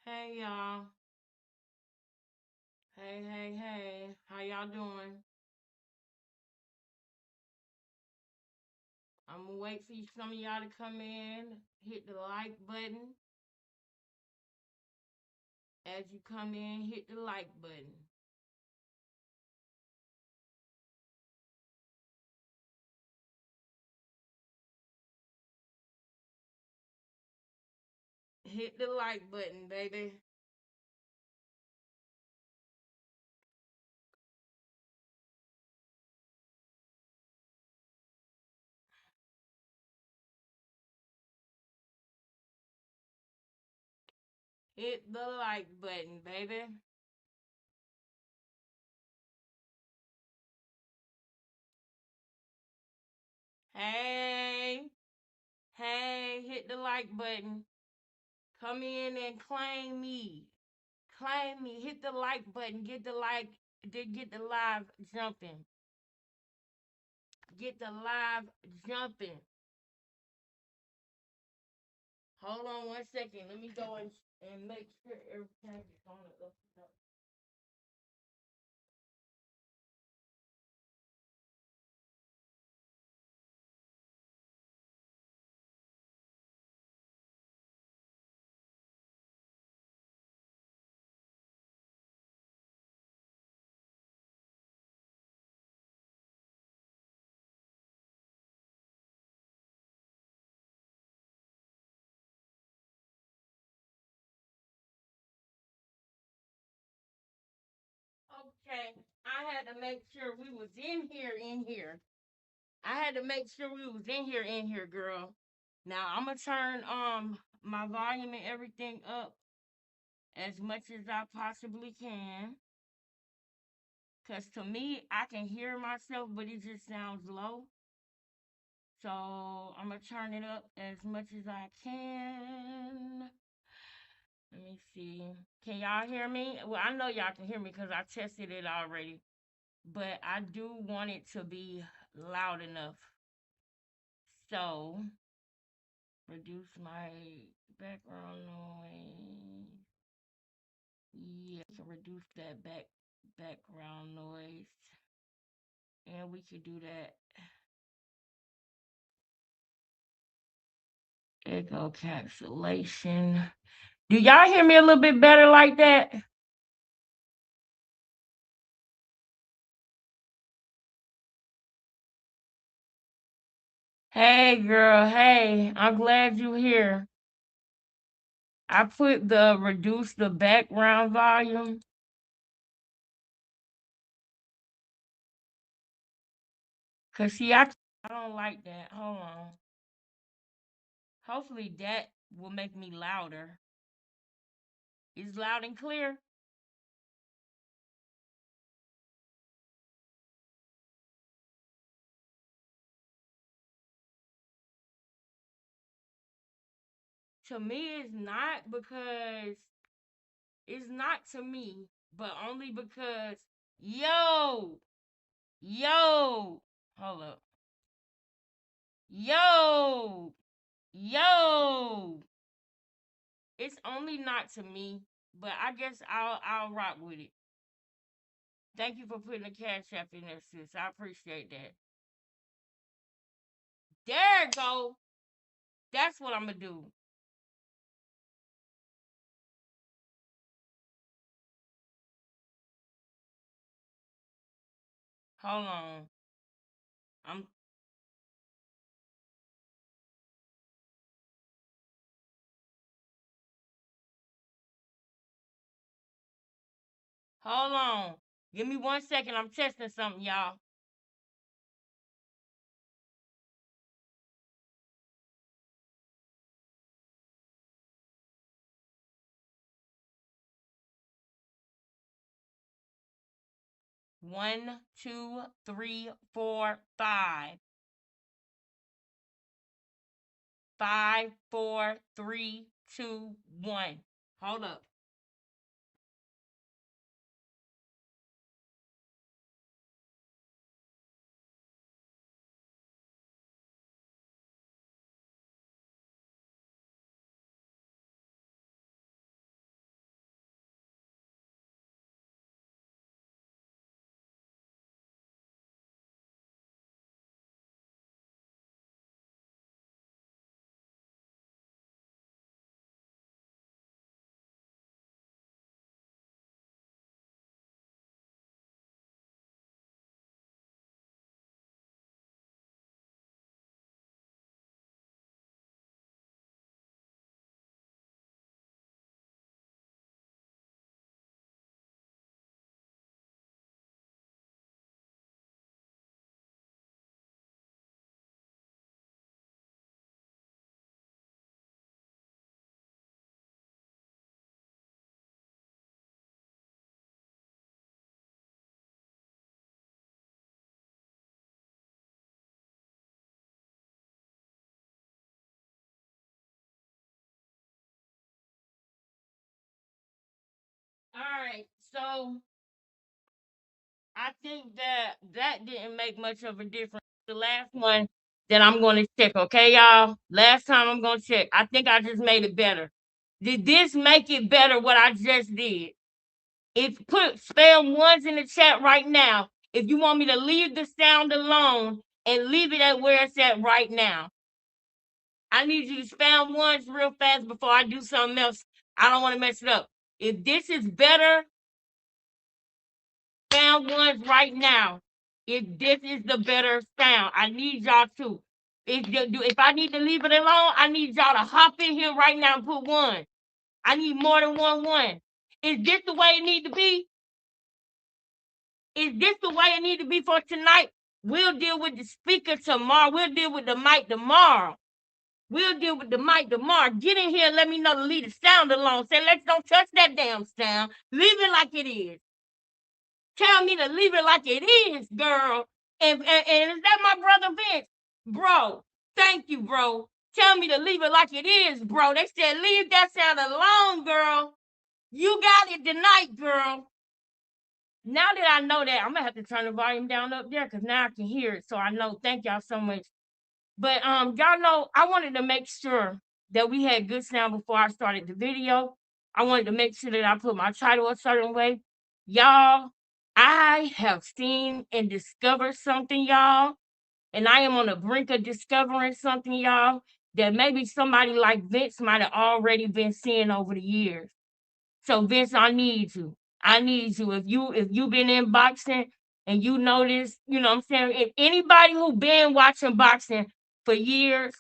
Hey y'all. Hey, hey, hey. How y'all doing? I'm gonna wait for some of y'all to come in. Hit the like button. As you come in, hit the like button. Hit the like button, baby. Hit the like button, baby. Hey, hey, hit the like button. Come in and claim me. Claim me. Hit the like button. Get the like. Get the live jumping. Get the live jumping. Hold on 1 second. Let me go and make sure everything is on the up and up. Okay, I had to make sure we was in here, in here. I had to make sure we was in here, girl. Now I'm gonna turn my volume and everything up as much as I possibly can. Cause to me, I can hear myself, but it just sounds low. So I'm gonna turn it up as much as I can. Let me see. Can y'all hear me? Well, I know y'all can hear me because I tested it already. But I do want it to be loud enough. So, reduce my background noise. Yeah, we can reduce that background noise. And we could do that echo cancellation. Do y'all hear me a little bit better like that? Hey, girl. Hey, I'm glad you're here. I put the reduce the background volume. Cause see, I don't like that. Hold on. Hopefully that will make me louder. Is loud and clear? To me, it's not because it's not to me, but only because yo, yo, hold up, yo, yo. It's only not to me, but I guess I'll rock with it. Thank you for putting the cash app in there, sis. I appreciate that. There it go. That's what I'm gonna do. Hold on. I'm hold on. Give me 1 second. I'm testing something, y'all. One, two, three, four, five. Five, four, three, two, one. Hold up. right. So I think that that didn't make much of a difference. The last one that I'm going to check, okay, y'all? Last time I'm going to check. I think I just made it better. Did this make it better what I just did? If put spam ones in the chat right now, if you want me to leave the sound alone and leave it at where it's at right now. I need you to spam ones real fast before I do something else. I don't want to mess it up. If this is better, spam ones right now. If this is the better sound, I need y'all to. If I need to leave it alone, I need y'all to hop in here right now and put one. I need more than one. Is this the way it need to be? Is this the way it need to be for tonight? We'll deal with the speaker tomorrow. We'll deal with the mic tomorrow. We'll deal with the mic tomorrow. Get in here and let me know to leave the sound alone. Say, let's don't touch that damn sound. Leave it like it is. Tell me to leave it like it is, girl. And is that my brother Vince? Bro, thank you, bro. Tell me to leave it like it is, bro. They said leave that sound alone, girl. You got it tonight, girl. Now that I know that, I'm gonna have to turn the volume down up there because now I can hear it. So I know. Thank y'all so much. But y'all know I wanted to make sure that we had good sound before I started the video. I wanted to make sure that I put my title a certain way. Y'all, I have seen and discovered something, y'all, and I am on the brink of discovering something, y'all, that maybe somebody like Vince might have already been seeing over the years. So Vince, I need you. I need you. If you've been in boxing and you know this, you know what I'm saying? If anybody who been watching boxing for years,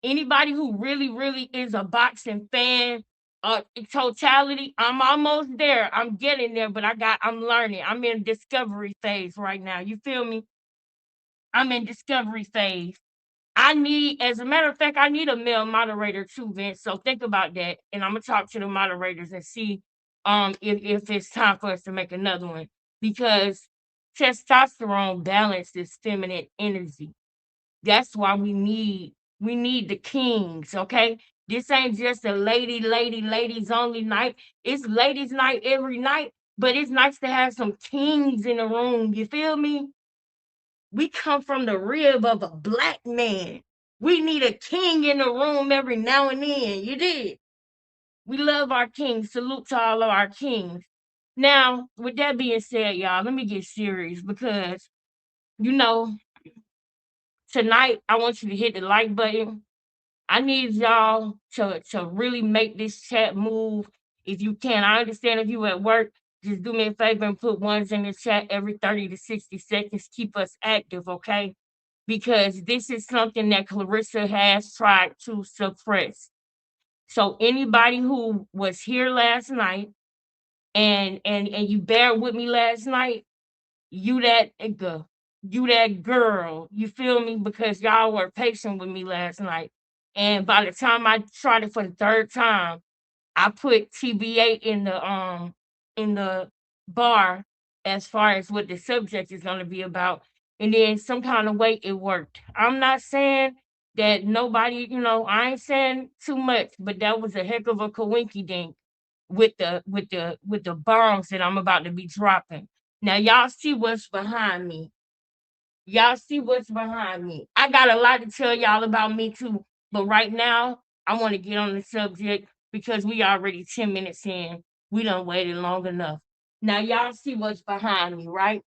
anybody who really, really is a boxing fan, in totality, I'm almost there. I'm getting there, but I'm learning. I'm in discovery phase right now. You feel me? I'm in discovery phase. As a matter of fact, I need a male moderator too, Vince. So think about that. And I'm gonna talk to the moderators and see if it's time for us to make another one. Because testosterone balances feminine energy. That's why we need the kings, okay? This ain't just a ladies only night. It's ladies' night every night, but it's nice to have some kings in the room. You feel me? We come from the rib of a black man. We need a king in the room every now and then. You did. We love our kings. Salute to all of our kings. Now, with that being said, y'all, let me get serious because, you know, tonight I want you to hit the like button. I need y'all to really make this chat move if you can. I understand if you at work, just do me a favor and put ones in the chat every 30 to 60 seconds. Keep us active, okay? Because this is something that Clarissa has tried to suppress. So anybody who was here last night and you bear with me last night, you that nigga, you that girl, you feel me? Because y'all were patient with me last night. And by the time I tried it for the third time, I put TBA in the bar as far as what the subject is gonna be about. And then some kind of way it worked. I'm not saying that nobody, I ain't saying too much, but that was a heck of a coinky dink with the bombs that I'm about to be dropping. Now y'all see what's behind me. Y'all see what's behind me. I got a lot to tell y'all about me too, but right now I want to get on the subject because we already 10 minutes in. We done waited long enough. Now y'all see what's behind me, right?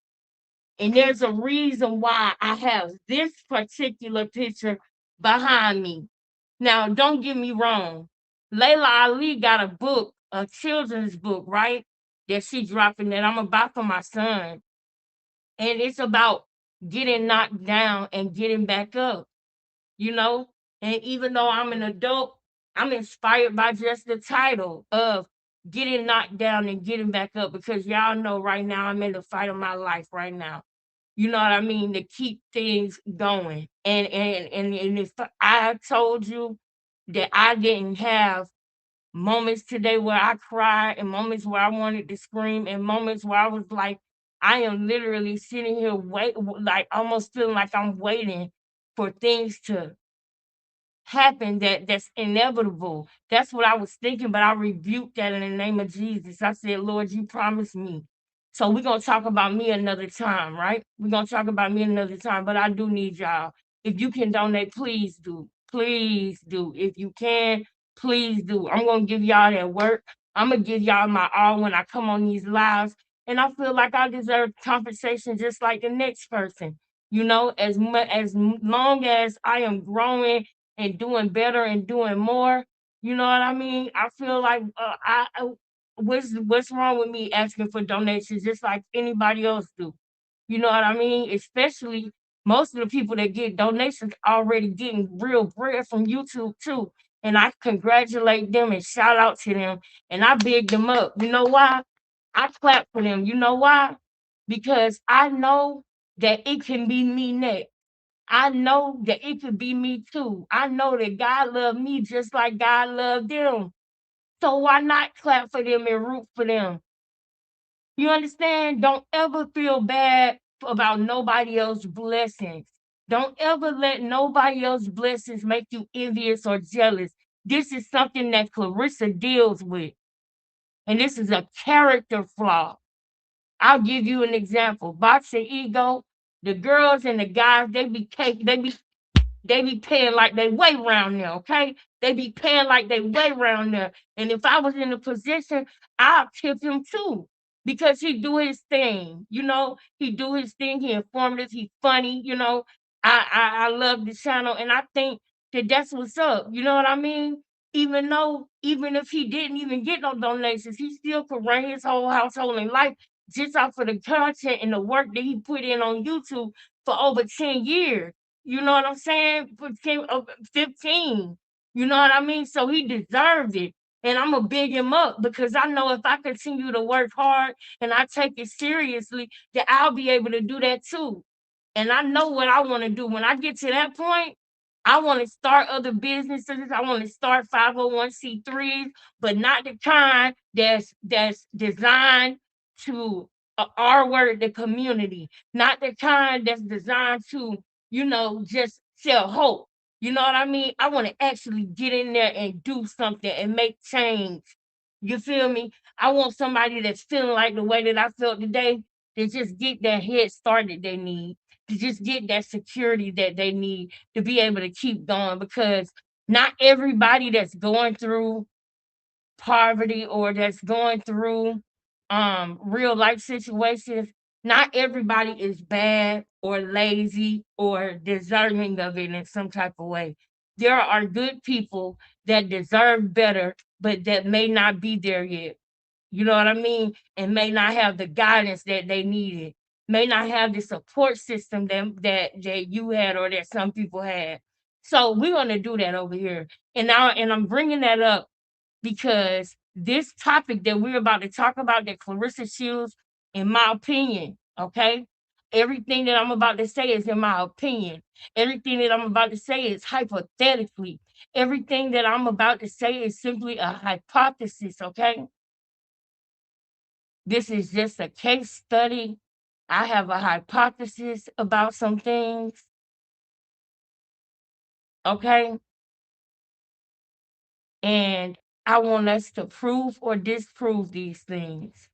And there's a reason why I have this particular picture behind me. Now, don't get me wrong. Layla Ali got a book, a children's book, right? That she dropping that I'm about for my son. And it's about getting knocked down and getting back up, you know? And even though I'm an adult, I'm inspired by just the title of getting knocked down and getting back up because y'all know right now I'm in the fight of my life right now. You know what I mean? To keep things going. And if I told you that I didn't have moments today where I cried and moments where I wanted to scream and moments where I was like, I am literally sitting here like almost feeling like I'm waiting for things to happen that's inevitable. That's what I was thinking, but I rebuked that in the name of Jesus. I said, Lord, you promised me. So we're gonna talk about me another time, right? We're gonna talk about me another time, but I do need y'all. If you can donate, please do. Please do. If you can, please do. I'm gonna give y'all that work. I'm gonna give y'all my all when I come on these lives. And I feel like I deserve compensation just like the next person. You know, as long as I am growing and doing better and doing more, you know what I mean? I feel like what's wrong with me asking for donations just like anybody else do? You know what I mean? Especially most of the people that get donations already getting real bread from YouTube too. And I congratulate them and shout out to them and I big them up. You know why? I clap for them. You know why? Because I know that it can be me next. I know that it could be me too. I know that God loved me just like God loved them. So why not clap for them and root for them? You understand? Don't ever feel bad about nobody else's blessings. Don't ever let nobody else's blessings make you envious or jealous. This is something that Clarissa deals with. And this is a character flaw. I'll give you an example. Boxing ego, the girls and the guys, they be paying like they way around there, okay? They be paying like they way around there. And if I was in a position, I'll tip him too. Because he do his thing, you know, he do his thing, he informative, he funny, you know. I love the channel and I think that that's what's up. You know what I mean? Even if he didn't even get no donations, he still could run his whole household and life just off of the content and the work that he put in on YouTube for over 10 years. You know what I'm saying? For 10, 15. You know what I mean? So he deserved it. And I'm going to big him up because I know if I continue to work hard and I take it seriously, that I'll be able to do that too. And I know what I want to do. When I get to that point, I want to start other businesses. I want to start 501c3s, but not the kind that's designed to R-word the community, not the kind that's designed to, you know, just sell hope. You know what I mean? I want to actually get in there and do something and make change. You feel me? I want somebody that's feeling like the way that I felt today to just get that head start that they need, to just get that security that they need to be able to keep going because not everybody that's going through poverty or that's going through real life situations, not everybody is bad or lazy or deserving of it in some type of way. There are good people that deserve better, but that may not be there yet. You know what I mean? And may not have the guidance that they needed, may not have the support system that you had or that some people had. So we're gonna do that over here. And I'm bringing that up because this topic that we're about to talk about, that Clarissa Shields, in my opinion, okay, everything that I'm about to say is in my opinion. Everything that I'm about to say is hypothetically. Everything that I'm about to say is simply a hypothesis, okay? This is just a case study. I have a hypothesis about some things, okay? And I want us to prove or disprove these things.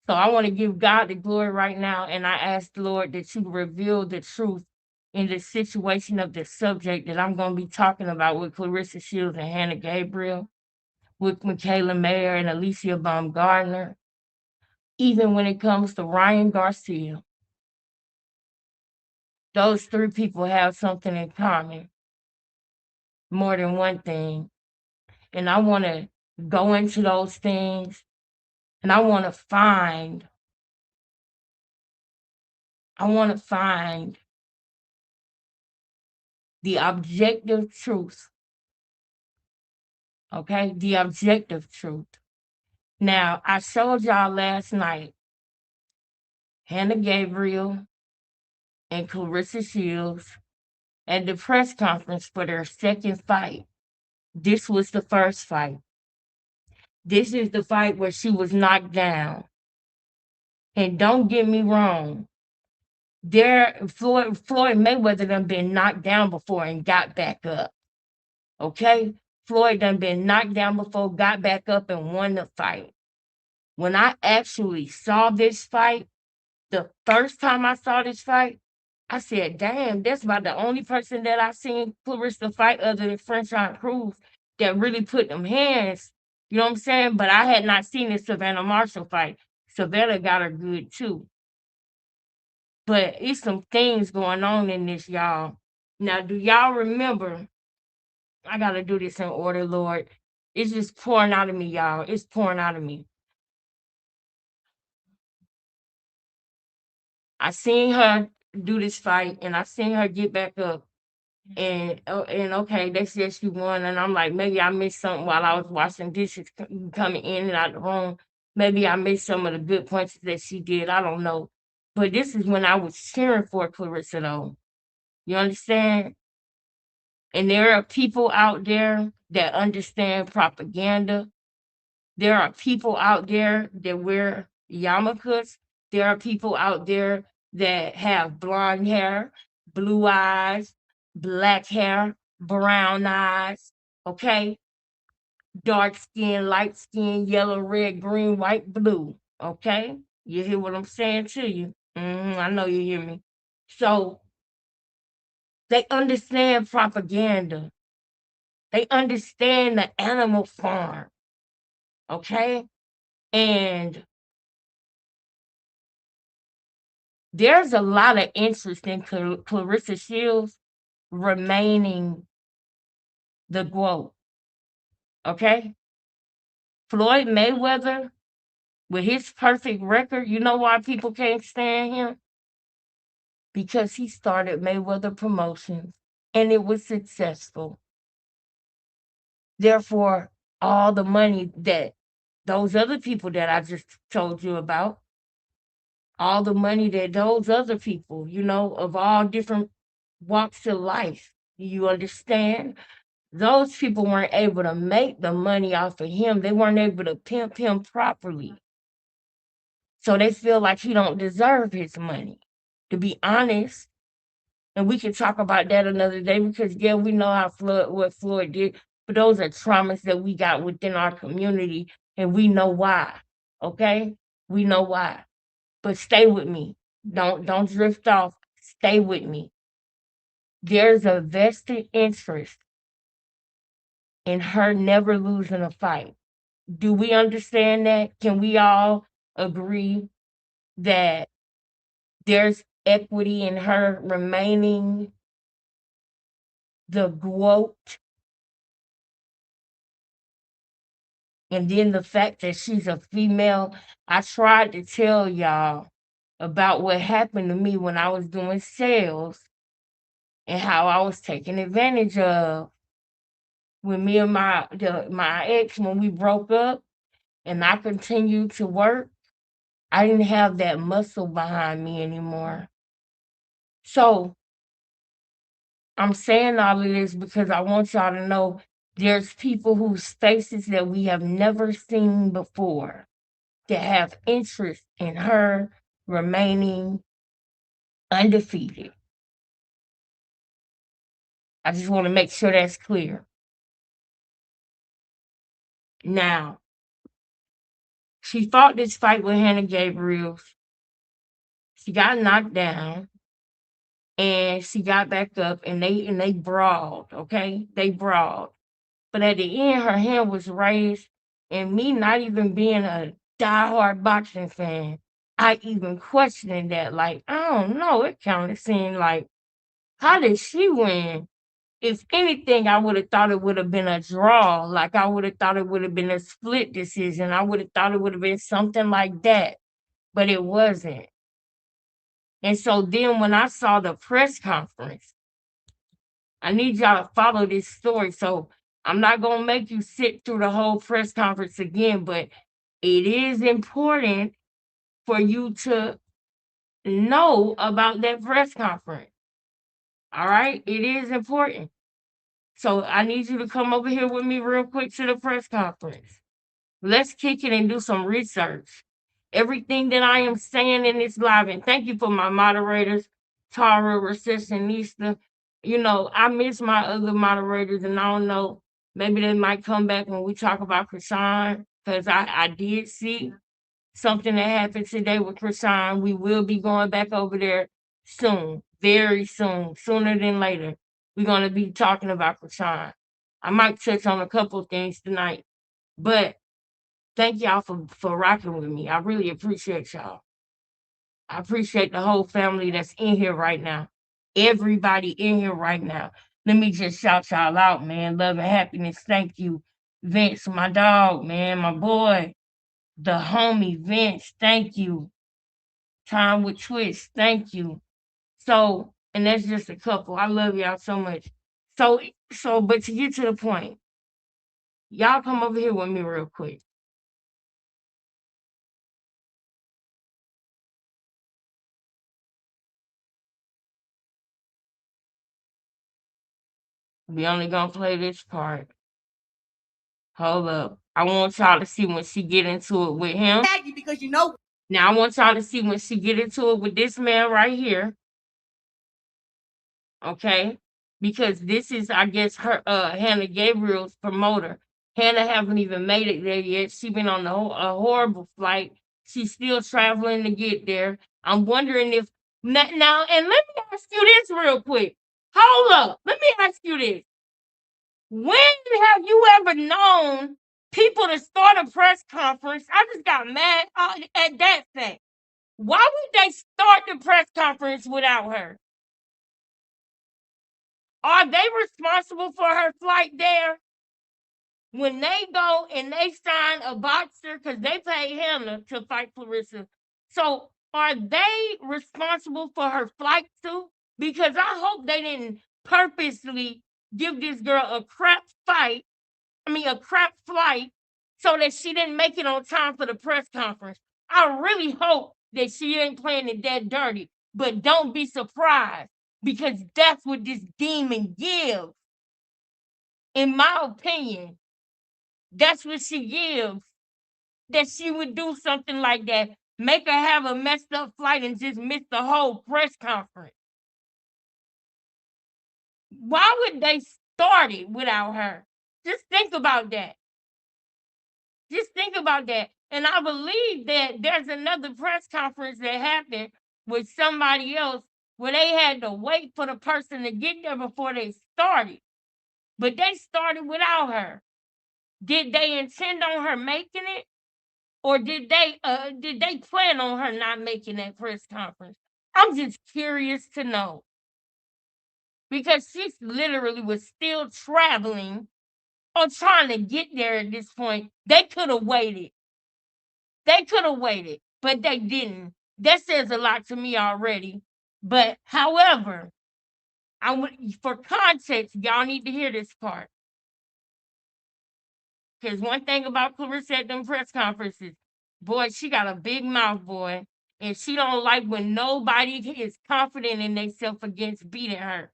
So I want to give God the glory right now. And I ask the Lord that you reveal the truth in the situation of the subject that I'm going to be talking about with Clarissa Shields and Hannah Gabriel, with Michaela Mayer and Alicia Baumgardner, even when it comes to Ryan Garcia. Those three people have something in common, more than one thing. And I want to go into those things and I want to find the objective truth. Okay, the objective truth. Now, I showed y'all last night Hannah Gabriel and Clarissa Shields at the press conference for their second fight. This was the first fight. This is the fight where she was knocked down. And don't get me wrong, Floyd Mayweather done been knocked down before and got back up. Okay? Floyd done been knocked down before, got back up and won the fight. When I actually saw this fight, the first time I saw this fight, I said, damn, that's about the only person that I seen Clarissa fight other than Franchon Cruz that really put them hands. You know what I'm saying? But I had not seen the Savannah Marshall fight. Savannah got her good too. But it's some things going on in this, y'all. Now, do y'all remember? I gotta do this in order, Lord. It's just pouring out of me, y'all. It's pouring out of me. I seen her do this fight and I seen her get back up. And okay, they said she won, and I'm like, maybe I missed something while I was washing dishes, coming in and out the room. Maybe I missed some of the good punches that she did. I don't know, but this is when I was cheering for Clarissa, though. You understand? And there are people out there that understand propaganda. There are people out there that wear yarmulkes. There are people out there that have blonde hair, blue eyes, black hair, brown eyes, okay? Dark skin, light skin, yellow, red, green, white, blue, okay? You hear what I'm saying to you? I know you hear me. So they understand propaganda. They understand the animal farm, okay? And there's a lot of interest in Clarissa Shields remaining the GOAT, okay? Floyd Mayweather, with his perfect record, you know why people can't stand him? Because he started Mayweather Promotions and it was successful. Therefore, all the money that those other people that I just told you about, all the money that those other people, of all different walks of life, you understand? Those people weren't able to make the money off of him. They weren't able to pimp him properly. So they feel like he don't deserve his money, to be honest. And we can talk about that another day because yeah, we know what Floyd did, but those are traumas that we got within our community and we know why. Okay? We know why. But stay with me. Don't drift off. Stay with me. There's a vested interest in her never losing a fight. Do we understand that? Can we all agree that there's equity in her remaining the GOAT? And then the fact that she's a female, I tried to tell y'all about what happened to me when I was doing sales and how I was taken advantage of when me and my ex, when we broke up and I continued to work. I didn't have that muscle behind me anymore. So I'm saying all of this because I want y'all to know there's people whose faces that we have never seen before that have interest in her remaining undefeated. I just want to make sure that's clear. Now, she fought this fight with Hannah Gabriels. She got knocked down and she got back up and they brawled, okay? They brawled. But at the end, her hand was raised, and me not even being a diehard boxing fan, I even questioned that. Like, I don't know. It kind of seemed like, how did she win? If anything, I would have thought it would have been a draw. Like, I would have thought it would have been a split decision. I would have thought it would have been something like that, but it wasn't. And so then when I saw the press conference, I need y'all to follow this story. So I'm not going to make you sit through the whole press conference again, but it is important for you to know about that press conference. All right? It is important. So I need you to come over here with me real quick to the press conference. Let's kick it and do some research. Everything that I am saying in this live, and thank you for my moderators, Tara, Recessionista. I miss my other moderators, and I don't know, maybe they might come back when we talk about Krishan, because I did see something that happened today with Krishan. We will be going back over there soon, very soon, sooner than later. We're going to be talking about Krishan. I might touch on a couple things tonight, but thank y'all for rocking with me. I really appreciate y'all. I appreciate the whole family that's in here right now. Everybody in here right now. Let me just shout y'all out, man. Love and happiness. Thank you. Vince, my dog, man, my boy. The homie Vince, thank you. Time with Twist, thank you. So, and that's just a couple. I love y'all so much. But to get to the point, y'all come over here with me real quick. We only gonna play this part. Hold up. I want y'all to see when she get into it with him. Because you know. Now I want y'all to see when she get into it with this man right here. Okay? Because this is, I guess, her Hannah Gabriel's promoter. Hannah haven't even made it there yet. She been on a horrible flight. She's still traveling to get there. I'm wondering if now, and let me ask you this real quick. Hold up. Let me ask you this. When have you ever known people to start a press conference? I just got mad at that fact. Why would they start the press conference without her? Are they responsible for her flight there? When they go and they sign a boxer, because they pay Hannah to fight Clarissa. So are they responsible for her flight too? Because I hope they didn't purposely give this girl a crap flight so that she didn't make it on time for the press conference. I really hope that she ain't playing it that dirty, but don't be surprised because that's what this demon gives. In my opinion, that's what she gives. That she would do something like that, make her have a messed up flight and just miss the whole press conference. Why would they start it without her? Just think about that. Just think about that. And I believe that there's another press conference that happened with somebody else where they had to wait for the person to get there before they started. But they started without her. Did they intend on her making it? Or did they plan on her not making that press conference? I'm just curious to know. Because she literally was still traveling or trying to get there at this point. They could have waited. They could have waited, but they didn't. That says a lot to me already. But however, for context, y'all need to hear this part. Because one thing about Clarissa at them press conferences, boy, she got a big mouth, boy. And she don't like when nobody is confident in themselves against beating her.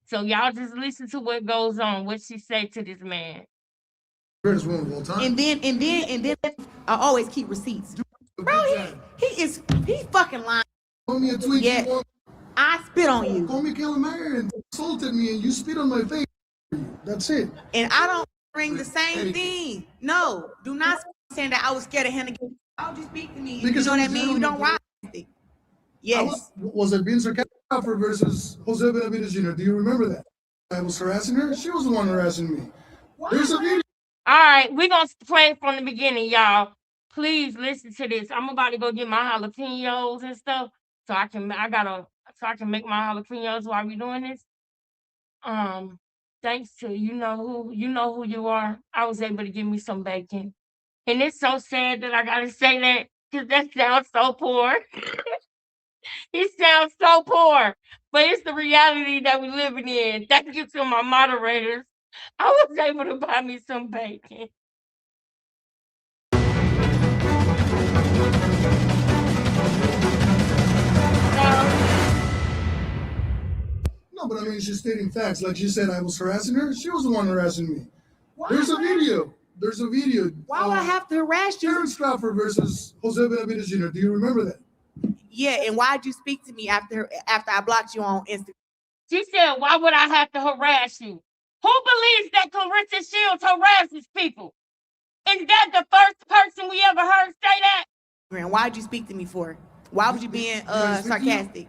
So y'all just listen to what goes on, what she say to this man. Greatest woman of all time. And then I always keep receipts. Bro, he's fucking lying. Call me a tweet. Yeah. I spit on you. Call me Calamari and insulted me and you spit on my face. That's it. And I don't bring the same thing. No, do not saying that I was scared of him again. I'll just speak to me. Because you know what I mean? You don't ride. Yes. Was it Vince Crawford versus Jose Benavides Jr.? Do you remember that? I was harassing her. She was the one harassing me. There's a video. All right, we're going to play from the beginning, y'all. Please listen to this. I'm about to go get my jalapenos and stuff so I can make my jalapenos while we're doing this. Thanks to you know who you are. I was able to get me some bacon. And it's so sad that I gotta say that because that sounds so poor. It sounds so poor, but it's the reality that we're living in. Thank you to my moderators. I was able to buy me some bacon. No, but I mean, she's stating facts. Like she said, I was harassing her. She was the one harassing me. There's a video. There's a video. Why would I have to harass you? Terrence Crawford versus Jose Benavides Jr. Do you remember that? Yeah, and why'd you speak to me after I blocked you on Instagram? She said, why would I have to harass you? Who believes that Clarissa Shields harasses people? Is that the first person we ever heard say that? Why'd you speak to me for? Why was you being sarcastic?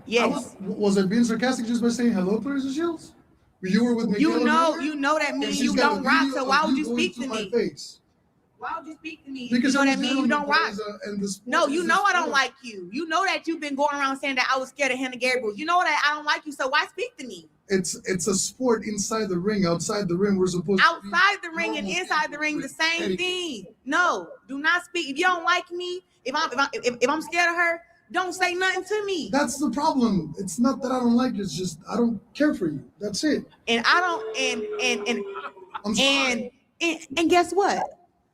Yes. Was I being sarcastic just by saying hello, Clarissa Shields? You were with me. You know that me and you don't rock, so why would you speak to me? Why would you speak to me? Because you know that me and you don't rock. No, you know I don't like you. You know that you've been going around saying that I was scared of Hannah Gabriel. You know that I don't like you, so why speak to me? It's a sport inside the ring. Outside the ring, we're supposed to be outside the ring and inside the ring, the same thing. No, do not speak. If you don't like me, if I'm scared of her, don't say nothing to me. That's the problem. It's not that I don't like you. It's just I don't care for you. That's it. And I don't. I'm sorry. And guess what?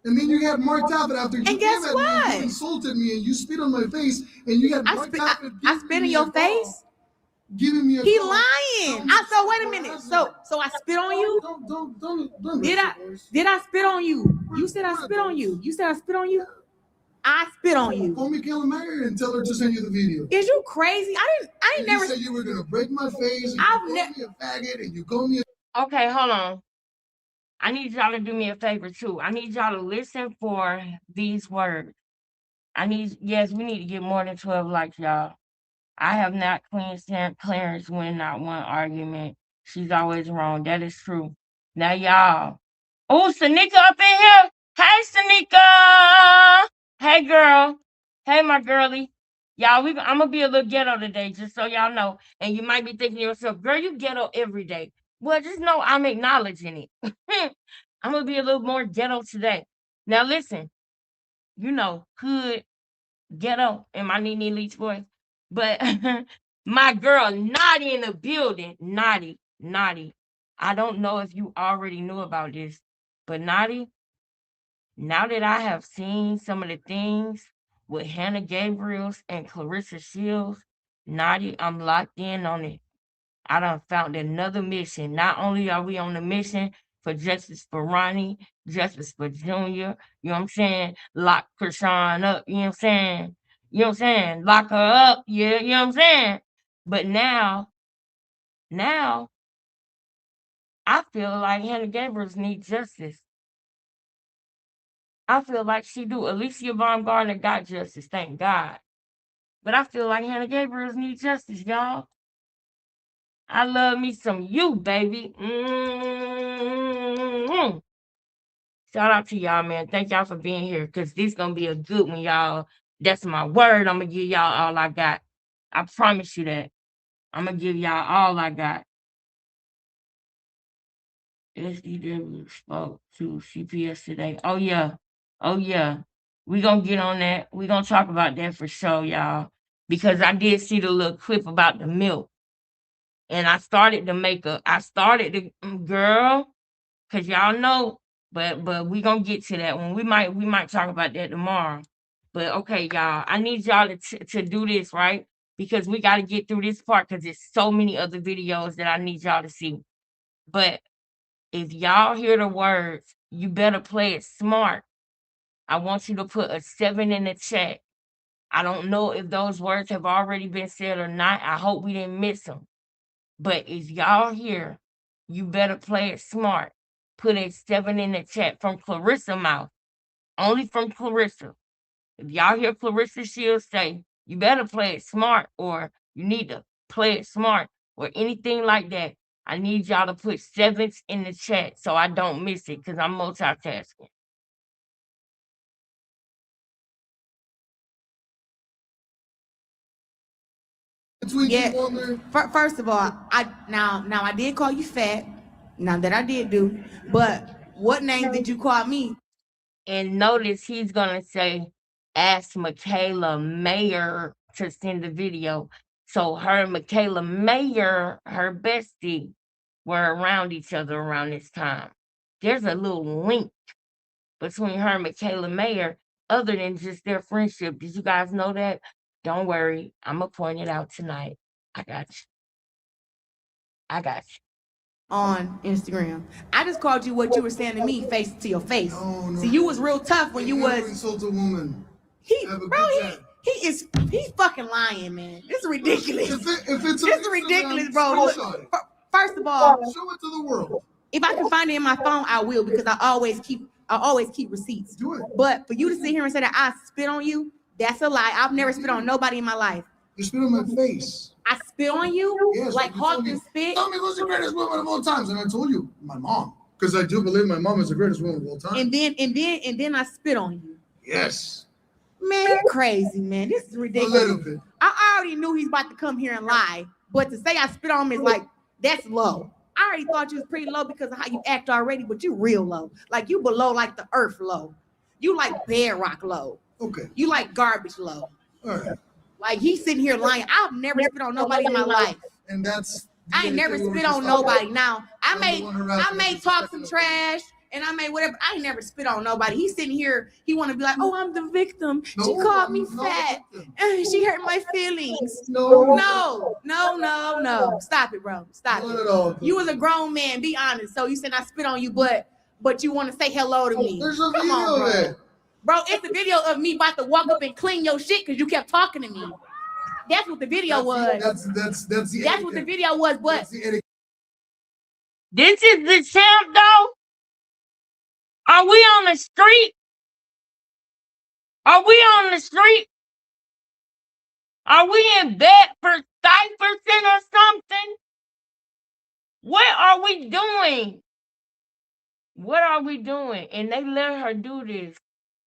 And then you got marked out after you and guess what? Me, you insulted me and you spit on my face and you got marked out. I spit in your face. Giving me a he call. Lying. So wait a minute. So I spit on you? Don't Did I spit on you? You said I spit on you. You said I spit on you? I spit on you. Call Michaela Mayer and tell her to send you the video. Is you crazy? I ain't never. You said you were gonna break my face. And you called me a faggot and you called me a. Okay, hold on. I need y'all to do me a favor too. I need y'all to listen for these words. Yes, we need to get more than 12 likes, y'all. I have not Clarence win not one argument. She's always wrong. That is true. Now, y'all. Oh, Sanika up in here. Hey, Sanika. Hey, girl. Hey, my girlie. Y'all, I'm going to be a little ghetto today, just so y'all know. And you might be thinking to yourself, girl, you ghetto every day. Well, just know I'm acknowledging it. I'm going to be a little more ghetto today. Now, listen. You know, hood, ghetto, in my Nene Leach voice. But my girl, Naughty in the building. Naughty. I don't know if you already knew about this, but Naughty, now that I have seen some of the things with Hannah Gabriels and Clarissa Shields, Naughty, I'm locked in on it. I done found another mission. Not only are we on the mission for justice for Ronnie, justice for Junior, you know what I'm saying? Lock Krishan up, you know what I'm saying? You know what I'm saying? Lock her up, yeah, you know what I'm saying? But now, I feel like Hannah Gabriels need justice. I feel like she do. Alicia Baumgartner got justice, thank God. But I feel like Hannah Gabriels need justice, y'all. I love me some you, baby. Mm-hmm. Shout out to y'all, man. Thank y'all for being here, because this going to be a good one, y'all. That's my word. I'm going to give y'all all I got. I promise you that. I'm going to give y'all all I got. SDW spoke to CPS today. Oh, yeah. We going to get on that. We going to talk about that for sure, y'all. Because I did see the little clip about the milk. And I started to girl, because y'all know, but we going to get to that one. We might talk about that tomorrow. But okay, y'all, I need y'all to do this, right? Because we got to get through this part, because there's so many other videos that I need y'all to see. But if y'all hear the words, you better play it smart. I want you to put a 7 in the chat. I don't know if those words have already been said or not. I hope we didn't miss them. But if y'all hear, you better play it smart. Put a 7 in the chat from Clarissa mouth. Only from Clarissa. If y'all hear Clarissa Shields say, you better play it smart, or you need to play it smart, or anything like that, I need y'all to put 7s in the chat so I don't miss it, because I'm multitasking. Yeah. First of all, I did call you fat. Now that I did do, but what name did you call me? And notice he's gonna say, ask Michaela Mayer to send the video. So her and Michaela Mayer, her bestie, were around each other around this time. There's a little link between her and Michaela Mayer, other than just their friendship. Did you guys know that? Don't worry, I'm gonna point it out tonight. I got you. On Instagram, I just called you what you were saying to me, face to your face. No. See, you was real tough when you was insult a woman. He's fucking lying, man. It's ridiculous. It's ridiculous, bro. First of all, show it to the world. If I can find it in my phone, I will, because I always keep receipts. Do it. But for you to sit here and say that I spit on you, that's a lie. I've never spit on nobody in my life. You spit on my face. I spit on you? Yes, like Hawk and spit? Tell me who's the greatest woman of all times. And I told you, my mom. Because I do believe my mom is the greatest woman of all time. And then I spit on you. Yes. Man, you're crazy, man. This is ridiculous. A little bit. I already knew he's about to come here and lie. But to say I spit on him is like, that's low. I already thought you was pretty low because of how you act already, but you real low. Like you below like the earth low. You like bedrock low. Okay. You like garbage low. All right. Like he's sitting here lying. I've never spit on nobody in my life. And that's I ain't never spit on nobody. Now I may talk some trash and I may whatever. I ain't never spit on nobody. He's sitting here. He want to be like, oh, I'm the victim. She called me fat. She hurt my feelings. No. Stop it, bro. Stop it. You was a grown man. Be honest. So you said I spit on you, but you want to say hello to me. There's a Come video on, bro. there. Bro, it's a video of me about to walk up and clean your shit because you kept talking to me. That's what the video was. That's what the video was. But this is the champ, though. Are we on the street? Are we on the street? Are we in Bedford Stuyvesant or something? What are we doing? What are we doing? And they let her do this.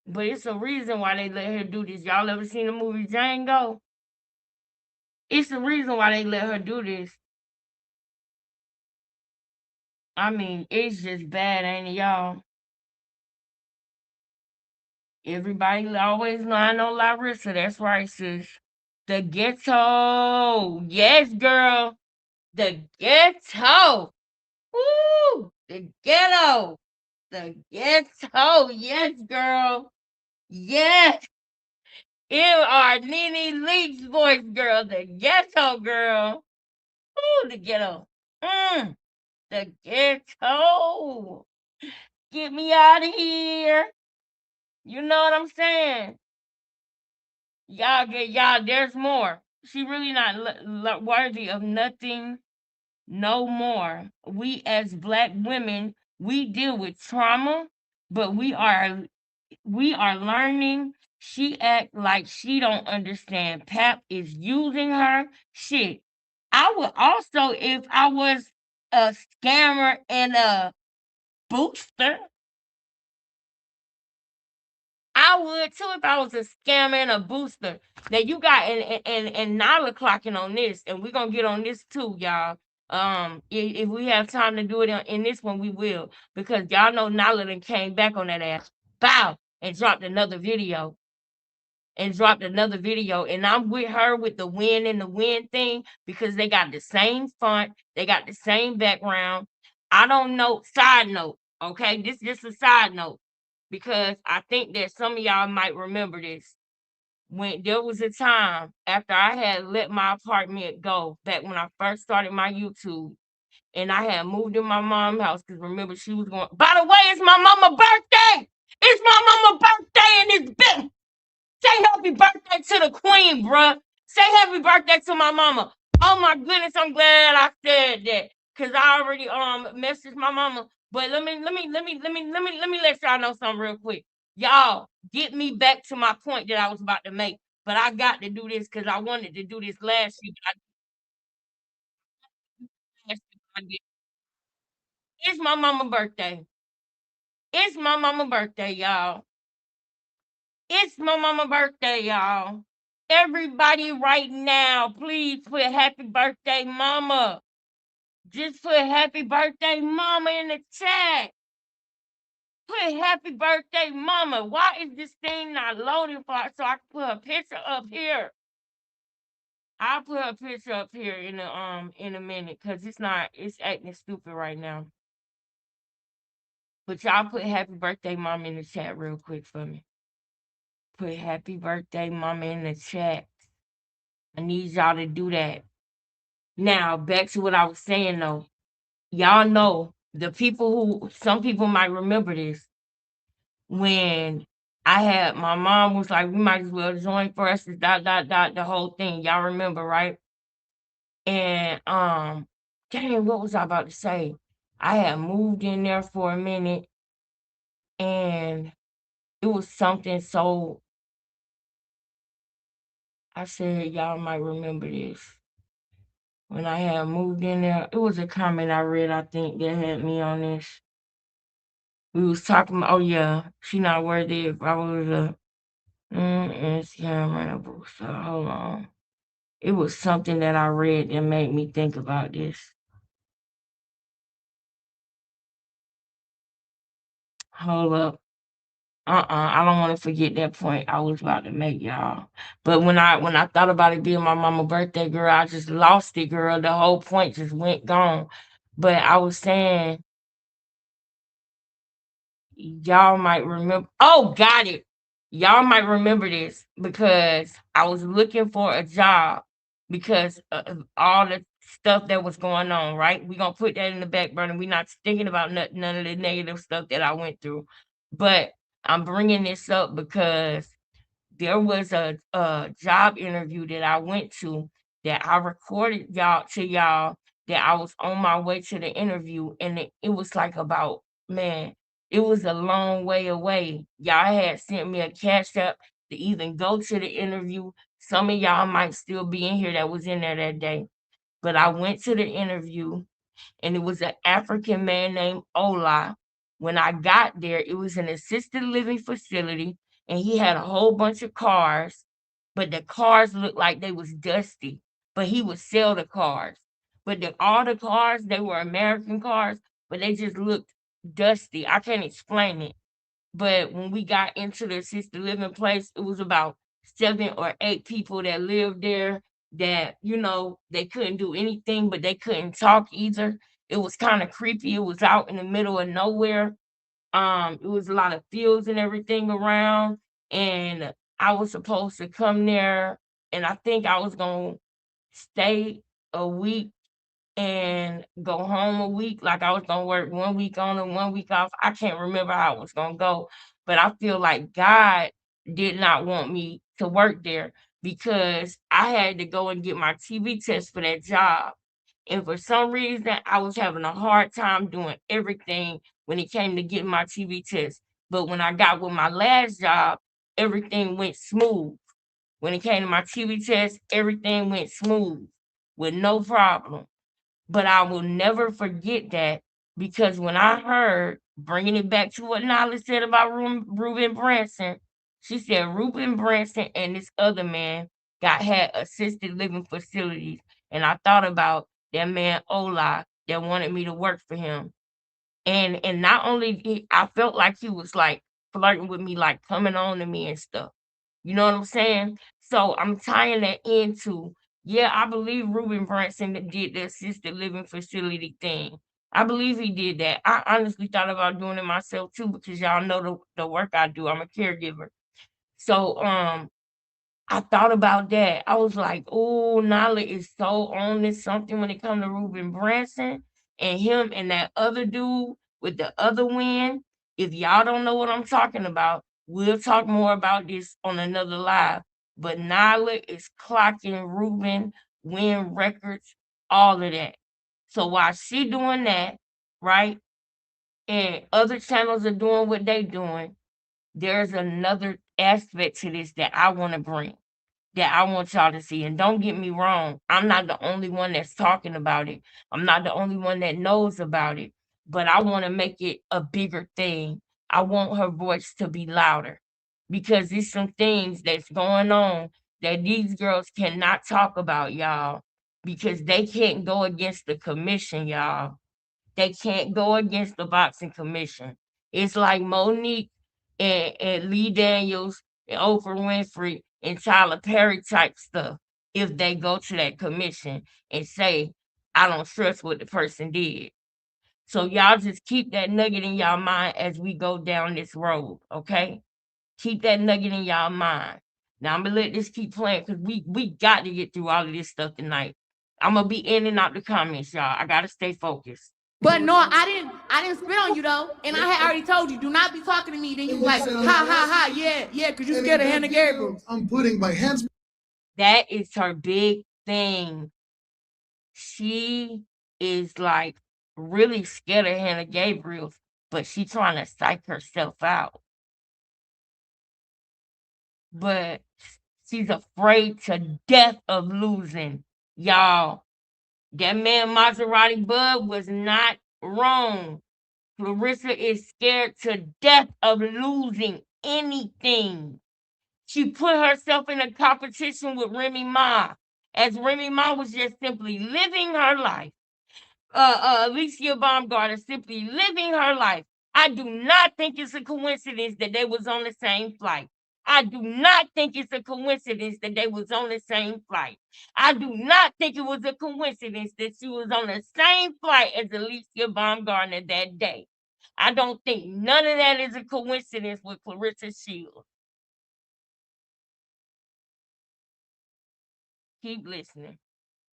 But it's a reason why they let her do this. Y'all ever seen the movie Django? It's the reason why they let her do this. I mean, it's just bad, ain't it, y'all? Everybody always lying on Larissa. That's right, sis. The ghetto. Yes, girl. The ghetto. Woo! The ghetto. The ghetto. Yes, girl. Yes. In our Nene Leakes voice, girl. The ghetto, girl. Ooh, the ghetto. The ghetto. Get me out of here. You know what I'm saying? Y'all, there's more. She really not worthy of nothing no more. We as Black women, we deal with trauma, but we are learning. She act like she don't understand. Pap is using her. Shit. I would also, if I was a scammer and a booster, I would too if I was a scammer and a booster. Now you got and Nala clocking on this, and we're gonna get on this too, y'all. If we have time to do it in this one, we will, because y'all know Nala done came back on that ass, bow, and dropped another video. And I'm with her with the win and the win thing because they got the same font, they got the same background. I don't know. Side note, okay, this just a side note, because I think that some of y'all might remember this. When there was a time after I had let my apartment go, back when I first started my YouTube, and I had moved in my mom's house, because remember, she was going, by the way, it's my mama's birthday. It's my mama's birthday, and it's been. Say happy birthday to the queen, bruh. Say happy birthday to my mama. Oh my goodness, I'm glad I said that, cause I already messaged my mama. But let me let y'all know something real quick. Y'all, get me back to my point that I was about to make. But I got to do this because I wanted to do this last year. It's my mama's birthday. It's my mama's birthday, y'all. It's my mama's birthday, y'all. Everybody right now, please put happy birthday, mama. Just put happy birthday, mama in the chat. Put happy birthday, mama. Why is this thing not loading for so I can put a picture up here? I'll put a picture up here in a minute, because it's acting stupid right now. But y'all put happy birthday, mama in the chat real quick for me. Put happy birthday, mama in the chat. I need y'all to do that. Now, back to what I was saying, though. Y'all know, some people might remember this, when I had my mom was like, we might as well join forces, the whole thing. Y'all remember, right? And dang, what was I about to say? I had moved in there for a minute and it was something so I said y'all might remember this. When I had moved in there, it was a comment I read, I think, that had me on this. We was talking about, oh yeah, she not worthy if I was a Instagram booster. Hold on. It was something that I read that made me think about this. Hold up. I don't want to forget that point I was about to make, y'all. But when I thought about it being my mama's birthday, girl, I just lost it, girl. The whole point just went gone. But I was saying y'all might remember. Oh, got it. Y'all might remember this because I was looking for a job because of all the stuff that was going on, right? We're going to put that in the back burner. We're not thinking about none of the negative stuff that I went through. But I'm bringing this up because there was a job interview that I went to that I recorded y'all that I was on my way to the interview and it was like about man, it was a long way away. Y'all had sent me a cash app to even go to the interview. Some of y'all might still be in here that was in there that day. But I went to the interview and it was an African man named Ola. When I got there, it was an assisted living facility, and he had a whole bunch of cars, but the cars looked like they was dusty. But he would sell the cars. But all the cars, they were American cars, but they just looked dusty. I can't explain it. But when we got into the assisted living place, it was about 7 or 8 people that lived there that, they couldn't do anything, but they couldn't talk either. It was kind of creepy. It was out in the middle of nowhere. It was a lot of fields and everything around. And I was supposed to come there and I think I was gonna stay a week and go home a week. Like I was gonna work 1 week on and 1 week off. I can't remember how it was gonna go, but I feel like God did not want me to work there because I had to go and get my TB test for that job. And for some reason, I was having a hard time doing everything when it came to getting my TB test. But when I got with my last job, everything went smooth. When it came to my TB test, everything went smooth with no problem. But I will never forget that because when I heard, bringing it back to what Nala said about Ruben Branson, she said Ruben Branson and this other man had assisted living facilities. And I thought about that man Ola that wanted me to work for him. And not only I felt like he was like flirting with me, like coming on to me and stuff. You know what I'm saying? So I'm tying that into, yeah, I believe Ruben Branson that did the assisted living facility thing. I believe he did that. I honestly thought about doing it myself too because y'all know the work I do. I'm a caregiver. So I thought about that. I was like, oh, Nala is so on this something when it comes to Ruben Branson and him and that other dude with the other win. If y'all don't know what I'm talking about, we'll talk more about this on another live. But Nala is clocking Ruben, win records, all of that. So while she doing that, right, and other channels are doing what they doing, there's another aspect to this that I want to bring that I want y'all to see. And don't get me wrong, I'm not the only one that's talking about it. I'm not the only one that knows about it, but I want to make it a bigger thing. I want her voice to be louder because there's some things that's going on that these girls cannot talk about, y'all, because they can't go against the commission, y'all. They can't go against the boxing commission. It's like Monique and Lee Daniels and Oprah Winfrey and Tyler Perry type stuff. If they go to that commission and say, I don't trust what the person did. So y'all just keep that nugget in y'all mind as we go down this road, okay? Keep that nugget in y'all mind. Now I'm gonna let this keep playing because we got to get through all of this stuff tonight. I'm gonna be in and out the comments, y'all. I gotta stay focused. But no, I didn't spit on you though. And I had already told you, do not be talking to me. Then you like, ha ha ha, yeah, because you scared of Hannah Gabriel. I'm putting my hands. That is her big thing. She is like really scared of Hannah Gabriel, but she's trying to psych herself out. But she's afraid to death of losing. Y'all, that man Maserati Bud was not wrong. Clarissa is scared to death of losing anything. She put herself in a competition with Remy Ma, as Remy Ma was just simply living her life. Alicia Baumgartner simply living her life. I do not think it's a coincidence that they was on the same flight. I do not think it's a coincidence that they was on the same flight. I do not think it was a coincidence that she was on the same flight as Alicia Baumgartner that day. I don't think none of that is a coincidence with Clarissa Shields. Keep listening.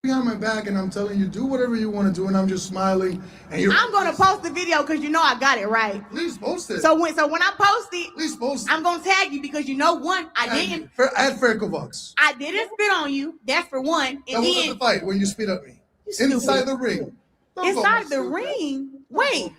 Behind my back and I'm telling you, do whatever you want to do, and I'm just smiling. And I'm gonna post the video because you know I got it right. Please post it. So when I post it, please post it. I'm gonna tag you because you know one, I didn't. At Ferkovox. I didn't spit on you. That's for one. And that wasn't the fight when you spit at me. Inside the ring. Inside the ring. Wait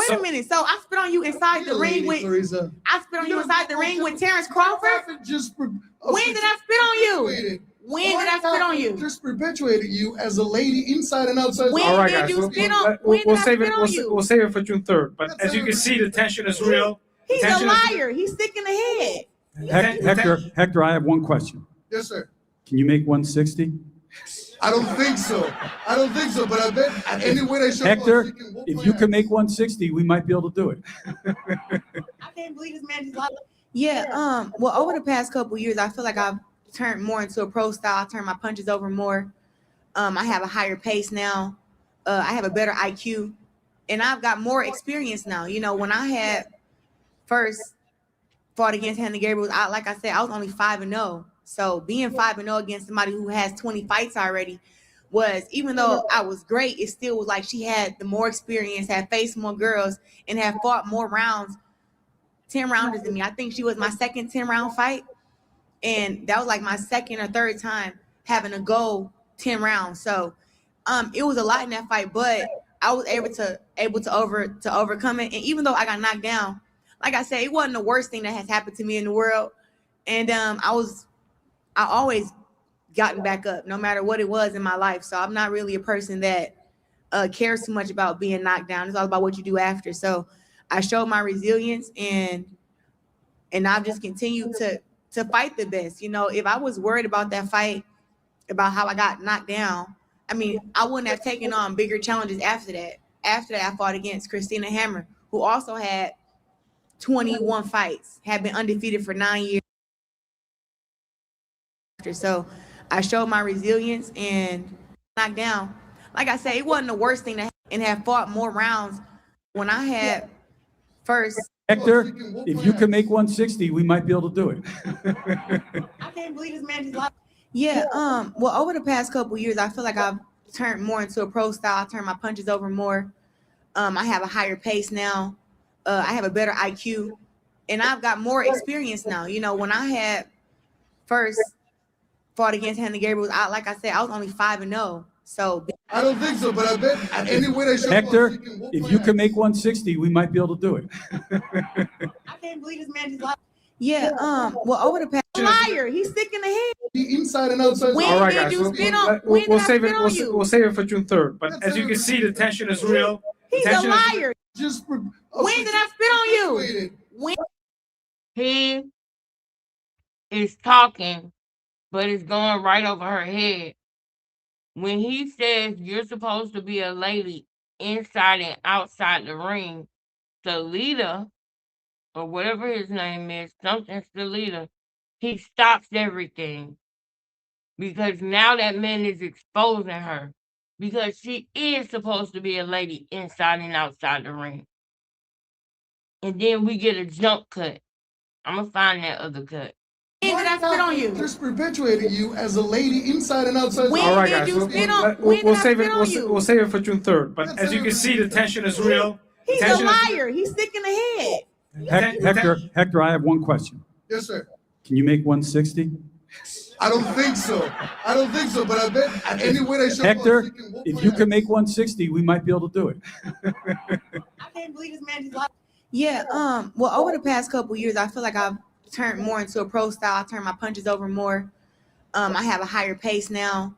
a minute. So I spit on you inside the ring with Clarissa. I spit on you inside the ring with Terrence Crawford. When did I spit on you? When did I spit on you? Just perpetuated you as a lady inside and outside. When All right, did guys, you spit on? We'll save it. We'll save it for June 3rd. But as you can see, the tension is real. He's a liar. He's sick in the head. Hector, I have one question. Yes, sir. Can you make 160? I don't think so. But I bet any way they show Hector, if you can make 160, we might be able to do it. I can't believe this man just lied. Yeah. Well, over the past couple years, I feel like I've turned more into a pro style. I turn my punches over more. I have a higher pace now. I have a better IQ, and I've got more experience now. You know, when I had first fought against Hannah Gabriel, like I said, I was only 5-0. So being 5-0 against somebody who has 20 fights already was, even though I was great, it still was like she had the more experience, had faced more girls, and had fought more rounds, 10 rounders than me. I think she was my second 10-round fight. And that was like my second or third time having to go 10 rounds. So it was a lot in that fight, but I was able to overcome it. And even though I got knocked down, like I said, it wasn't the worst thing that has happened to me in the world. And I always gotten back up, no matter what it was in my life. So I'm not really a person that cares too much about being knocked down. It's all about what you do after. So I showed my resilience, and I've just continued to fight the best. You know, if I was worried about that fight, about how I got knocked down, I mean, I wouldn't have taken on bigger challenges after that. After that, I fought against Christina Hammer, who also had 21 fights, had been undefeated for 9 years. So I showed my resilience and knocked down. Like I said, it wasn't the worst thing and have fought more rounds when I had first. Hector, if you can make 160, we might be able to do it. I can't believe this man just lied. Yeah. Well, over the past couple years, I feel like I've turned more into a pro style. I turn my punches over more. I have a higher pace now. I have a better IQ, and I've got more experience now. You know, when I had first fought against Hannah Gabriel, like I said, I was only 5-0. So I don't think so, but I bet any way they show Hector, if you can make 160, we might be able to do it. I can't believe this man just lied. Yeah. Well, over the past liar, he's sick in the head. Inside and outside. All right, guys, we'll save it for June 3rd. But as you can see, the tension is real. He's a liar. When did I spit on you? When? He is talking, but it's going right over her head. When he says you're supposed to be a lady inside and outside the ring, Salida, or whatever his name is, something Salida, he stops everything. Because now that man is exposing her. Because she is supposed to be a lady inside and outside the ring. And then we get a jump cut. I'm going to find that other cut. When did I spit on you? Just perpetuating you as a lady inside and outside. When All right, did guys. you spit on? We'll save it. On We'll, you? we'll save it for June 3rd. But as you can see, the tension is real. He's a liar. He's sick in the head. Hector, I have one question. Yes, sir. Can you make 160? I don't think so. I don't think so, but I bet any way they show Hector, up, whoop if my you can ass. make 160, we might be able to do it. I can't believe this man just lied. Yeah. Well, over the past couple years, I feel like I've turned more into a pro style. I turn my punches over more. I have a higher pace now.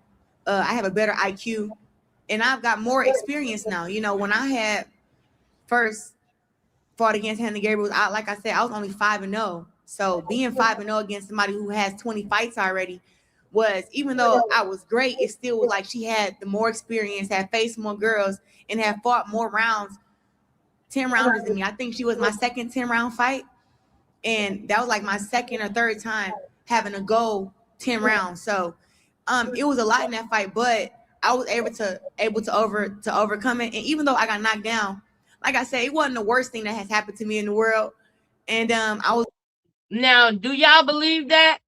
I have a better IQ, and I've got more experience now. You know, when I had first fought against Hannah Gabriel, like I said, I was only 5-0. So being 5-0 against somebody who has 20 fights already was, even though I was great, it still was like she had the more experience, had faced more girls, and had fought more rounds, 10 rounders than me. I think she was my second 10-round fight, and that was like my second or third time having to go 10 rounds. So it was a lot in that fight, but I was able to overcome it. And even though I got knocked down, like I said, it wasn't the worst thing that has happened to me in the world. And I was. Now, do y'all believe that?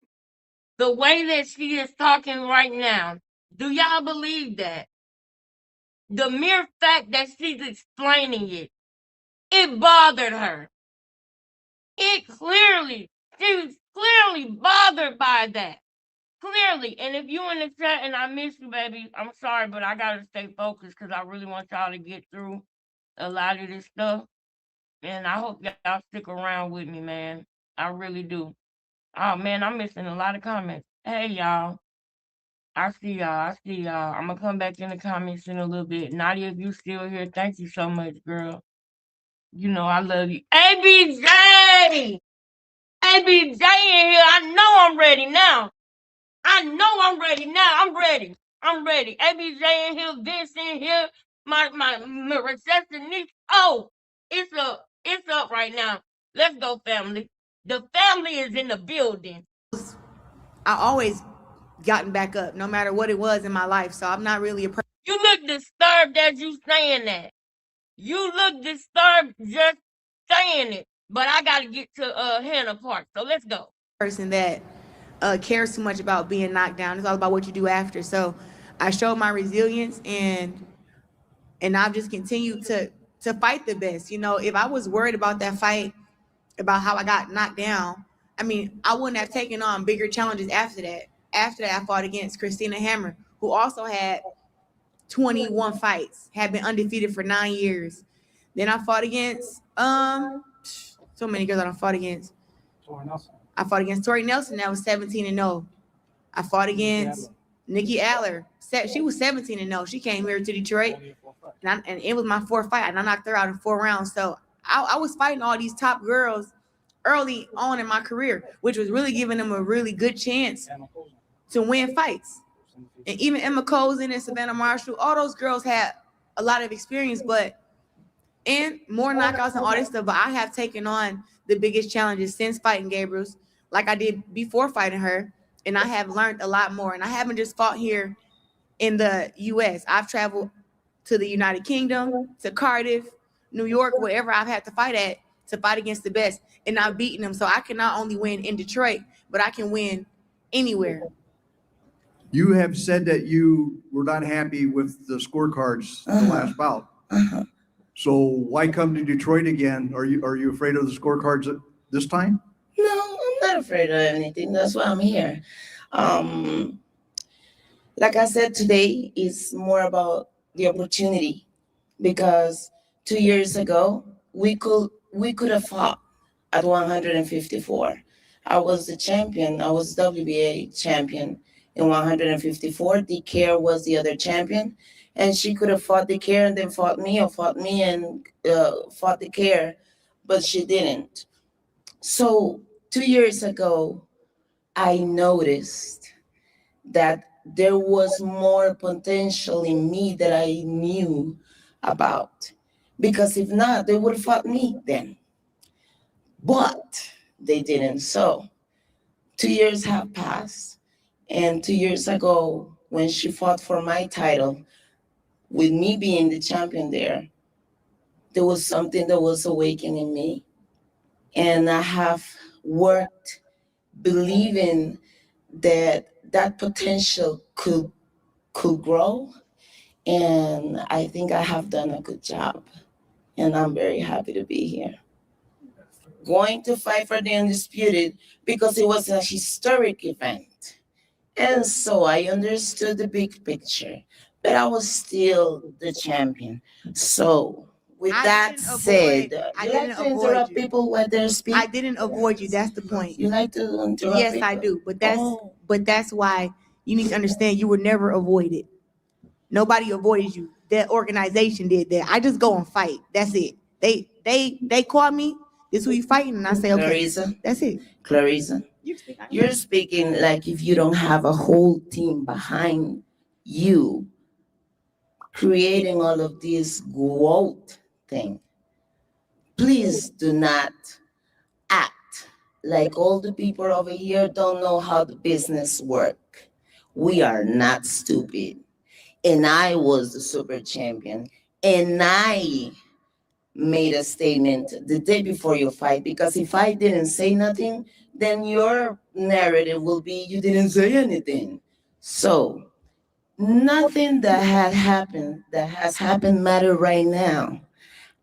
The way that she is talking right now, do y'all believe that? The mere fact that she's explaining it, it bothered her. She was clearly bothered by that. Clearly. And if you in the chat and I miss you, baby, I'm sorry, but I gotta stay focused because I really want y'all to get through a lot of this stuff. And I hope y'all stick around with me, man. I really do. Oh man, I'm missing a lot of comments. Hey y'all. I see y'all. I see y'all. I'm gonna come back in the comments in a little bit. Nadia, if you still here, thank you so much, girl. You know I love you. ABJ! ABJ in here. I know I'm ready now. I know I'm ready now. I'm ready. I'm ready. ABJ in here, Vince in here, my receptionist. Oh, it's up. It's up right now. Let's go, family. The family is in the building. I always gotten back up, no matter what it was in my life. So I'm not really a person. You look disturbed as you saying that. You look disturbed just saying it. But I gotta get to Hannah Park. So let's go. Person that cares too much about being knocked down. It's all about what you do after. So I showed my resilience, and I've just continued to fight the best. You know, if I was worried about that fight, about how I got knocked down, I mean, I wouldn't have taken on bigger challenges after that. After that, I fought against Christina Hammer, who also had 21 fights, had been undefeated for 9 years. Then I fought against so many girls I fought against. I fought against Tori Nelson, that was 17-0. I fought against Nikki Aller. She was 17-0. She came here to Detroit, and it was my fourth fight, and I knocked her out in 4 rounds. So I was fighting all these top girls early on in my career, which was really giving them a really good chance to win fights. And even Emma Cozen and Savannah Marshall, all those girls had a lot of experience, and more knockouts and all this stuff. But I have taken on the biggest challenges since fighting Gabriels, like I did before fighting her. And I have learned a lot more. And I haven't just fought here in the U.S. I've traveled to the United Kingdom, to Cardiff, New York, wherever I've had to fight at to fight against the best. And I've beaten them. So I can not only win in Detroit, but I can win anywhere. You have said that you were not happy with the scorecards the last bout. So why come to Detroit again? Are you afraid of the scorecards this time? No, I'm not afraid of anything. That's why I'm here. Like I said, today is more about the opportunity, because 2 years ago we could have fought at 154. I was the champion. I was WBA champion in 154. DeCare was the other champion, and she could have fought DeCare and then fought me, or fought me and fought DeCare, but she didn't. So 2 years ago, I noticed that there was more potential in me that I knew about, because if not, they would have fought me then. But they didn't. So 2 years have passed, and 2 years ago, when she fought for my title, with me being the champion there was something that was awakening me. And I have worked believing that that potential could grow. And I think I have done a good job. And I'm very happy to be here. Going to fight for the undisputed because it was a historic event. And so I understood the big picture, but I was still the champion. So with that said, you like to interrupt people when they're speaking? I didn't avoid you. That's the point. You like to interrupt Yes, people? I do. But that's why you need to understand you were never avoided. Nobody avoided you. That organization did that. I just go and fight. That's it. They call me. This is who you fighting, and I say, okay. Clarissa, that's it. Clarissa, you're speaking like if you don't have a whole team behind you creating all of this GOAT thing. Please do not act like all the people over here don't know how the business work. We are not stupid. And I was the super champion. And I made a statement the day before your fight, because if I didn't say nothing, then your narrative will be you didn't say anything. So nothing that has happened matter right now.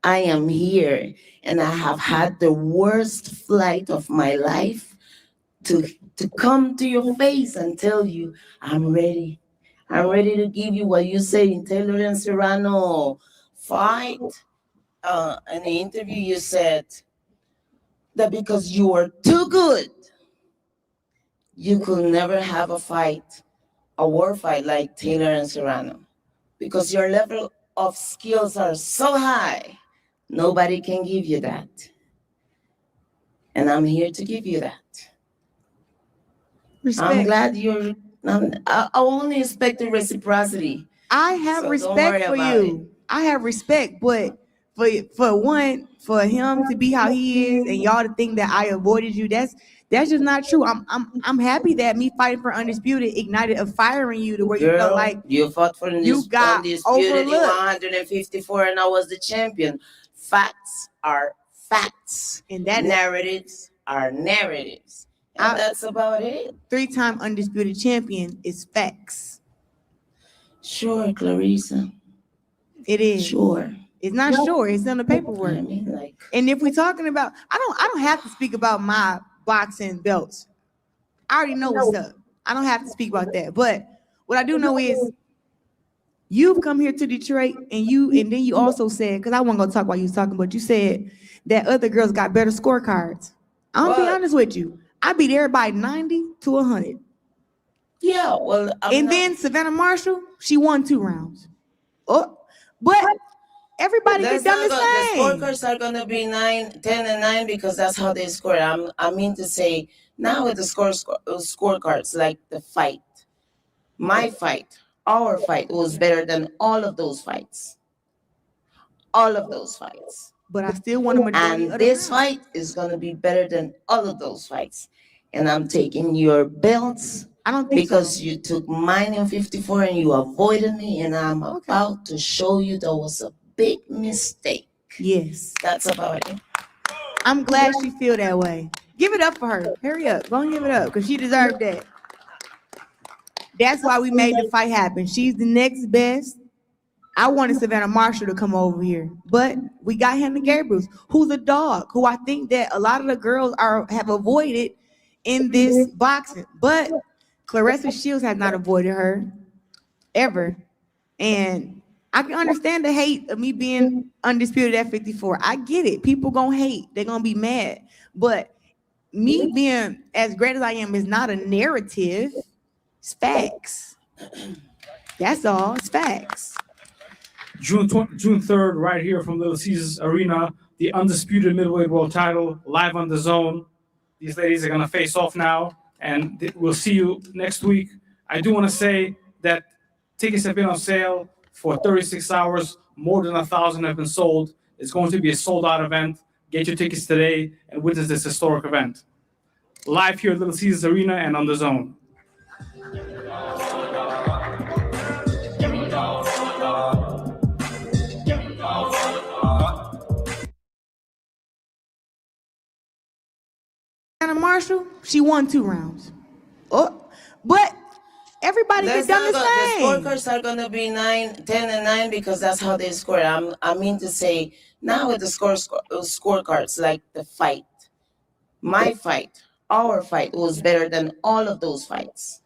I am here and I have had the worst flight of my life to come to your face and tell you I'm ready. I'm ready to give you what you say in Taylor and Serrano fight. In the interview, you said that because you are too good, you could never have a war fight like Taylor and Serrano. Because your level of skills are so high, nobody can give you that. And I'm here to give you that. Respect. I'm glad I only expect the reciprocity. I have respect for you. I have respect, but for him to be how he is and y'all to think that I avoided you, that's just not true. I'm happy that me fighting for undisputed ignited a fire in you to where you felt like you fought for you got undisputed in overlooked. 154 and I was the champion. Facts are facts. And that narratives are narratives. And that's about it. 3-time undisputed champion is facts. Sure, Clarissa. It is. Sure. It's not sure. It's on the paperwork. I mean, and if we're talking about, I don't have to speak about my boxing belts. I already know what's up. I don't have to speak about that. But what I do know is you've come here to Detroit and then you also said, because I wasn't gonna talk while you was talking, but you said that other girls got better scorecards. I'm gonna be honest with you. I beat everybody 90 to 100. Yeah, well, then Savannah Marshall, she won 2 rounds. Oh, but everybody gets done the same. The scorecards are gonna be 9, 10, and 9 because that's how they score. I mean to say now with the scorecards, like the fight, my fight, our fight was better than all of those fights. All of those fights. But I still want a majority. And this fight is gonna be better than all of those fights. And I'm taking your belts. I don't think because you took mine in 54 and you avoided me, and I'm about to show you that was a big mistake. Yes. That's about it. I'm glad she feel that way. Give it up for her. Hurry up. Go and give it up because she deserved that. That's why we made the fight happen. She's the next best. I wanted Savannah Marshall to come over here, but we got Hannah Gabriels, who's a dog, who I think that a lot of the girls have avoided in this boxing. But Clarissa Shields has not avoided her ever. And I can understand the hate of me being undisputed at 54. I get it. People gonna hate. They're gonna be mad. But me being as great as I am is not a narrative. It's facts. That's all. It's facts. June 3rd, right here from Little Caesars Arena, the undisputed middleweight world title, live on the zone. These ladies are gonna face off now, and we'll see you next week. I do want to say that tickets have been on sale for 36 hours. More than 1,000 have been sold. It's going to be a sold-out event. Get your tickets today and witness this historic event. Live here at Little Caesars Arena and on the zone. Marshall, she won 2 rounds. Oh, but everybody That's get done not the the same. scorecards are gonna be 9, 10, and 9 because that's how they score. I mean to say now with the scorecards, like the fight, my fight, our fight was better than all of those fights.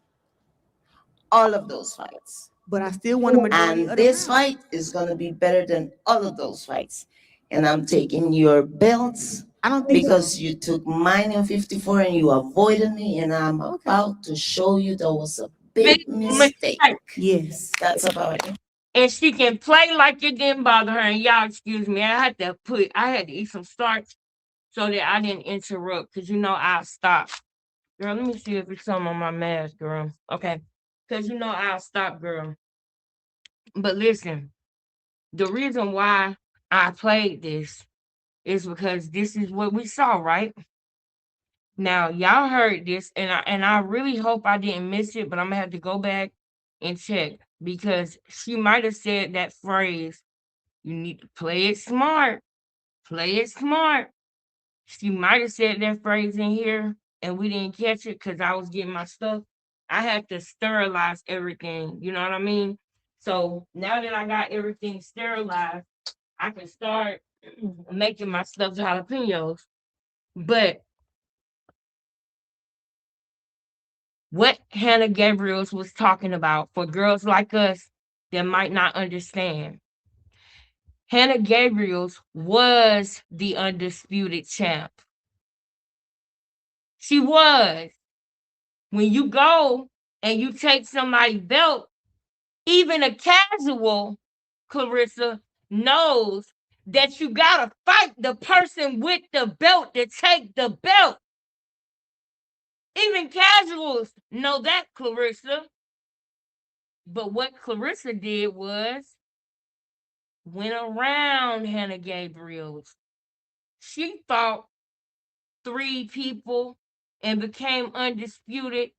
All of those fights. But I still want a majority And of the this rounds. fight is gonna be better than all of those fights. And I'm taking your belts I don't think because you took mine in 54 and you avoided me, and I'm about to show you that was a big Big mistake. mistake. yes. That's about it. And she can play like it didn't bother her. And y'all, excuse me, I had to eat some starch so that I didn't interrupt, because I'll stop. Girl, let me see if it's something on my mask, girl. Okay. Because I'll stop, girl. But listen, the reason why I played this is because this is what we saw, right? Now, y'all heard this, and I really hope I didn't miss it, but I'm gonna have to go back and check, because she might have said that phrase, you need to play it smart. Play it smart. She might have said that phrase in here and we didn't catch it because I was getting my stuff. I had to sterilize everything. You know what I mean? So now that I got everything sterilized, I can start making my stuffed jalapenos. But what Hannah Gabriels was talking about, for girls like us that might not understand, Hannah Gabriels was the undisputed champ. She was. When you go and you take somebody's belt, even a casual, Clarissa, knows that you gotta fight the person with the belt to take the belt. Even casuals know that, Clarissa. But what Clarissa did was went around Hannah Gabriels. She fought 3 people and became undisputed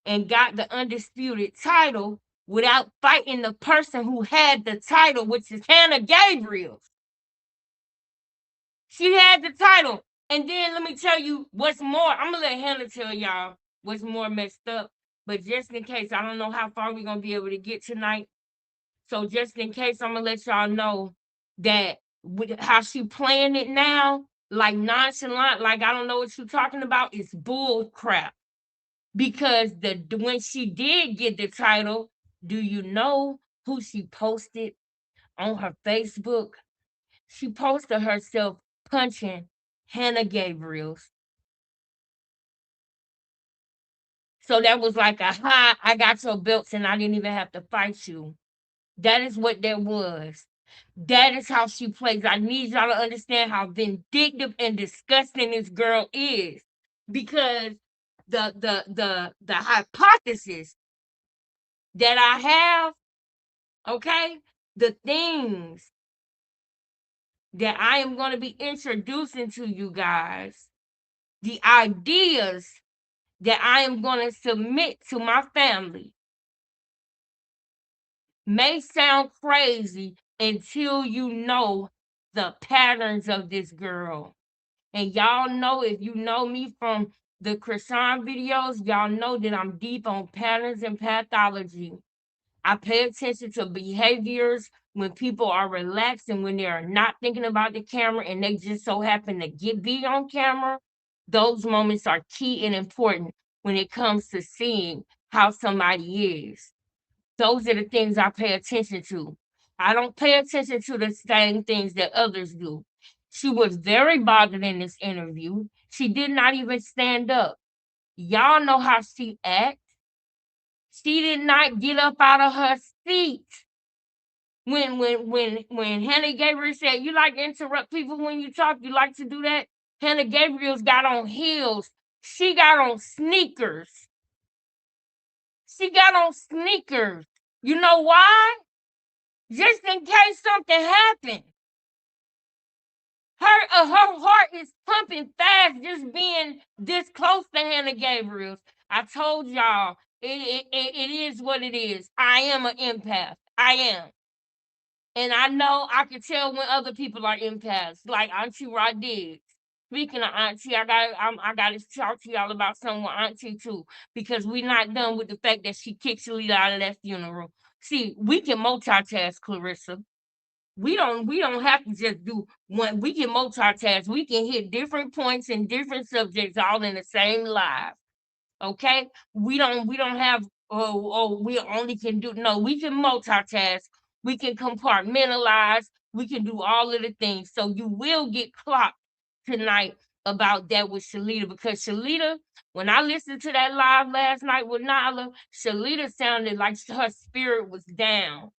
and got the undisputed title without fighting the person who had the title, which is Hannah Gabriels. She had the title. And then let me tell you what's more. I'm going to let Hannah tell y'all what's more messed up. But just in case, I don't know how far we're going to be able to get tonight. So just in case, I'm going to let y'all know that with how she playing it now, like nonchalant, like I don't know what you're talking about, it's bull crap. Because when she did get the title, do you know who she posted on her Facebook? She posted herself punching Hannah Gabriels. So that was like a hi, I got your belts and I didn't even have to fight you. That is what that was. That is how she plays. I need y'all to understand how vindictive and disgusting this girl is. Because the hypothesis that I have, okay, the things that I am going to be introducing to you guys, the ideas that I am going to submit to my family may sound crazy until you know the patterns of this girl. And y'all know, if you know me from the Krishan videos, y'all know that I'm deep on patterns and pathology. I pay attention to behaviors when people are relaxed and when they're not thinking about the camera and they just so happen to be on camera. Those moments are key and important when it comes to seeing how somebody is. Those are the things I pay attention to. I don't pay attention to the same things that others do. She was very bothered in this interview. She did not even stand up. Y'all know how she acts. She did not get up out of her seat. When Hannah Gabriel said, you like to interrupt people when you talk, you like to do that? Hannah Gabriel's got on heels. She got on sneakers. She got on sneakers. You know why? Just in case something happened. Her heart is pumping fast just being this close to Hannah Gabriel's. I told y'all, it is what it is. I am an empath. I am. And I know I can tell when other people are empaths, like Auntie Rod did. Speaking of Auntie, I got to talk to y'all about something with Auntie too, because we're not done with the fact that she kicked Shalita out of that funeral. See, we can multitask, Clarissa. We don't have to just do one. We can multitask. We can hit different points and different subjects all in the same live. Okay? We don't have we only can do no, we can multitask, we can compartmentalize, we can do all of the things. So you will get clocked tonight about that with Shalita, because Shalita, when I listened to that live last night with Nyla, Shalita sounded like her spirit was down.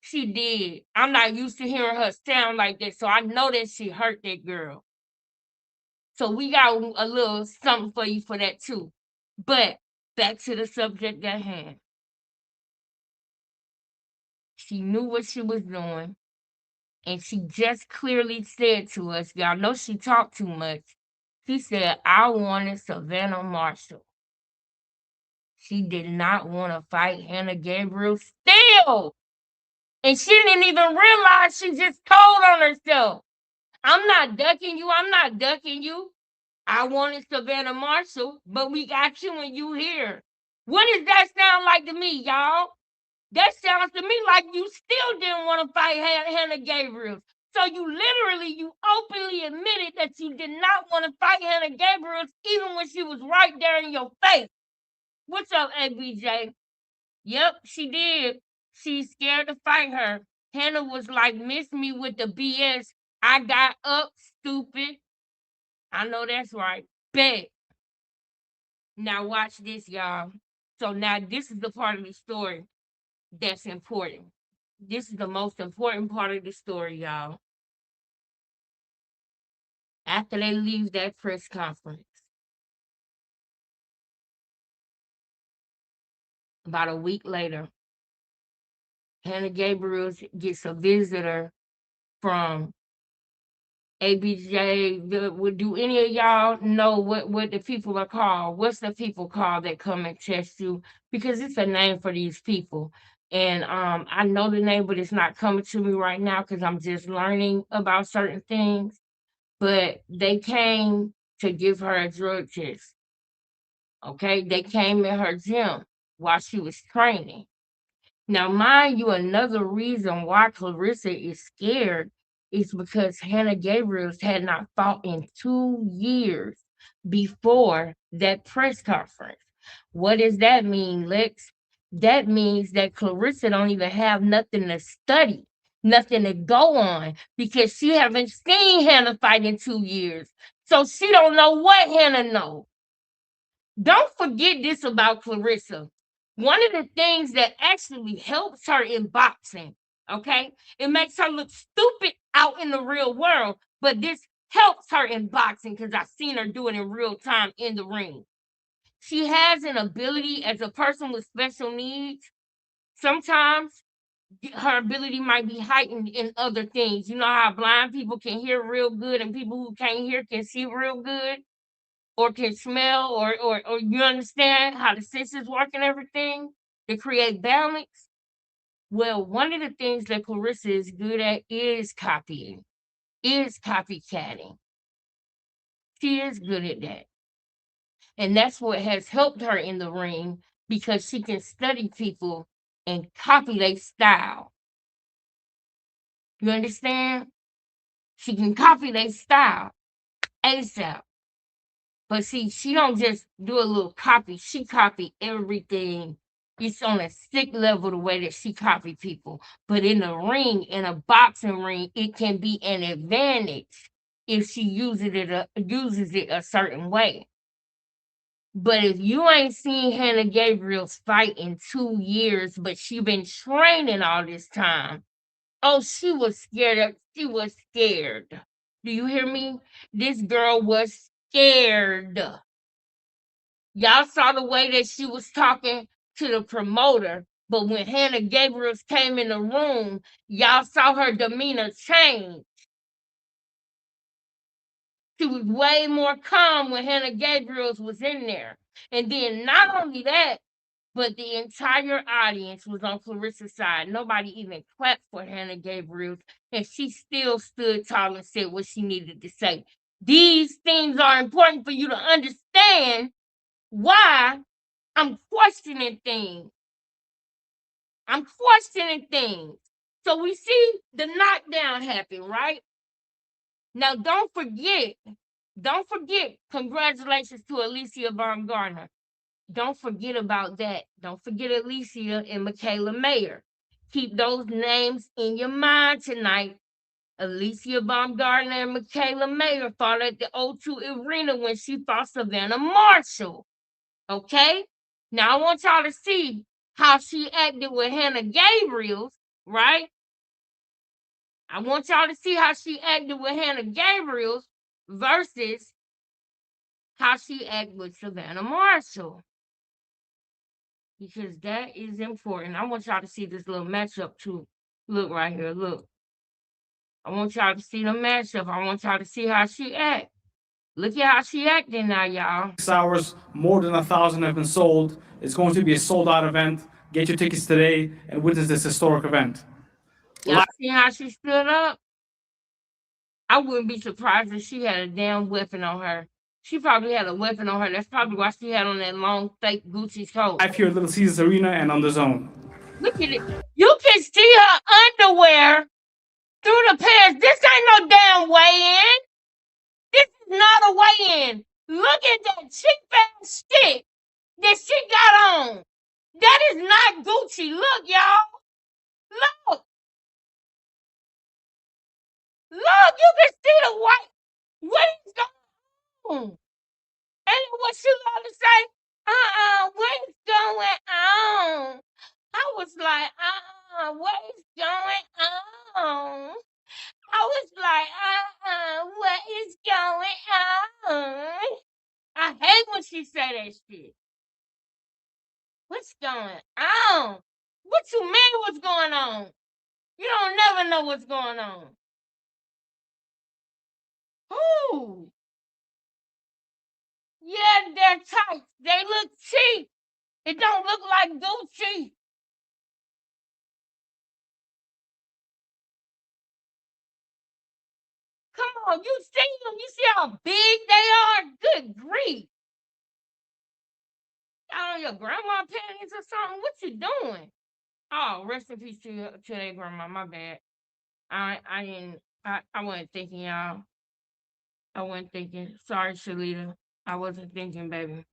She did. I'm not used to hearing her sound like that, so I know that she hurt that girl. So we got a little something for you for that too. But back to the subject at hand. She knew what she was doing, and she just clearly said to us, y'all know she talked too much. She said, I wanted Savannah Marshall. She did not want to fight Hannah Gabriel still. And she didn't even realize she just told on herself. I'm not ducking you. I'm not ducking you. I wanted Savannah Marshall, but we got you when you here. What does that sound like to me, y'all? That sounds to me like you still didn't want to fight Hannah Gabriel. So you openly admitted that you did not want to fight Hannah Gabriel even when she was right there in your face. What's up, ABJ? Yep, she did. She's scared to fight her. Hannah was like, miss me with the BS. I got up, stupid. I know that's right. Bet. Now watch this, y'all. So now this is the part of the story that's important. This is the most important part of the story, y'all. After they leave that press conference, about a week later, Hannah Gabriel gets a visitor from ABJ. Do any of y'all know what the people are called? What's the people called that come and test you? Because it's a name for these people. And I know the name, but it's not coming to me right now because I'm just learning about certain things. But they came to give her a drug test. Okay, they came in her gym while she was training. Now, mind you, another reason why Clarissa is scared is because Hannah Gabriels had not fought in 2 years before that press conference. What does that mean, Lex? That means that Clarissa don't even have nothing to study, nothing to go on, because she haven't seen Hannah fight in 2 years. So she don't know what Hannah knows. Don't forget this about Clarissa. One of the things that actually helps her in boxing, okay? It makes her look stupid out in the real world, but this helps her in boxing because I've seen her do it in real time in the ring. She has an ability as a person with special needs. Sometimes her ability might be heightened in other things. You know how blind people can hear real good and people who can't hear can see real good? Or can smell, or you understand how the senses work and everything to create balance. Well, one of the things that Clarissa is good at is copying, is copycatting. She is good at that. And that's what has helped her in the ring because she can study people and copy their style. You understand? She can copy their style ASAP. But see, she don't just do a little copy. She copy everything. It's on a sick level the way that she copy people. But in a ring, in a boxing ring, it can be an advantage if she uses it a certain way. But if you ain't seen Hannah Gabriel's fight in 2 years, but she been training all this time, oh, she was scared. She was scared. Do you hear me? This girl was scared. Y'all saw the way that she was talking to the promoter, but when Hannah Gabriels came in the room, y'all saw her demeanor change. She was way more calm when Hannah Gabriels was in there. And then not only that, but the entire audience was on Clarissa's side. Nobody even clapped for Hannah Gabriels, and she still stood tall and said what she needed to say. These things are important for you to understand why I'm questioning things. I'm questioning things. So we see the knockdown happen, right? Now don't forget, congratulations to Alicia Baumgartner. Don't forget about that. Don't forget Alicia and Michaela Mayer. Keep those names in your mind tonight. Alicia Baumgartner and Michaela Mayer fought at the O2 Arena when she fought Savannah Marshall. Okay? Now I want y'all to see how she acted with Hannah Gabriels, right? I want y'all to see how she acted with Hannah Gabriels versus how she acted with Savannah Marshall. Because that is important. I want y'all to see this little matchup too. Look right here, look. I want y'all to see the matchup. I want y'all to see how she act. Look at how she acting now, y'all. 6 hours, more than 1,000 have been sold. It's going to be a sold-out event. Get your tickets today and witness this historic event. Y'all see how she stood up? I wouldn't be surprised if she had a damn weapon on her. She probably had a weapon on her. That's probably why she had on that long, fake Gucci coat. Live here at Little Caesars Arena and on the Zone. Look at it. You can see her underwear through the pants. This ain't no damn weigh-in. This is not a weigh-in. Look at that cheap-ass stick that she got on. That is not Gucci. Look, y'all. Look. Look, you can see the white. What is going on? And what she love to say, what is going on? I was like, what is going on? I was like, what is going on? I hate when she say that shit. What's going on? What you mean what's going on? You don't never know what's going on. Ooh. Yeah, they're tight. They look cheap. It don't look like Gucci. Come on, you see them? You see how big they are? Good grief. Y'all on your grandma panties or something? What you doing? Oh, rest in peace to their grandma. My bad. I wasn't thinking, y'all. I wasn't thinking. Sorry, Shalita. I wasn't thinking, baby.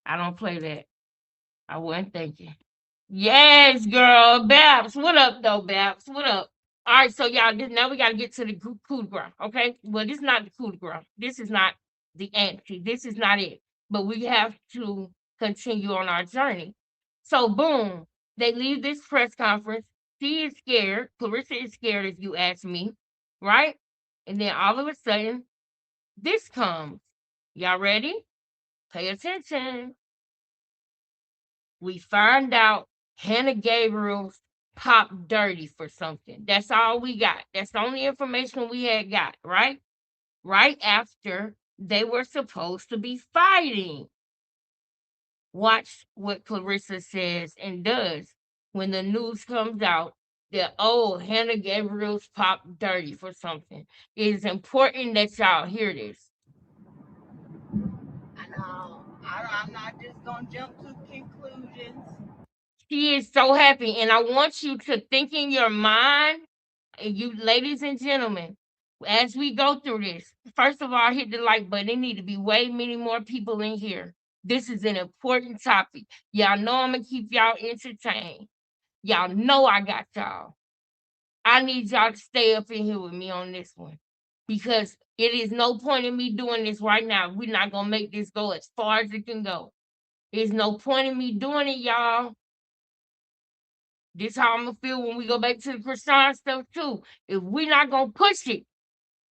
I don't play that. I wasn't thinking. Yes, girl. Babs. What up, though, Babs? What up? All right, so y'all, now we got to get to the coup de grace, okay? Well, this is not the coup de grace. This is not the ante. This is not it. But we have to continue on our journey. So, boom, they leave this press conference. She is scared. Clarissa is scared, if you ask me, right? And then all of a sudden, this comes. Y'all ready? Pay attention. We find out Hannah Gabriel's popped dirty for something. That's all we got. That's the only information we had got, right? Right after they were supposed to be fighting. Watch what Clarissa says and does when the news comes out that, oh, Hannah Gabriel's popped dirty for something. It is important that y'all hear this. I know. I'm not just gonna jump to conclusions. She is so happy, and I want you to think in your mind, and you ladies and gentlemen, as we go through this, first of all, hit the like button. There need to be way many more people in here. This is an important topic. Y'all know I'm gonna keep y'all entertained. Y'all know I got y'all. I need y'all to stay up in here with me on this one, because it is no point in me doing this right now. We're not gonna make this go as far as it can go. There's no point in me doing it, y'all. This how I'm gonna feel when we go back to the Krishan stuff too. If we not gonna push it,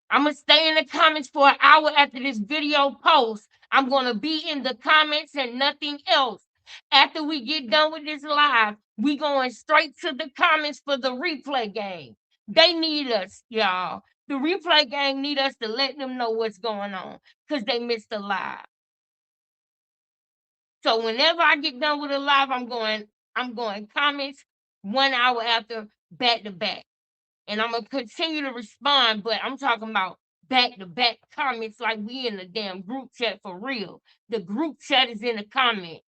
I'm gonna stay in the comments for an hour after this video post. I'm gonna be in the comments and nothing else. After we get done with this live, we going straight to the comments for the replay game. They need us, y'all. The replay gang need us to let them know what's going on because they missed the live. So whenever I get done with a live, I'm going comments 1 hour after, back to back. And I'm gonna continue to respond, but I'm talking about back-to-back comments like we in the damn group chat for real. The group chat is in the comments.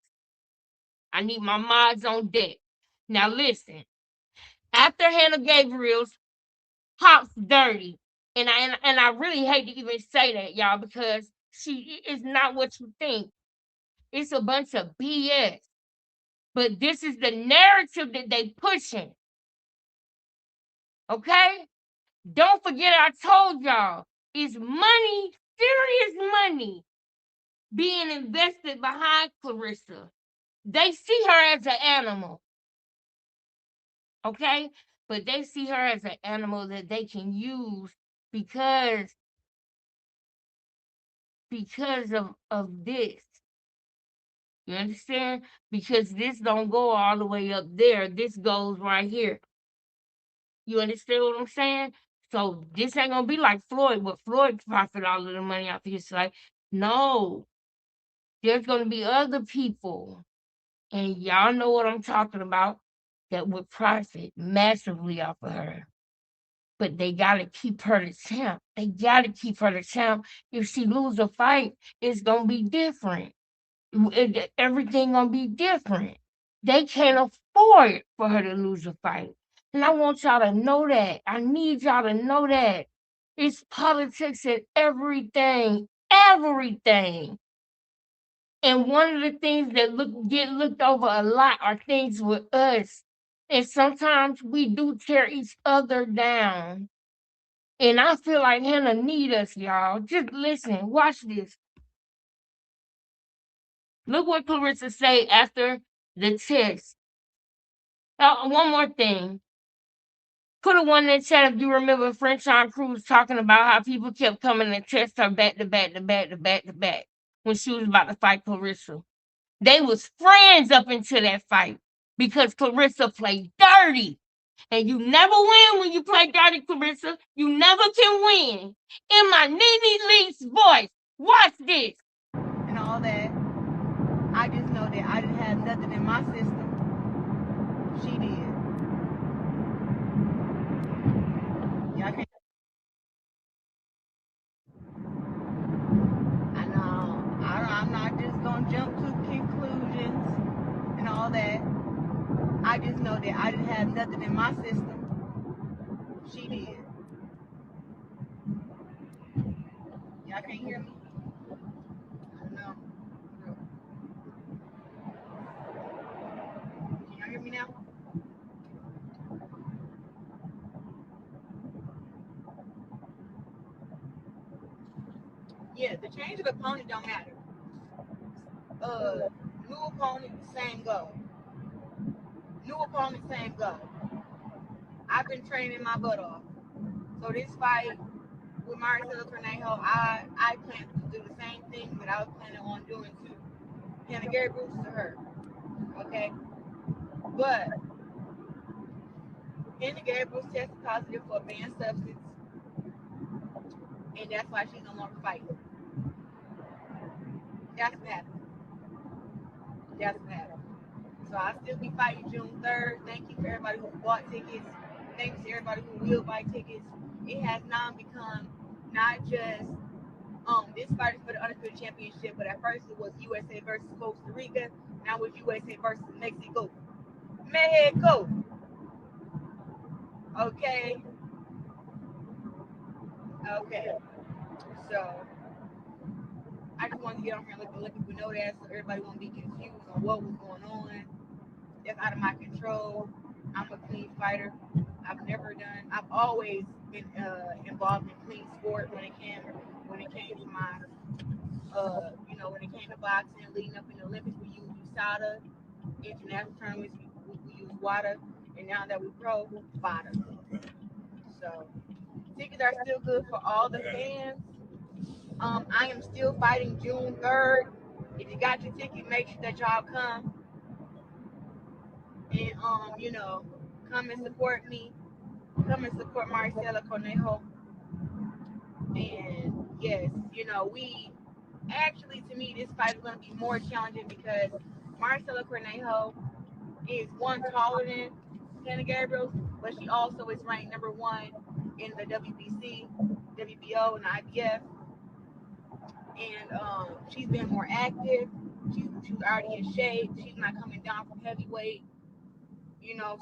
I need my mods on deck. Now listen, after Hannah Gabriel's Pop's dirty, and I really hate to even say that, y'all, because she is not what you think. It's a bunch of BS. But this is the narrative that they pushing. Okay? Don't forget I told y'all, it's money, serious money, being invested behind Clarissa. They see her as an animal. Okay? But they see her as an animal that they can use because of this. You understand? Because this don't go all the way up there. This goes right here. You understand what I'm saying? So this ain't gonna be like Floyd, but Floyd profit all of the money off his side. No, there's gonna be other people, and y'all know what I'm talking about, that would profit massively off of her. But they gotta keep her the champ. They gotta keep her the champ. If she lose a fight, it's gonna be different. Everything gonna be different. They can't afford for her to lose a fight. And I want y'all to know that. I need y'all to know that. It's politics and everything. Everything. And one of the things that get looked over a lot are things with us. And sometimes we do tear each other down. And I feel like Hannah need us, y'all. Just listen, watch this. Look what Clarissa say after the test. One more thing. Put a one in the chat if you remember Franchon Cruz talking about how people kept coming and test her back to back to back to back to back when she was about to fight Clarissa. They was friends up until that fight because Clarissa played dirty. And you never win when you play dirty, Clarissa. You never can win. In my Nene Leaf's voice, watch this. And all that. I just know that I didn't have nothing in my system. She did. Y'all can't. I know. I'm not just gonna jump to conclusions and all that. I just know that I didn't have nothing in my system. She did. Y'all can't hear me? I don't know. Can y'all hear me now? Yeah, the change of opponent don't matter. New opponent, same go. New opponent, same go. I've been training my butt off. So this fight with Marcelo Cornejo, I plan to do the same thing that I was planning on doing to Hannah Gabriel to her. Okay? But Hannah Gabriel tested positive for a banned substance, and that's why she's no longer fighting. That's what happened. That's what happened. So I'll still be fighting June 3rd. Thank you for everybody who bought tickets. Thanks to everybody who will buy tickets. It has now become not just this fight is for the Undisputed Championship, but at first it was USA versus Costa Rica. Now it's USA versus Mexico. Mexico. Okay. Okay. So I just wanted to get on here and let people know that so everybody won't be confused on what was going on. That's out of my control. I'm a clean fighter. I've always been involved in clean sport when it came to my, when it came to boxing, leading up in the Olympics, we use USADA. International tournaments, we use WADA. And now that we pro, VADA. So tickets are still good for all the fans. I am still fighting June 3rd. If you got your ticket, make sure that y'all come. And come and support me. Come and support Marcela Cornejo. And yes, we actually, to me, this fight is going to be more challenging because Marcela Cornejo is one taller than Hannah Gabriel, but she also is ranked number 1 in the WBC. WBO and IBF, and she's been more active. She's already in shape. She's not coming down from heavyweight.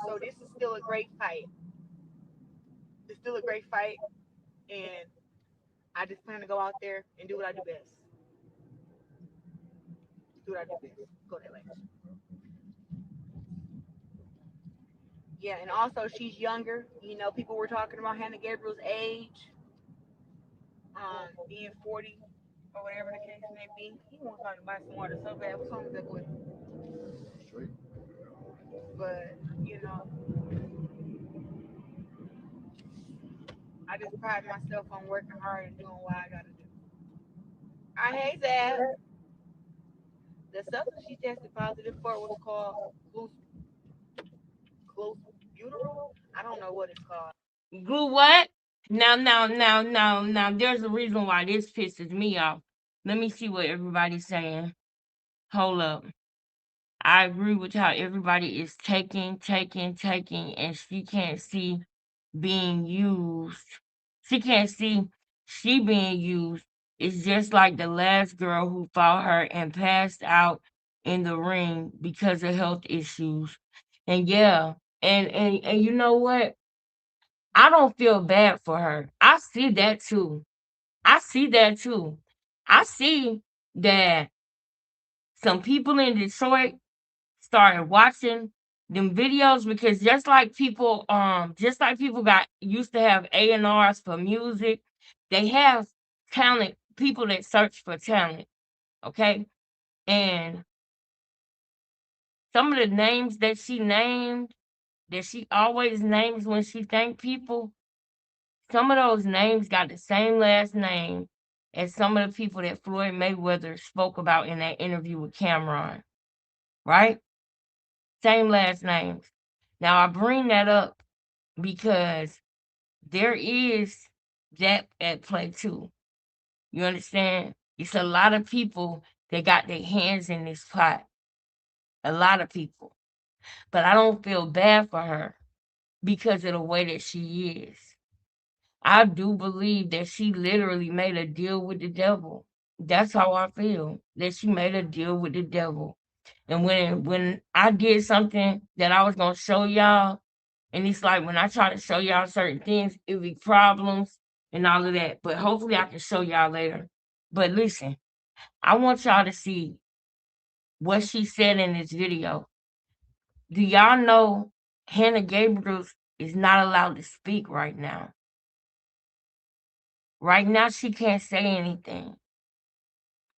So this is still a great fight. It's still a great fight, and I just plan to go out there and do what I do best. Do what I do best. Go that way. Yeah, and also she's younger. People were talking about Hannah Gabriel's age, being 40 or whatever the case may be. He wants to buy some water so bad. What's wrong with that boy? But I just pride myself on working hard and doing what I gotta do. I hate that. The substance she tested positive for was called clobuterol. I don't know what it's called. Glue what? Now, there's a reason why this pisses me off. Let me see what everybody's saying. Hold up. I agree with how everybody is taking, and she can't see being used. She can't see she being used. It's just like the last girl who fought her and passed out in the ring because of health issues. And yeah, and you know what? I don't feel bad for her. I see that too. I see that too. I see that some people in Detroit started watching them videos because just like people got used to have A&Rs for music, they have talent, people that search for talent, okay? And some of the names that she named, that she always names when she thank people, some of those names got the same last name as some of the people that Floyd Mayweather spoke about in that interview with Cameron, right? Same last names. Now, I bring that up because there is that at play too. You understand? It's a lot of people that got their hands in this pot. A lot of people. But I don't feel bad for her because of the way that she is. I do believe that she literally made a deal with the devil. That's how I feel. That she made a deal with the devil. And when I did something that I was gonna show y'all, and it's like when I try to show y'all certain things, it be problems and all of that. But hopefully I can show y'all later. But listen, I want y'all to see what she said in this video. Do y'all know Hannah Gabriels is not allowed to speak right now? Right now she can't say anything.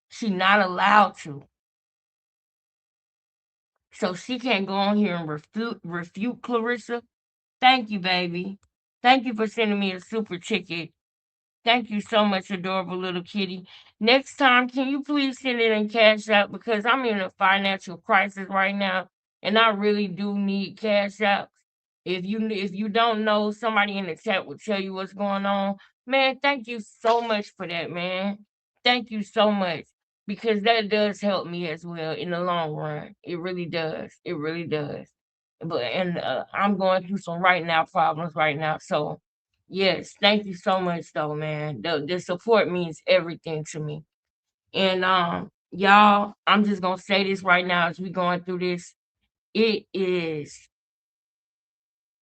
She's not allowed to. So she can't go on here and refute Clarissa. Thank you, baby. Thank you for sending me a super ticket. Thank you so much, adorable little kitty. Next time, can you please send it in Cash App because I'm in a financial crisis right now, and I really do need Cash Apps. If you don't know, somebody in the chat will tell you what's going on. Man, thank you so much for that, man. Thank you so much because that does help me as well in the long run. It really does. It really does. I'm going through some right now problems right now, so yes, thank you so much though, man. The support means everything to me. And y'all, I'm just gonna say this right now as we going through this. It is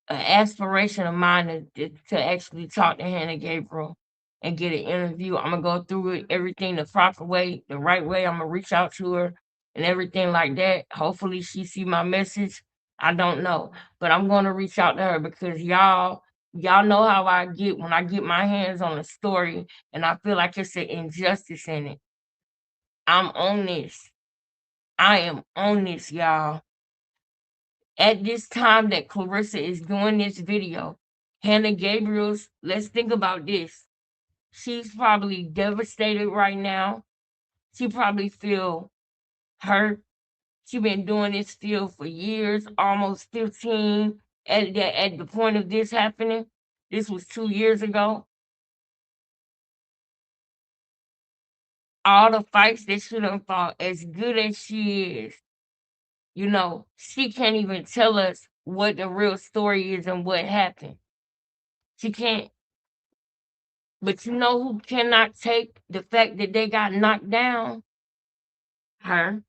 an aspiration of mine to actually talk to Hannah Gabriel and get an interview. I'm gonna go through it, everything the proper way, the right way. I'm gonna reach out to her and everything like that. Hopefully she see my message. I don't know, but I'm gonna reach out to her because y'all know how I get when I get my hands on a story and I feel like it's an injustice in it. I'm on this. I am on this, y'all. At this time that Clarissa is doing this video, Hannah Gabriel's, let's think about this. She's probably devastated right now. She probably feel hurt. She been doing this field for years, almost 15 at the point of this happening. This was 2 years ago. All the fights that she done fought, as good as she is, she can't even tell us what the real story is and what happened. She can't. But you know who cannot take the fact that they got knocked down? Her.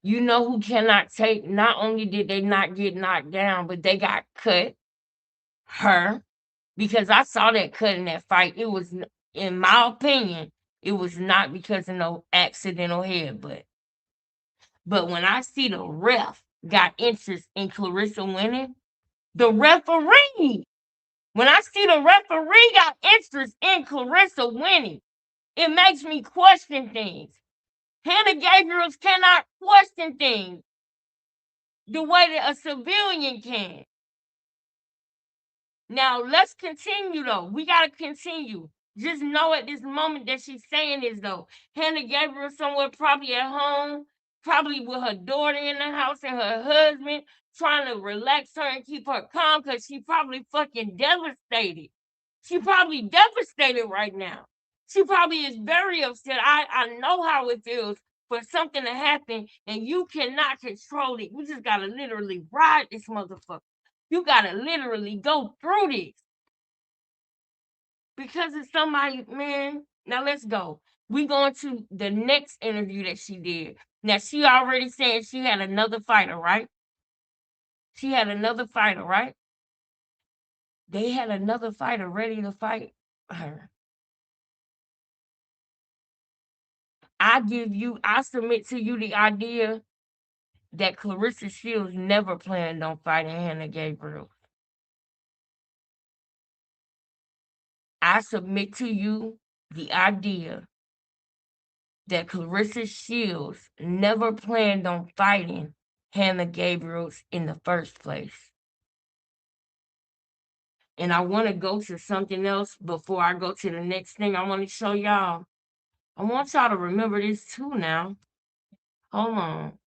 You know who cannot take, not only did they not get knocked down, but they got cut? Her. Because I saw that cut in that fight. It was, in my opinion, it was not because of no accidental headbutt. But when I see the ref got interest in Clarissa winning, the referee, when I see the referee got interest in Clarissa winning, it makes me question things. Hannah Gabriels cannot question things the way that a civilian can. Now, let's continue, though. We got to continue. Just know at this moment that she's saying this, though. Hannah Gabriel somewhere probably at home, probably with her daughter in the house and her husband, trying to relax her and keep her calm because she probably fucking devastated. She probably devastated right now. She probably is very upset. I know how it feels for something to happen and you cannot control it. You just got to literally ride this motherfucker. You gotta literally go through this because it's somebody, man. Now let's go. We going to the next interview that she did. Now she already said she had another fighter, right? She had another fighter, right? They had another fighter ready to fight her. I submit to you the idea that Clarissa Shields never planned on fighting Hannah Gabriel. I submit to you the idea that Clarissa Shields never planned on fighting Hannah Gabriels in the first place. And I want to go to something else before I go to the next thing I want to show y'all. I want y'all to remember this too now. Hold on.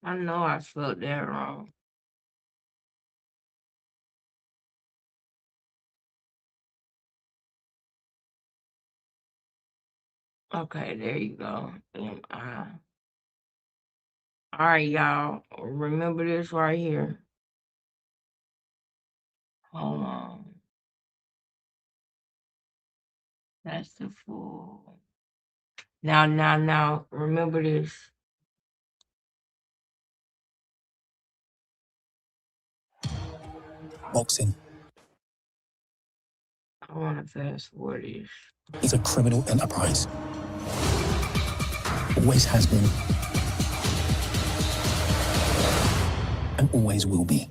I know I spelled that wrong. Okay, there you go. M-I. All right, y'all. Remember this right here. Hold on. That's the full. Now. Remember this. Boxing I want to fast forward this. is a criminal enterprise. Always has been. And always will be.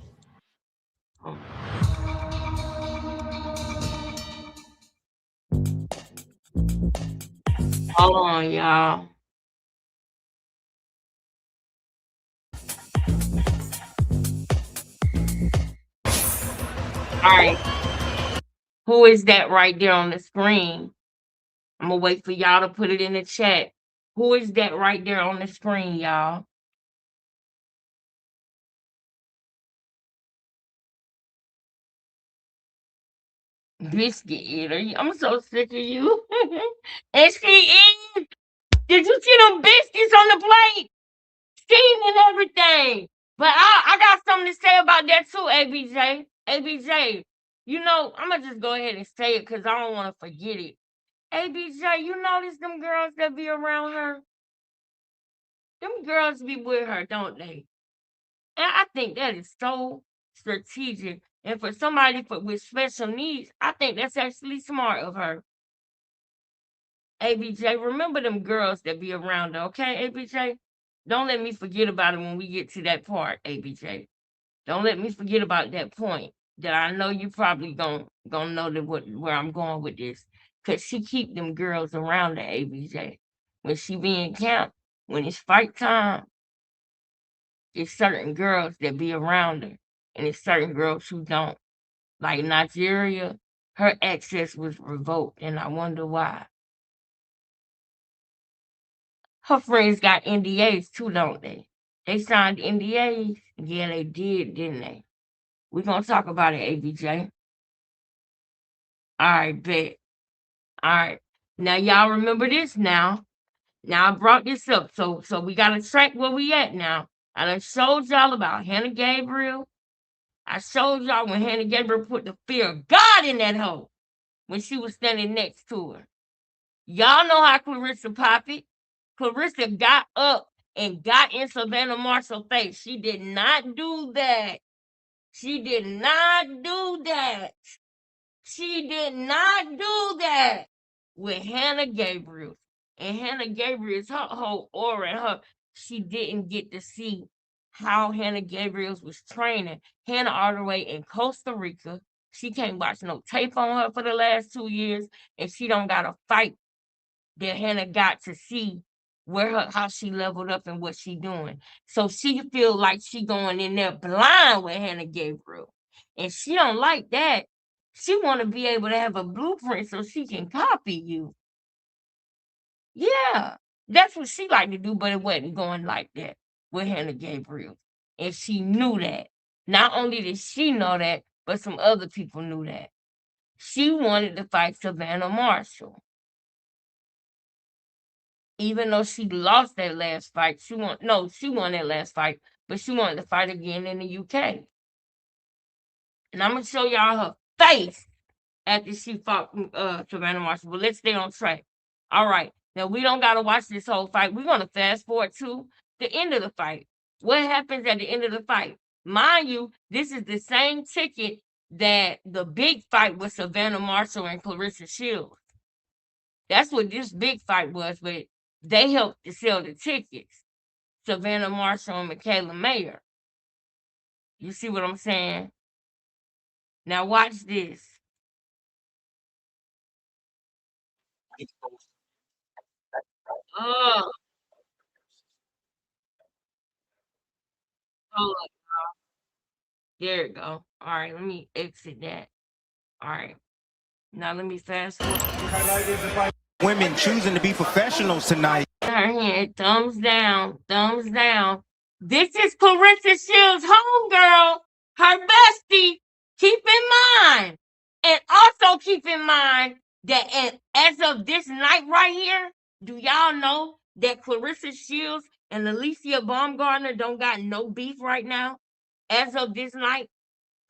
Hold on, y'all. All right. Who is that right there on the screen? I'm gonna wait for y'all to put it in the chat. Who is that right there on the screen, y'all? Biscuit eater. I'm so sick of you. And she is. Did you see them biscuits on the plate? Steamed and everything. But I got something to say about that too, ABJ. ABJ, you know, I'm gonna just go ahead and say it because I don't want to forget it. ABJ, you notice them girls that be around her? Them girls be with her, don't they? And I think that is so strategic. And for somebody with special needs, I think that's actually smart of her. ABJ, remember them girls that be around her, okay, ABJ? Don't let me forget about it when we get to that part, ABJ. Don't let me forget about that point that I know you probably gonna know that where I'm going with this. Cause she keep them girls around her, ABJ. When she be in camp, when it's fight time, it's certain girls that be around her, and it's certain girls who don't. Like Nigeria, her access was revoked, and I wonder why. Her friends got NDAs too, don't they? They signed NDAs. Yeah, they did, didn't they? We're gonna talk about it, ABJ. All right, bet. All right. Now y'all remember this now. Now I brought this up. So we gotta track where we at now. I done showed y'all about Hannah Gabriel. I showed y'all when Hannah Gabriel put the fear of God in that hoe when she was standing next to her. Y'all know how Clarissa popped it. Clarissa got up and got in Savannah Marshall's face. She did not do that. She did not do that. She did not do that with Hannah Gabriel. And Hannah Gabriel's her whole aura and her, she didn't get to see how Hannah Gabriel's was training. Hannah all the way in Costa Rica. She can't watch no tape on her for the last 2 years, and she don't got a fight that Hannah got to see how she leveled up and what she doing. So she feel like she going in there blind with Hannah Gabriel. And she don't like that. She want to be able to have a blueprint so she can copy you. Yeah, that's what she like to do, but it wasn't going like that with Hannah Gabriel. And she knew that. Not only did she know that, but some other people knew that. She wanted to fight Savannah Marshall. Even though she lost that last fight, she won that last fight, but she wanted to fight again in the UK. And I'm gonna show y'all her face after she fought Savannah Marshall. But let's stay on track. All right. Now we don't gotta watch this whole fight. We're gonna fast forward to the end of the fight. What happens at the end of the fight? Mind you, this is the same ticket that the big fight with Savannah Marshall and Clarissa Shields. That's what this big fight was, but they helped to sell the tickets. Savannah Marshall and Michaela Mayer. You see what I'm saying? Now watch this. Oh, hold on. There you go. All right, let me exit that. All right. Now let me fast forward. Women choosing to be professionals tonight. Her hand, thumbs down, thumbs down. This is Clarissa Shields' homegirl, her bestie. Keep in mind, and also keep in mind that as of this night right here, do y'all know that Clarissa Shields and Alicia Baumgartner don't got no beef right now? As of this night,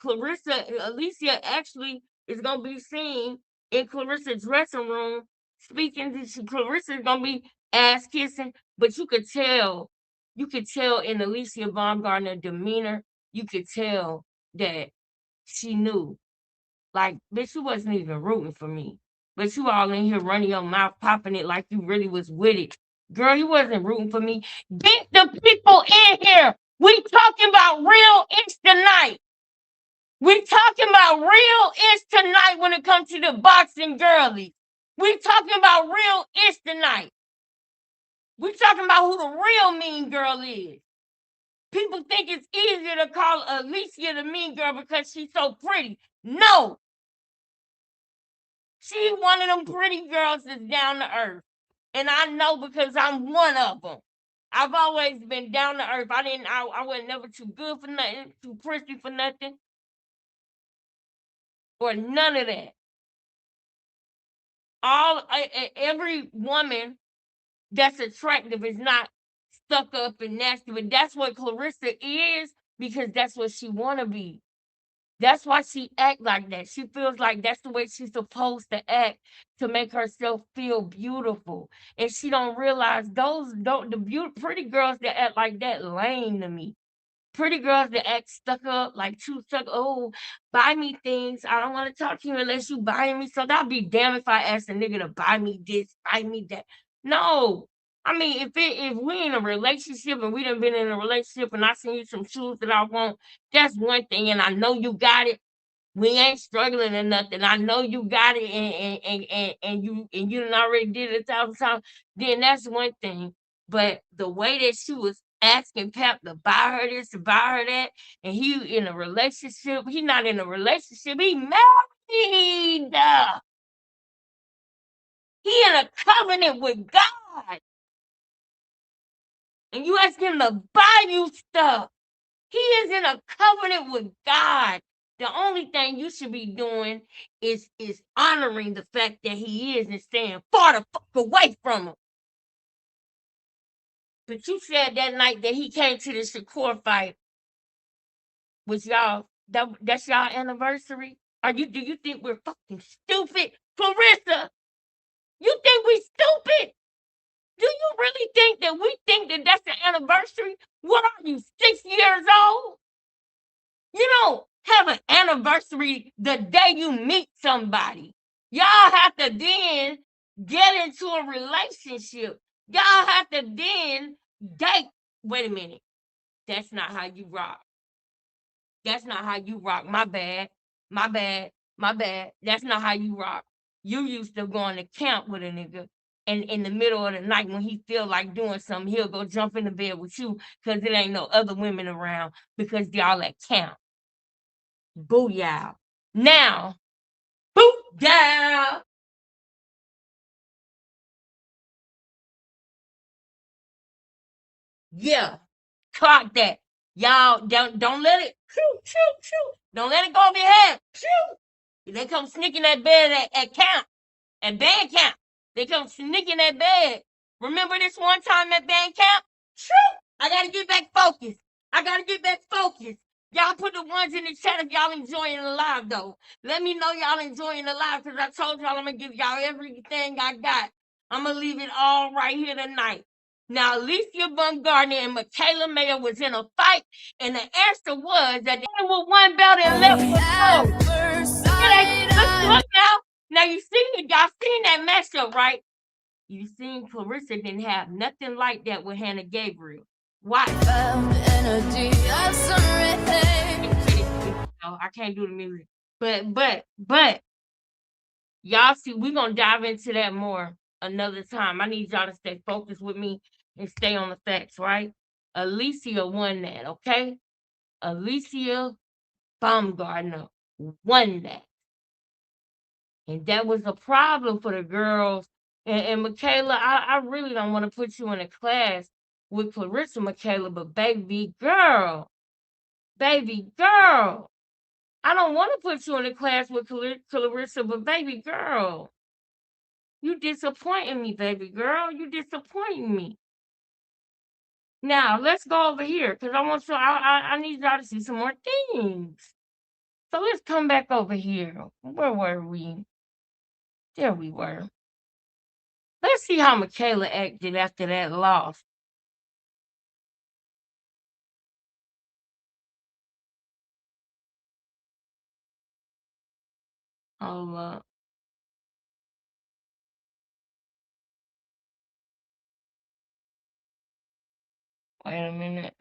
Alicia actually is gonna be seen in Clarissa's dressing room speaking. Clarissa's gonna be ass kissing, but you could tell in Alicia Baumgartner's demeanor, you could tell that she knew. Like, bitch, you wasn't even rooting for me. But you all in here running your mouth, popping it like you really was with it. Girl, you wasn't rooting for me. Get the people in here. We talking about real ish tonight. We talking about real ish tonight when it comes to the boxing girlies. We talking about real ish tonight. We talking about who the real mean girl is. People think it's easier to call Alicia the mean girl because she's so pretty. No. She's one of them pretty girls that's down to earth. And I know because I'm one of them. I've always been down to earth. I was never too good for nothing, too pretty for nothing, or none of that. Every woman that's attractive is not stuck up and nasty, but that's what Clarissa is because that's what she want to be. That's why she act like that. She feels like that's the way she's supposed to act to make herself feel beautiful. And she don't realize pretty girls that act like that lame to me. pretty girls that act stuck up, like too stuck. Oh, buy me things. I don't want to talk to you unless you buy me. So I'll be damned if I ask a nigga to buy me this, buy me that. No. I mean, if we in a relationship and we done been in a relationship and I send you some shoes that I want, that's one thing, and I know you got it. We ain't struggling or nothing. I know you got it, and you done already did it 1,000 times. Then that's one thing. But the way that she was asking Pep to buy her this, to buy her that, and he in a relationship, he not in a relationship, he married. He in a covenant with God. And you ask him to buy you stuff. He is in a covenant with God. The only thing you should be doing is honoring the fact that he is and staying far the fuck away from him. But you said that night that he came to the Shakur fight was y'all that's y'all anniversary? Do you think we're fucking stupid? Clarissa, you think we stupid? Do you really think that we think that that's the anniversary? What are you, 6 years old? You don't have an anniversary the day you meet somebody. Y'all have to then get into a relationship. Y'all have to then date. Wait a minute. That's not how you rock. That's not how you rock. My bad. My bad. My bad. That's not how you rock. You used to going to camp with a nigga. And in the middle of the night, when he feel like doing something, he'll go jump in the bed with you because there ain't no other women around because y'all at camp. Booyah. Now, booyah. Yeah, clock that. Y'all don't let it Don't let it go over your head. They come sneaking that bed at camp, at band camp. They come sneaking that bed. Remember this one time at band camp? I gotta get back focused. I gotta get back focused. Y'all put the ones in the chat if y'all enjoying the live though. Let me know y'all enjoying the live because I told y'all I'm gonna give y'all everything I got. I'm gonna leave it all right here tonight. Now, Alicia Baumgartner and Michaela Mayer was in a fight, and the answer was that they were one belt and left with gold. Look now. Now you see, y'all seen that matchup, right? You seen Clarissa didn't have nothing like that with Hannah Gabriel. Why? No, I can't do the music. But y'all see, we're gonna dive into that more another time. I need y'all to stay focused with me and stay on the facts, right? Alicia won that, okay? Alicia Baumgartner won that. And that was a problem for the girls. And Michaela, I really don't want to put you in a class with Clarissa, Michaela, but baby girl, I don't want to put you in a class with Clarissa, but baby girl, you disappointing me, baby girl. You disappointing me. Now let's go over here because I need y'all to see some more things. So let's come back over here. Where were we? There we were. Let's see how Michaela acted after that loss. Hold up. Wait a minute.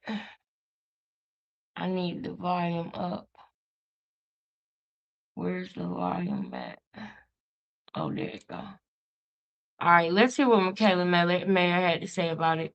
I need the volume up. Where's the volume at? Oh, there you go. All right, let's see what Michaela Mayer had to say about it.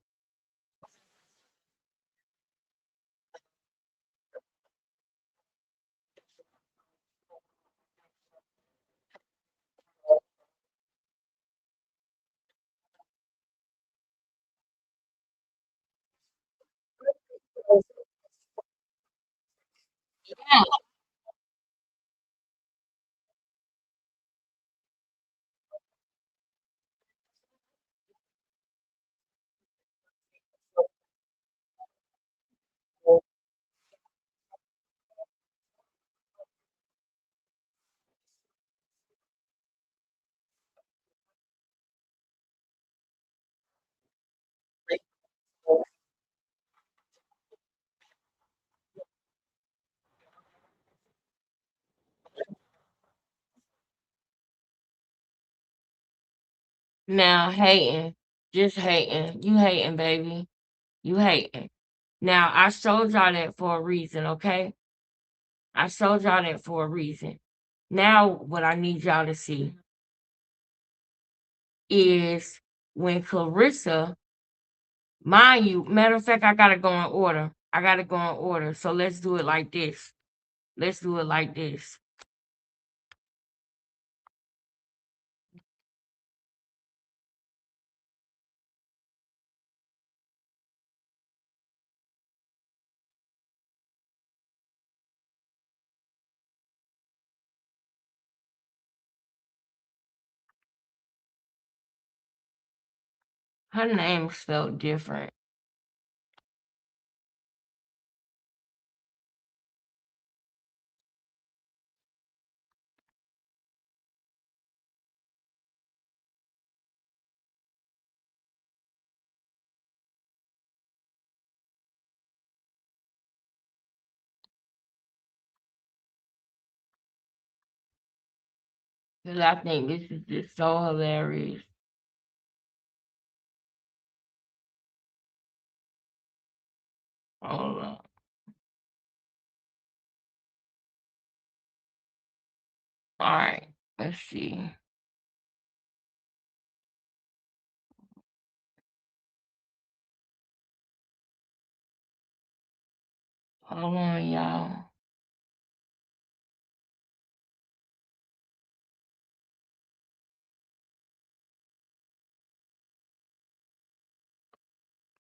Yeah. Now hating, just hating. You hating, baby. You hating. Now I showed y'all that for a reason, okay? I showed y'all that for a reason. Now what I need y'all to see is when Clarissa, mind you, matter of fact, I gotta go in order. I gotta go in order. So let's do it like this. Let's do it like this. Her name spelled different. Cause I think this is just so hilarious. Hold on. All right. Let's see. Hold on, y'all.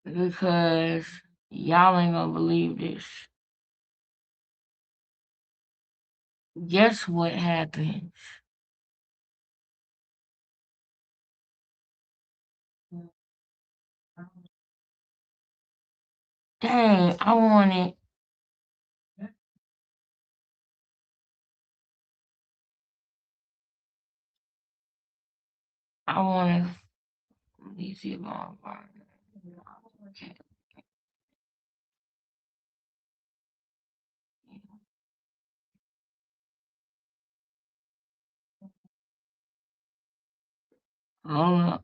Because y'all ain't gonna believe this. Guess what happened? Dang, I wanted. I wanted. Let me see if I can find it. Okay. Hold up.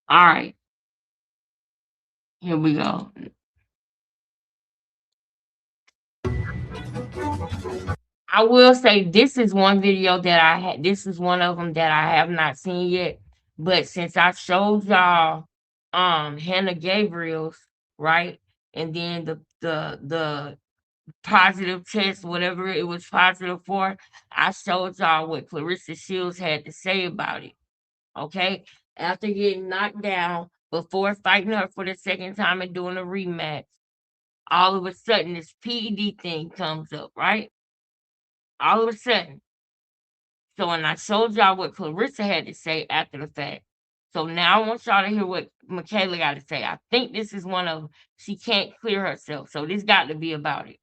All right. Here we go. I will say this is one video that I had. This is one of them that I have not seen yet. But since I showed y'all Hannah Gabriel's, right? And then the positive test, whatever it was positive for, I showed y'all what Clarissa Shields had to say about it. Okay. After getting knocked down, before fighting her for the second time and doing a rematch, all of a sudden this PED thing comes up, right? All of a sudden. So when I showed y'all what Clarissa had to say after the fact. So now I want y'all to hear what Michaela got to say. I think this is one of them. She can't clear herself. So this got to be about it.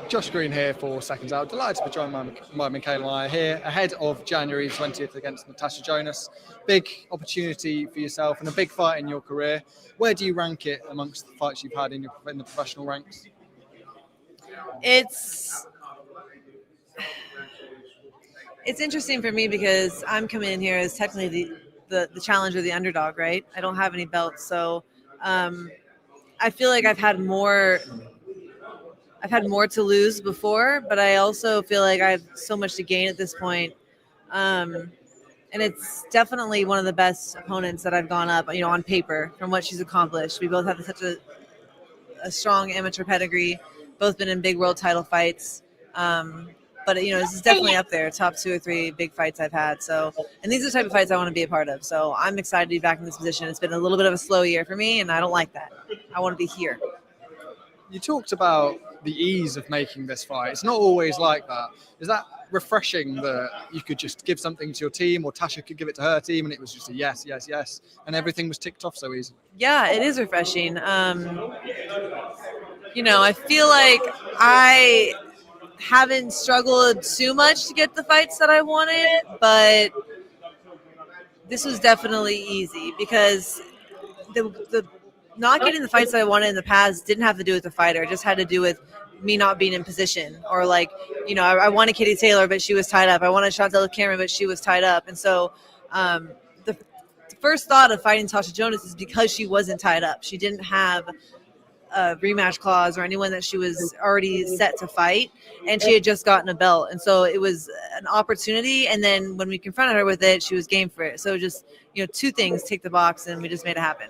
Josh Green here for Seconds Out. Delighted to be joined by Michaela and I here ahead of January 20th against Natasha Jonas. Big opportunity for yourself and a big fight in your career. Where do you rank it amongst the fights you've had in the professional ranks? It's interesting for me because I'm coming in here as technically the challenger, the underdog, right? I don't have any belts, so I feel like I've had more to lose before, but I also feel like I have so much to gain at this point. And it's definitely one of the best opponents that I've gone up, on paper from what she's accomplished. We both have such a strong amateur pedigree, both been in big world title fights. But this is definitely up there, top 2 or 3 big fights I've had. So, and these are the type of fights I want to be a part of. So I'm excited to be back in this position. It's been a little bit of a slow year for me, and I don't like that. I want to be here. You talked about the ease of making this fight. It's not always like that. Is that refreshing that you could just give something to your team, or Tasha could give it to her team, and it was just a yes, yes, yes, and everything was ticked off so easily? Yeah, it is refreshing. I feel like I haven't struggled too much to get the fights that I wanted, but this was definitely easy because the not getting the fights that I wanted in the past didn't have to do with the fighter. It just had to do with me not being in position, or like, you know, I wanted Katie Taylor, but she was tied up. I wanted Chantel Cameron, but she was tied up. And so the first thought of fighting Tasha Jonas is because she wasn't tied up. She didn't have a rematch clause or anyone that she was already set to fight, and she had just gotten a belt. And so it was an opportunity. And then when we confronted her with it, she was game for it. So just, you know, two things, tick the box, and we just made it happen.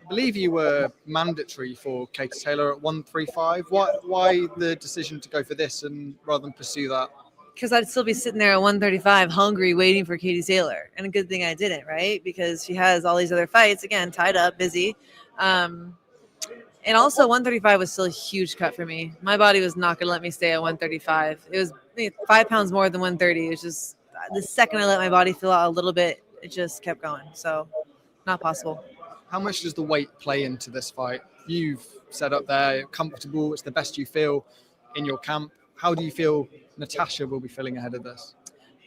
I believe you were mandatory for Katie Taylor at 135. Why the decision to go for this and rather than pursue that? Because I'd still be sitting there at 135 hungry waiting for Katie Taylor. And a good thing I didn't, right? Because she has all these other fights, again, tied up, busy. And also 135 was still a huge cut for me. My body was not going to let me stay at 135. It was 5 pounds more than 130. It was just the second I let my body fill out a little bit, it just kept going. So not possible. How much does the weight play into this fight? You've set up there, you're comfortable, it's the best you feel in your camp. How do you feel Natasha will be feeling ahead of this?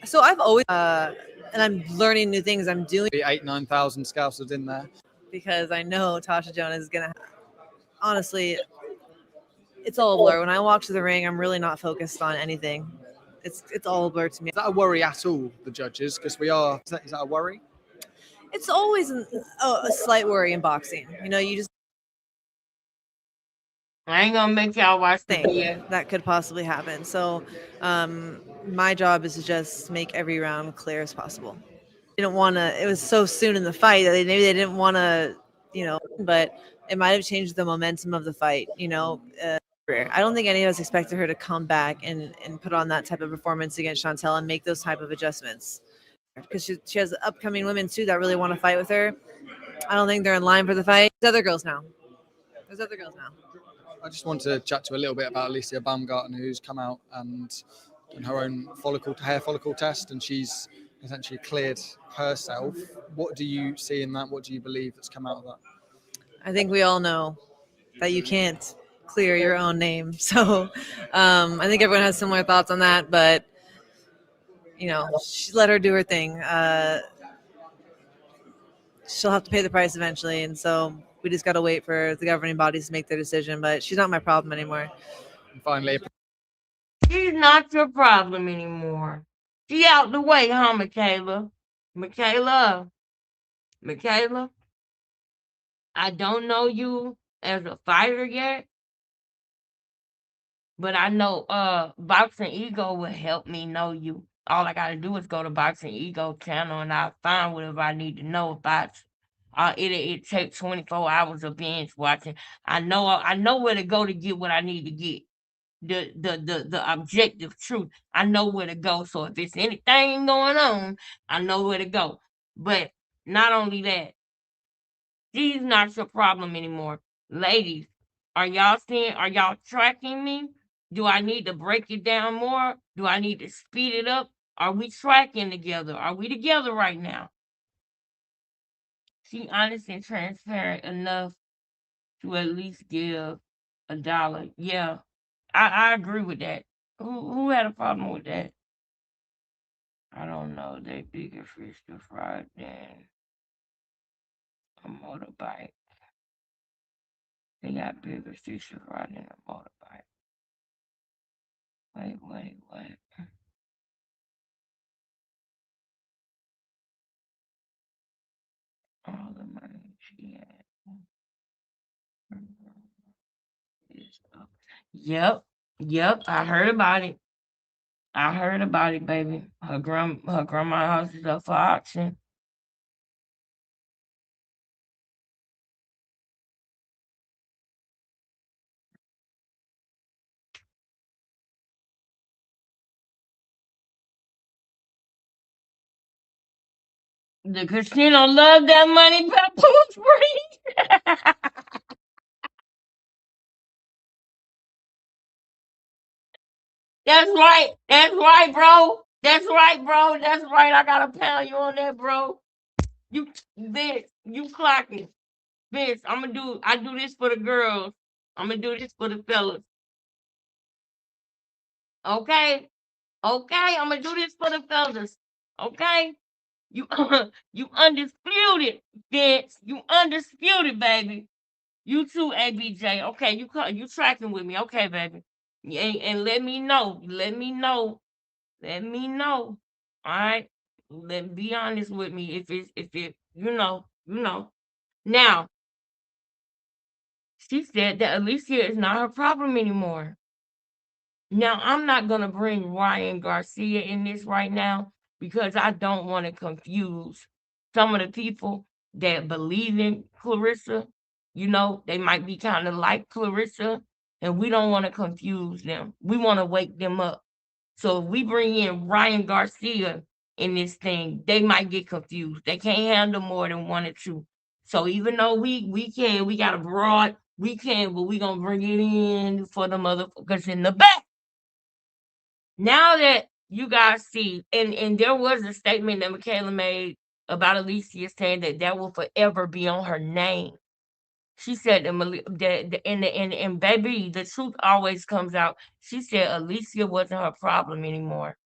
So I've always, and I'm learning new things. I'm doing 8,000-9,000 scousers in there. Because I know Tasha Jonas is going to, honestly, it's all a blur. When I walk to the ring, I'm really not focused on anything. It's all a blur to me. Is that a worry at all, the judges? Because is that a worry? It's always a slight worry in boxing. You know, you just I ain't gonna make y'all watch the think video. that could possibly happen. So my job is to just make every round clear as possible. Didn't want to, it was so soon in the fight that maybe they didn't want to, you know, but it might have changed the momentum of the fight, you know. I don't think any of us expected her to come back and put on that type of performance against Chantel and make those type of adjustments. Because she has upcoming women too that really want to fight with her. I don't think they're in line for the fight. There's other girls now. I just want to chat to you a little bit about Alicia Baumgartner, who's come out and done her own hair follicle test, and she's essentially cleared herself. What do you see in that? What do you believe that's come out of that? I think we all know that you can't clear your own name. So I think everyone has similar thoughts on that, but you know, let her do her thing. She'll have to pay the price eventually. And so we just got to wait for the governing bodies to make their decision, but she's not my problem anymore. And finally, she's not your problem anymore. She out the way, huh, Michaela? Michaela, I don't know you as a fighter yet, but I know Boxing Ego will help me know you. All I gotta do is go to Boxing Ego channel and I'll find whatever I need to know about you. It takes 24 hours of binge watching. I know where to go to get what I need to get. The objective truth. I know where to go. So if it's anything going on, I know where to go. But not only that, she's not your problem anymore. Ladies, are y'all tracking me? Do I need to break it down more? Do I need to speed it up? Are we tracking together? Are we together right now? She honest and transparent enough to at least give $1. Yeah, I agree with that. Who had a problem with that? I don't know. They bigger fish to fry than a motorbike. They got bigger fish to fry than a motorbike. Wait, what? All the money she had is up. Yep, I heard about it. Baby. Her grandma's house is up for auction. The casino love that money, Papoose free. That's right, bro. That's right. I gotta pound you on that, bro. You, Vince, you clocking. Vince, I do this for the girls. I'm gonna do this for the fellas. Okay? Okay, I'm gonna do this for the fellas. Okay? You you undisputed, Vince. You undisputed, baby. You too, ABJ. Okay, you tracking with me. Okay, baby. And let me know. Let me know. Let me know. All right. Let be honest with me if it Now, she said that Alicia is not her problem anymore. Now, I'm not going to bring Ryan Garcia in this right now because I don't want to confuse some of the people that believe in Clarissa. They might be kind of like Clarissa, and we don't want to confuse them. We want to wake them up. So if we bring in Ryan Garcia in this thing, they might get confused. They can't handle more than one or two. So even though we got a broad, we can, but we gonna bring it in for the motherfuckers in the back. Now that you guys see, and there was a statement that Michaela made about Alicia saying that will forever be on her name. She said and baby, the truth always comes out. She said Alicia wasn't her problem anymore.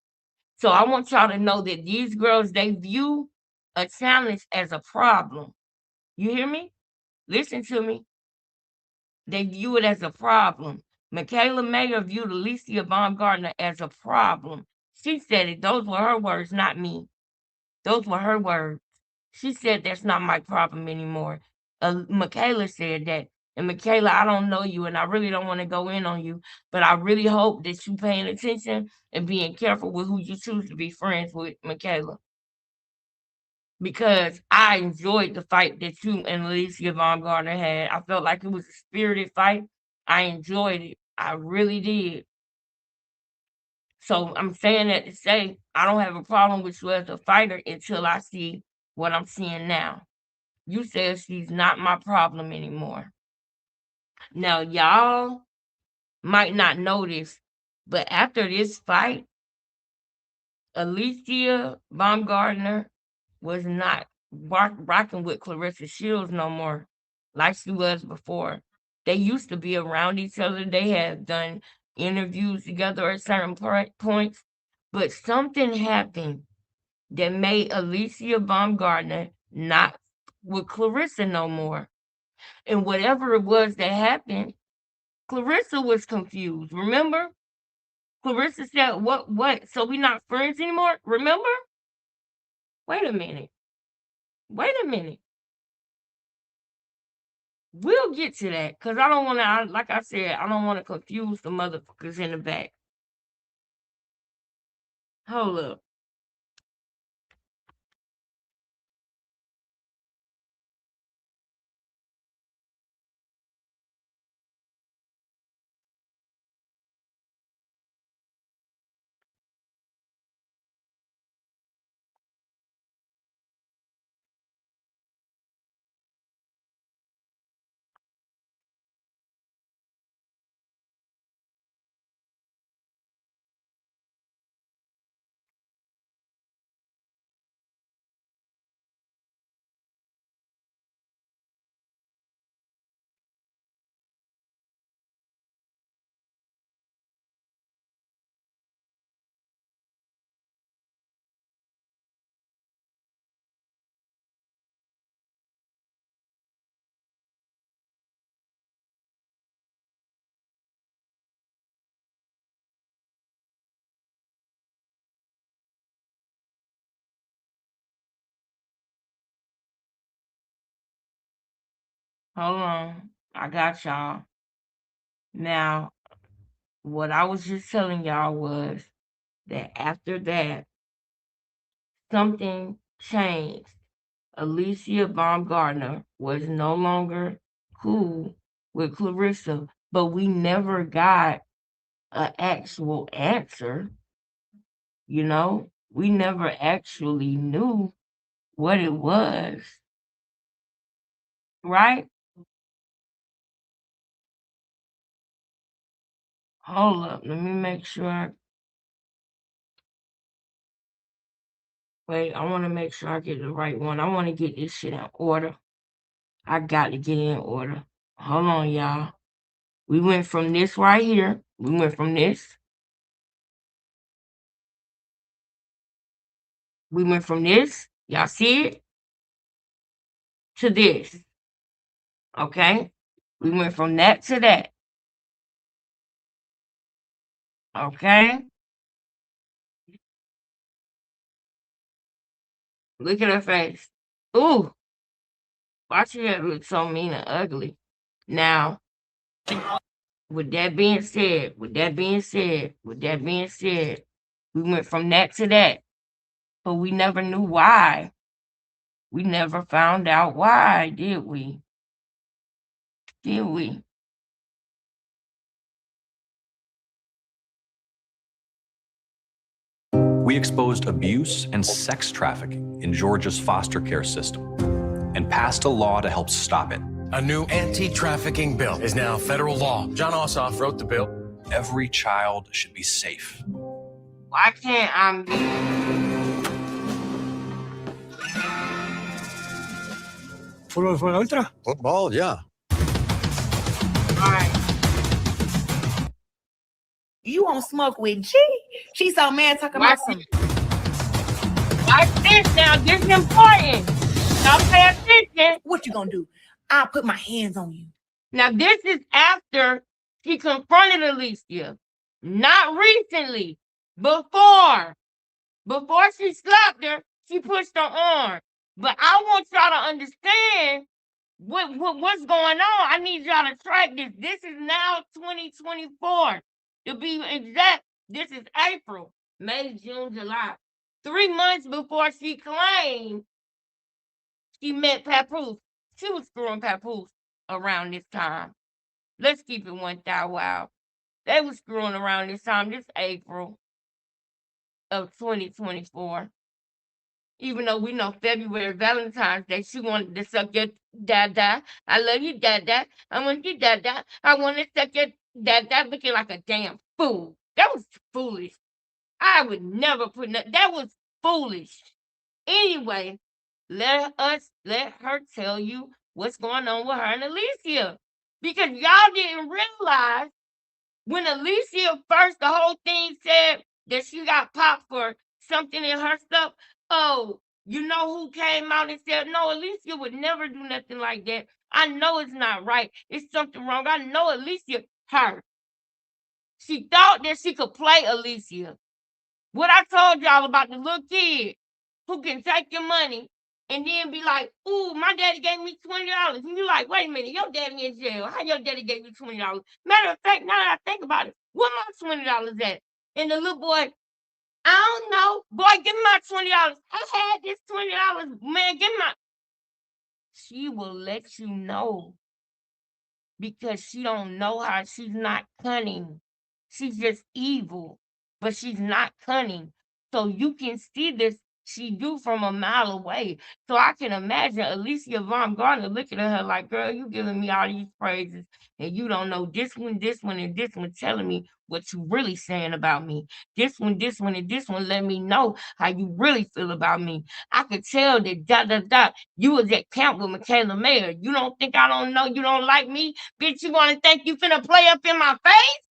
So I want y'all to know that these girls, they view a challenge as a problem. You hear me? Listen to me. They view it as a problem. Michaela Mayer viewed Alicia Baumgartner as a problem. She said it. Those were her words, not me. Those were her words. She said that's not my problem anymore. Michaela said that. And Michaela, I don't know you, and I really don't want to go in on you, but I really hope that you paying attention and being careful with who you choose to be friends with, Michaela. Because I enjoyed the fight that you and Alicia Baumgartner had. I felt like it was a spirited fight. I enjoyed it. I really did. So I'm saying that to say I don't have a problem with you as a fighter until I see what I'm seeing now. You said she's not my problem anymore. Now, y'all might not notice, but after this fight, Alicia Baumgartner was not rocking with Clarissa Shields no more like she was before. They used to be around each other. They had done interviews together at certain points, but something happened that made Alicia Baumgartner not with Clarissa no more. And whatever it was that happened, Clarissa was confused. Remember? Clarissa said, what? So we not friends anymore? Remember? Wait a minute. Wait a minute. We'll get to that because I don't want to, like I said, I don't want to confuse the motherfuckers in the back. Hold up. Hold on. I got y'all. Now, what I was just telling y'all was that after that, something changed. Alicia Baumgartner was no longer cool with Clarissa, but we never got an actual answer. We never actually knew what it was, right? Hold up, let me make sure. Wait, I want to make sure I get the right one. I want to get this shit in order. I got to get it in order. Hold on, y'all. We went from this right here. We went from this. We went from this. Y'all see it? To this. Okay? We went from that to that. Okay? Look at her face. Ooh. Why she had to look so mean and ugly? Now, with that being said, we went from that to that. But we never knew why. We never found out why, did we? Did we? We exposed abuse and sex trafficking in Georgia's foster care system and passed a law to help stop it. A new anti-trafficking bill is now federal law. John Ossoff wrote the bill. Every child should be safe. Why can't I be? Football, yeah. All right. You won't smoke with G. She's so mad talking about some. Watch this now. This is important. Now pay attention. What you gonna do? I'll put my hands on you. Now this is after he confronted Alicia. Not recently. Before she slapped her, she pushed her arm. But I want y'all to understand what's going on. I need y'all to track this. This is now 2024. To be exact, this is April, May, June, July. 3 months before she claimed she met Papoose. She was screwing Papoose around this time. Let's keep it 1,000 wild. They was screwing around this time, this April of 2024. Even though we know February, Valentine's Day, she wanted to suck your dada. I love you, dada. I want you, dada. I want to suck your dada, looking like a damn fool. That was foolish. I would never put that was foolish. Anyway, let her tell you what's going on with her and Alicia. Because y'all didn't realize when Alicia first, the whole thing said that she got popped for something in her stuff. Oh, you know who came out and said, no, Alicia would never do nothing like that. I know it's not right. It's something wrong. I know Alicia, her. She thought that she could play Alicia. What I told y'all about the little kid who can take your money and then be like, ooh, my daddy gave me $20. And you're like, wait a minute, your daddy in jail. How your daddy gave you $20? Matter of fact, now that I think about it, where my $20 at? And the little boy, I don't know. Boy, give me my $20. I had this $20. Man, give me my. She will let you know because she don't know how. She's not cunning. She's just evil, but she's not cunning. So you can see this. She do from a mile away. So I can imagine Alicia Von Gardner looking at her like, girl, you giving me all these praises and you don't know this one, and this one telling me what you really saying about me. This one, and this one let me know how you really feel about me. I could tell that you was at camp with Michaela Mayer. You don't think I don't know you don't like me? Bitch, you want to think you finna play up in my face?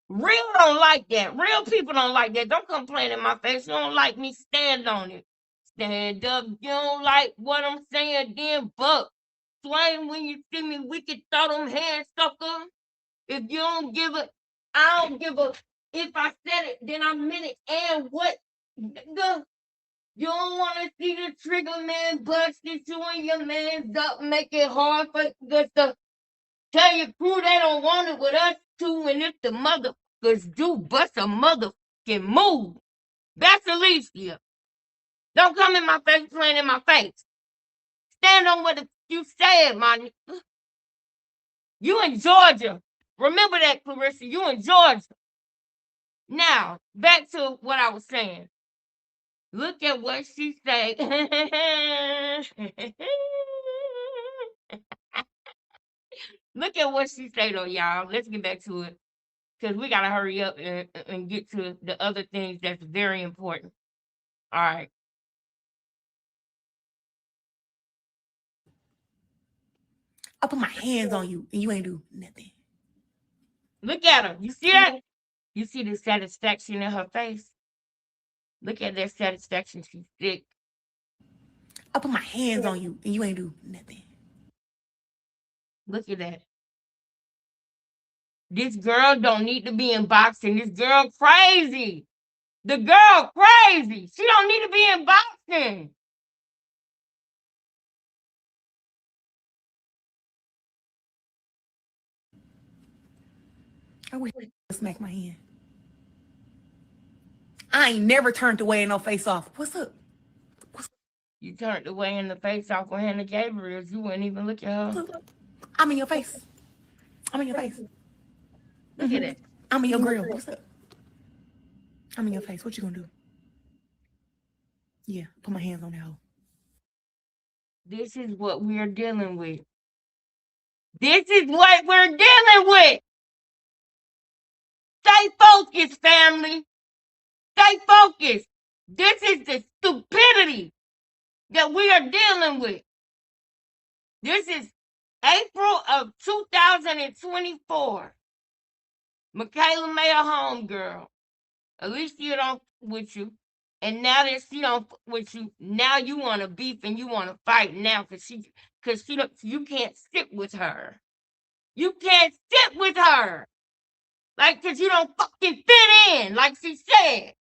Real don't like that. Real people don't like that. Don't come playing in my face. You don't like me, stand on it. Stand up. You don't like what I'm saying, then buck. Swing when you see me, we can throw them hands, sucker. If you don't give a, I don't give a, if I said it, then I meant it. And what? You don't want to see the trigger man busted you and your man's up, make it hard for the tell your crew they don't want it with us too, and if the motherfuckers do bust a motherfucking move, that's Alicia. Don't come in my face playing in my face. Stand on what you said, my nigga. You in Georgia. Remember that, Clarissa. You in Georgia. Now, back to what I was saying. Look at what she said. Look at what she said, though, y'all. Let's get back to it. Because we got to hurry up and get to the other things that's very important. All right. I'll put my hands on you and you ain't do nothing. Look at her. You see that? You see the satisfaction in her face? Look at that satisfaction. She's sick. I put my hands on you and you ain't do nothing. Look at that. This girl don't need to be in boxing. This girl crazy. The girl crazy. She don't need to be in boxing. I wish I smack my hand. I ain't never turned away in no face off. What's up? You turned away in the face off with Hannah Gabriels. You wouldn't even look at her. I'm in your face. I'm in your face. Look at it. I'm in your grill. What's up? I'm in your face. What you gonna do? Yeah, put my hands on that hoe. This is what we're dealing with. This is what we're dealing with. Stay focused, family. Stay focused. This is the stupidity that we are dealing with. This is April of 2024. Michaela Mayer homegirl. Alicia don't with you. And now that she don't with you, now you want to beef and you want to fight now because you can't sit with her. You can't sit with her. Like, because you don't fucking fit in, like she said.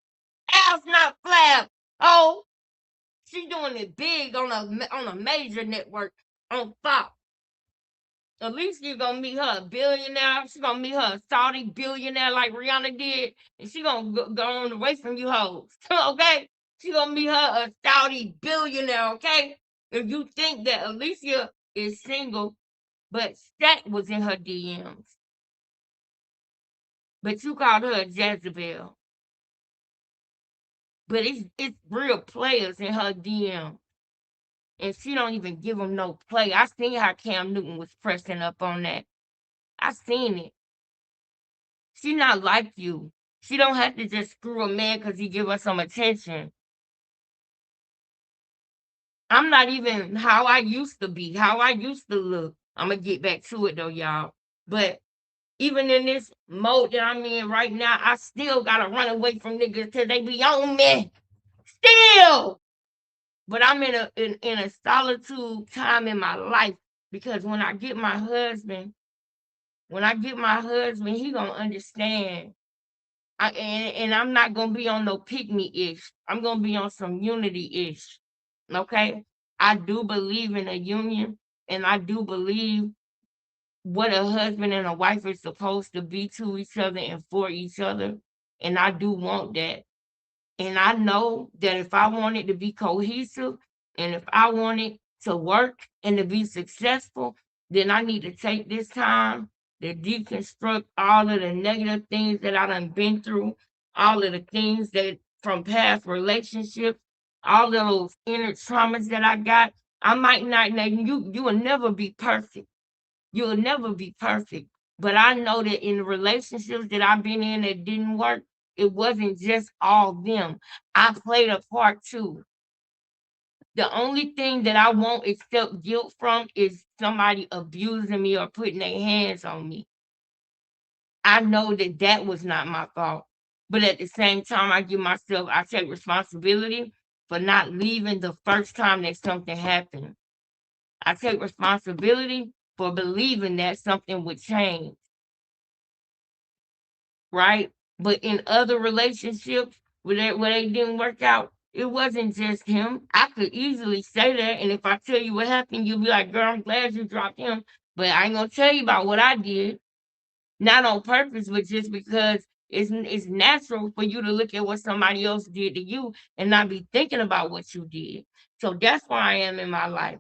Ass not flab. Oh, she doing it big on a major network on Fox. At least you're gonna meet her a billionaire. She's gonna meet her a Saudi billionaire like Rihanna did, and she gonna go on away from you hoes. Okay? She gonna meet her a Saudi billionaire, okay? If you think that Alicia is single, but Shaq was in her DMs. But you called her a Jezebel. But it's real players in her DM. And she don't even give them no play. I seen how Cam Newton was pressing up on that. I seen it. She not like you. She don't have to just screw a man because he give her some attention. I'm not even how I used to be, how I used to look. I'm going to get back to it though, y'all. But even in this mode that I'm in right now, I still got to run away from niggas till they be on me. Still. But I'm in a solitude time in my life because when I get my husband, he gonna understand. And I'm not gonna be on no pick-me-ish. I'm gonna be on some unity-ish. Okay? I do believe in a union, and I do believe what a husband and a wife is supposed to be to each other and for each other. And I do want that. And I know that if I want it to be cohesive and if I want it to work and to be successful, then I need to take this time to deconstruct all of the negative things that I done been through, all of the things that from past relationships, all of those inner traumas that I got. I might not, you will never be perfect. You will never be perfect. But I know that in the relationships that I've been in that didn't work, it wasn't just all them. I played a part too. The only thing that I won't accept guilt from is somebody abusing me or putting their hands on me. I know that that was not my fault. But at the same time, I take responsibility for not leaving the first time that something happened. I take responsibility for believing that something would change. Right? But in other relationships where they didn't work out, it wasn't just him. I could easily say that, and if I tell you what happened, you'll be like, "Girl, I'm glad you dropped him." But I ain't gonna tell you about what I did, not on purpose, but just because it's natural for you to look at what somebody else did to you and not be thinking about what you did. So that's where I am in my life.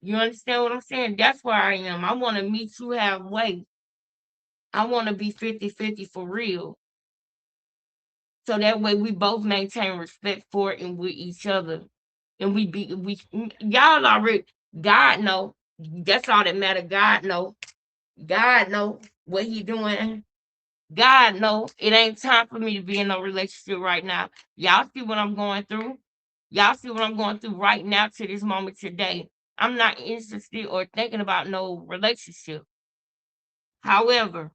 You understand what I'm saying? That's where I am. I want to meet you halfway. I want to be 50-50 for real. So that way we both maintain respect for it and with each other. And y'all already, God know. That's all that matter. God know. God know what he doing. God know it ain't time for me to be in no relationship right now. Y'all see what I'm going through? Y'all see what I'm going through right now to this moment today. I'm not interested or thinking about no relationship. However,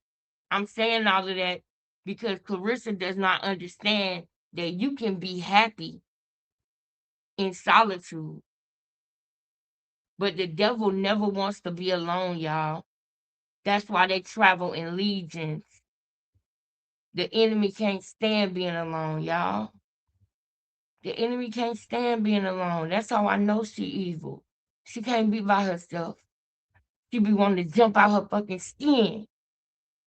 I'm saying all of that because Clarissa does not understand that you can be happy in solitude. But the devil never wants to be alone, y'all. That's why they travel in legions. The enemy can't stand being alone, y'all. The enemy can't stand being alone. That's how I know she evil. She can't be by herself. She be wanting to jump out her fucking skin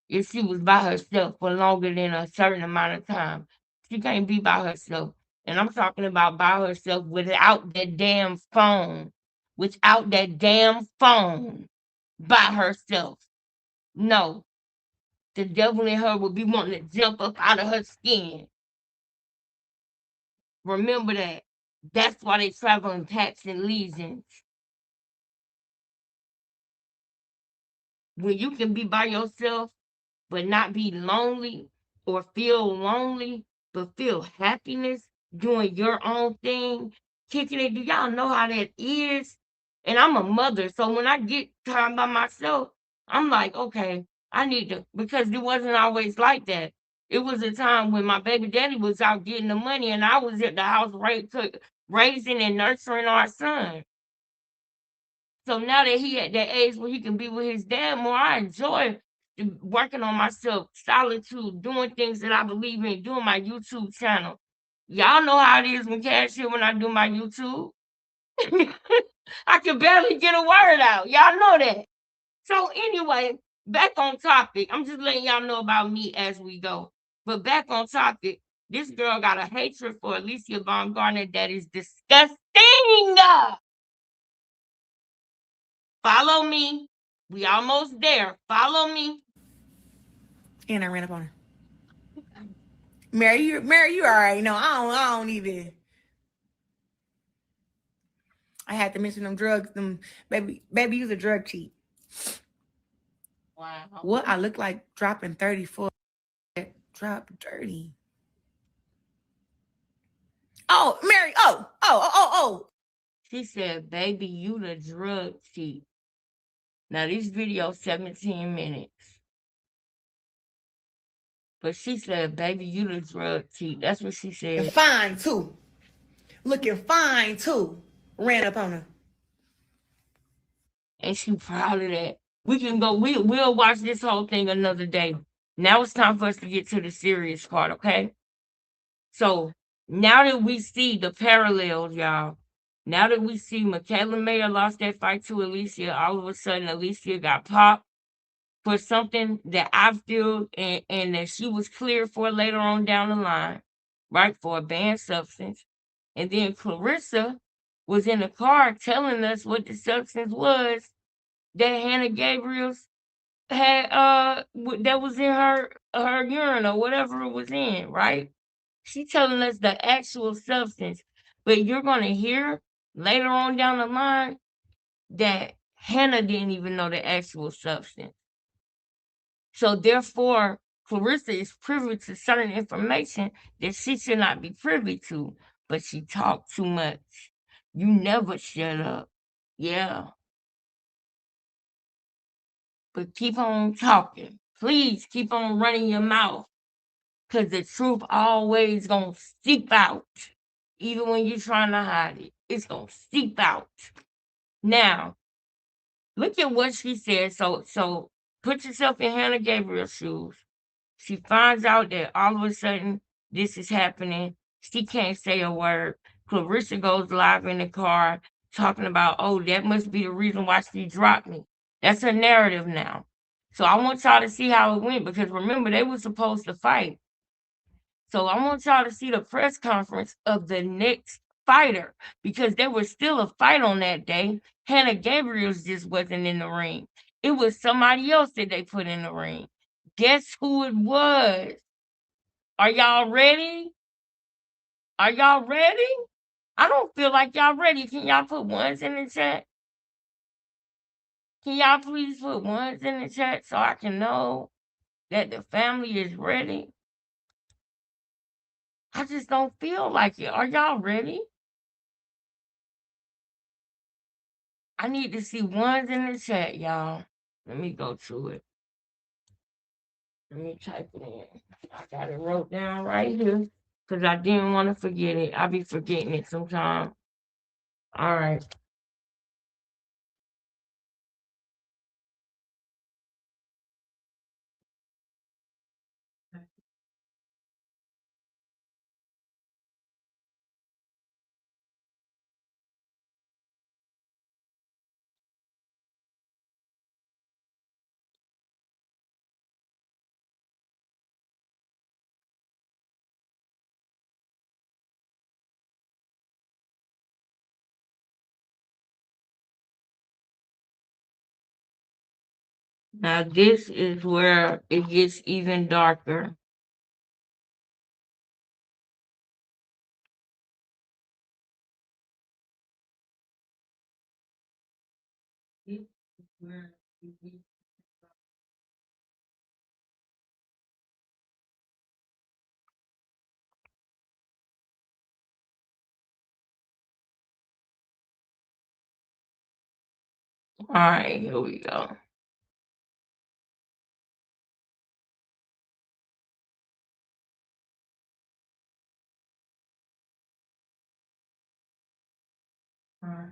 if she was by herself for longer than a certain amount of time. She can't be by herself. And I'm talking about by herself without that damn phone. Without that damn phone. By herself. No. The devil in her will be wanting to jump up out of her skin. Remember that. That's why they travel in packs and legions. When you can be by yourself, but not be lonely or feel lonely, but feel happiness doing your own thing, kicking it. Do y'all know how that is? And I'm a mother, so when I get time by myself, I'm like, okay, I need to, because it wasn't always like that. It was a time when my baby daddy was out getting the money and I was at the house raising and nurturing our son. So now that he at that age where he can be with his dad more, I enjoy working on myself, solitude, doing things that I believe in, doing my YouTube channel. Y'all know how it is when cashier when I do my YouTube. I can barely get a word out. Y'all know that. So anyway, back on topic. I'm just letting y'all know about me as we go. But back on topic, this girl got a hatred for Alicia Baumgartner that is disgusting. Follow me. We almost there. Follow me. And I ran up on her. Mary, you already know. I don't even. I had to mention them drugs. Them baby, you's a drug cheat. Wow. What I look like dropping 34. Drop dirty. Oh, Mary. Oh. She said, baby, you the drug cheat. Now this video 17 minutes. But she said, baby, you the drug cheat. That's what she said. Fine too. Looking fine too. Ran up on her. And she proud of that. We can go, we'll watch this whole thing another day. Now it's time for us to get to the serious part, okay? So now that we see the parallels, y'all, now that we see Michaela Mayer lost that fight to Alicia, all of a sudden Alicia got popped for something that I feel and that she was cleared for later on down the line, right? For a banned substance. And then Clarissa was in the car telling us what the substance was that Hannah Gabriel's had that was in her urine or whatever it was in, right? She's telling us the actual substance. But you're gonna hear later on down the line that Hannah didn't even know the actual substance. So therefore, Clarissa is privy to certain information that she should not be privy to, but she talked too much. You never shut up. Yeah. But keep on talking. Please keep on running your mouth. Cause the truth always gonna seep out. Even when you're trying to hide it. It's gonna seep out. Now, look at what she said. So put yourself in Hannah Gabriel's shoes. She finds out that all of a sudden this is happening. She can't say a word. Clarissa goes live in the car talking about, oh, that must be the reason why she dropped me. That's her narrative now. So I want y'all to see how it went because remember, they were supposed to fight. So I want y'all to see the press conference of the next fighter because there was still a fight on that day. Hannah Gabriel's just wasn't in the ring. It was somebody else that they put in the ring. Guess who it was? Are y'all ready? Are y'all ready? I don't feel like y'all ready. Can y'all put ones in the chat? Can y'all please put ones in the chat so I can know that the family is ready? I just don't feel like it. Are y'all ready? I need to see ones in the chat, y'all. Let me go to it. Let me type it in. I got it wrote down right here because I didn't want to forget it. I be forgetting it sometimes. All right. Now this is where it gets even darker. This is where it gets- All right, here we go. All right.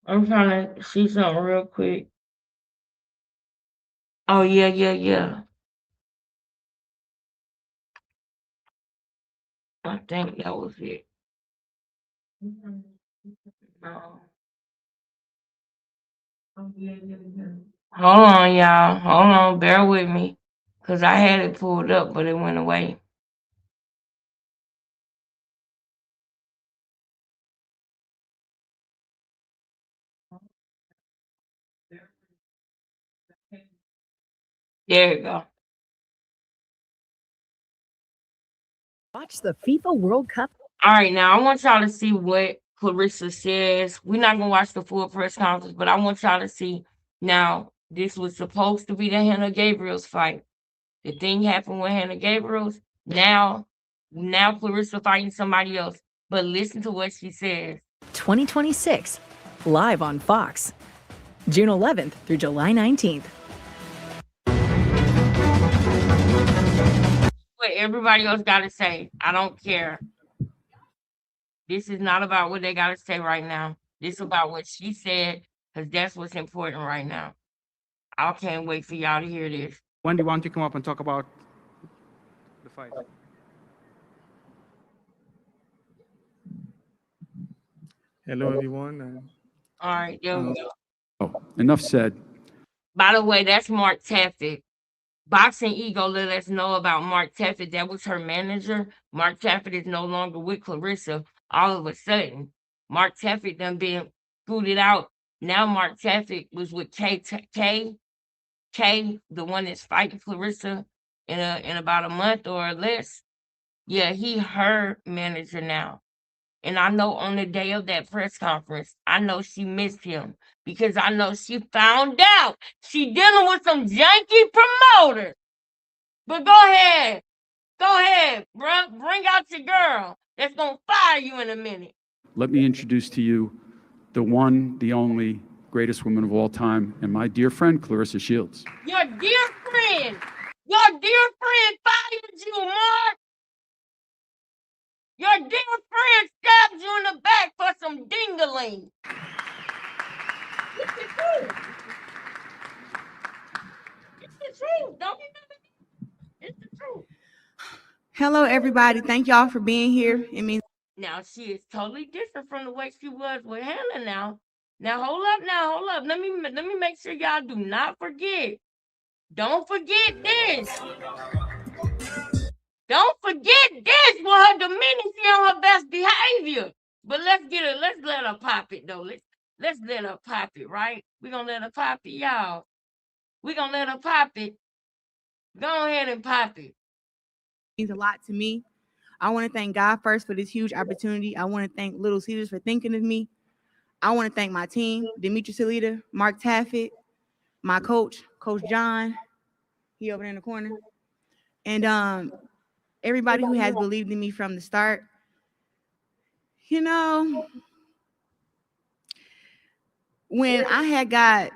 I'm trying to see something real quick. Oh yeah, yeah, yeah. I think that was it. No. Hold on, y'all. Hold on. Bear with me. Because I had it pulled up, but it went away. There you go. Watch the FIFA World Cup. All right, now I want y'all to see what Clarissa says. We're not gonna watch the full press conference, but I want y'all to see. Now, this was supposed to be the Hannah Gabriel's fight. The thing happened with Hannah Gabriel's. Now Clarissa fighting somebody else. But listen to what she says. 2026, live on Fox, June 11th through July 19th. What everybody else got to say. I don't care. This is not about what they got to say right now. This is about what she said, because that's what's important right now. I can't wait for y'all to hear this. Wendy, why don't you come up and talk about the fight? Hello, everyone. All right, there we go. Oh, enough said. By the way, that's Mark Taffet. Boxing Ego let us know about Mark Taffet. That was her manager. Mark Taffet is no longer with Clarissa. All of a sudden, Mark Taffet done been scooted out. Now Mark Taffet was with K, the one that's fighting Clarissa in about a month or less. Yeah, he her manager now. And I know on the day of that press conference, I know she missed him because I know she found out she dealing with some janky promoters. But go ahead, bruh. Bring out your girl that's gonna fire you in a minute. Let me introduce to you the one, the only, greatest woman of all time, and my dear friend, Clarissa Shields. Your dear friend fired you, Mark. Your dear friend stabbed you in the back for some dingaling. It's the truth. It's the truth. Don't be mad. It's the truth. Hello, everybody. Thank y'all for being here. It means Now she is totally different from the way she was with Hannah now. Now hold up. Let me make sure y'all do not forget. Don't forget this. Don't forget this with her demeanor, she on her best behavior. But let's let her pop it though. Let's let her pop it, right? We're gonna let her pop it, y'all. We're gonna let her pop it. Go ahead and pop it. means a lot to me. I want to thank God first for this huge opportunity. I want to thank Little Caesars for thinking of me. I want to thank my team, Demetri Salita, Mark Taffet, my coach, Coach John. He over there in the corner. And everybody who has believed in me from the start. You know, when I had got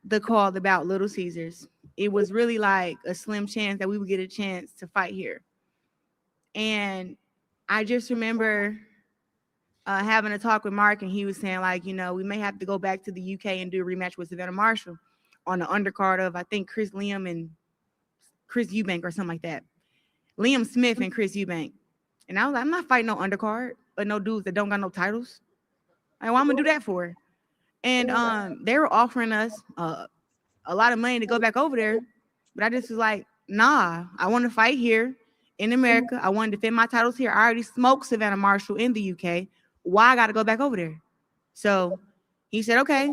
the call about Little Caesars, it was really like a slim chance that we would get a chance to fight here. And I just remember having a talk with Mark, and he was saying, like, you know, we may have to go back to the UK and do a rematch with Savannah Marshall. on the undercard of, I think, Chris Liam and Chris Eubank or something like that. Liam Smith and Chris Eubank. And I was like, I'm not fighting no undercard, but no dudes that don't got no titles. Like, what I'm gonna do that for? And they were offering us a lot of money to go back over there, but I just was like, nah, I want to fight here in America. I want to defend my titles here. I already smoked Savannah Marshall in the UK. Why I got to go back over there? So he said, okay.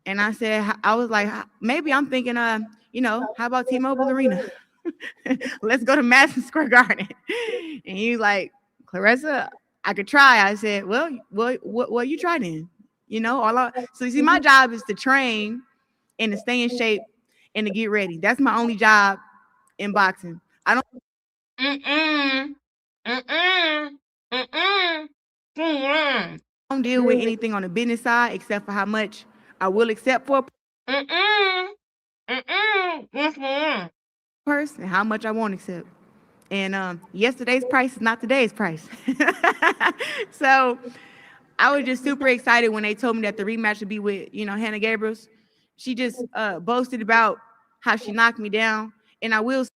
And I said, I was like, maybe I'm thinking, you know, how about T-Mobile Arena? Let's go to Madison Square Garden. And he was like, Clarissa, I could try. I said, well, you try then. You know, so you see, my job is to train and to stay in shape and to get ready. That's my only job in boxing. I don't deal with anything on the business side except for how much I will accept for a person and how much I won't accept. And yesterday's price is not today's price. So I was just super excited when they told me that the rematch would be with, you know, Hannah Gabriels. She just boasted about how she knocked me down. And I will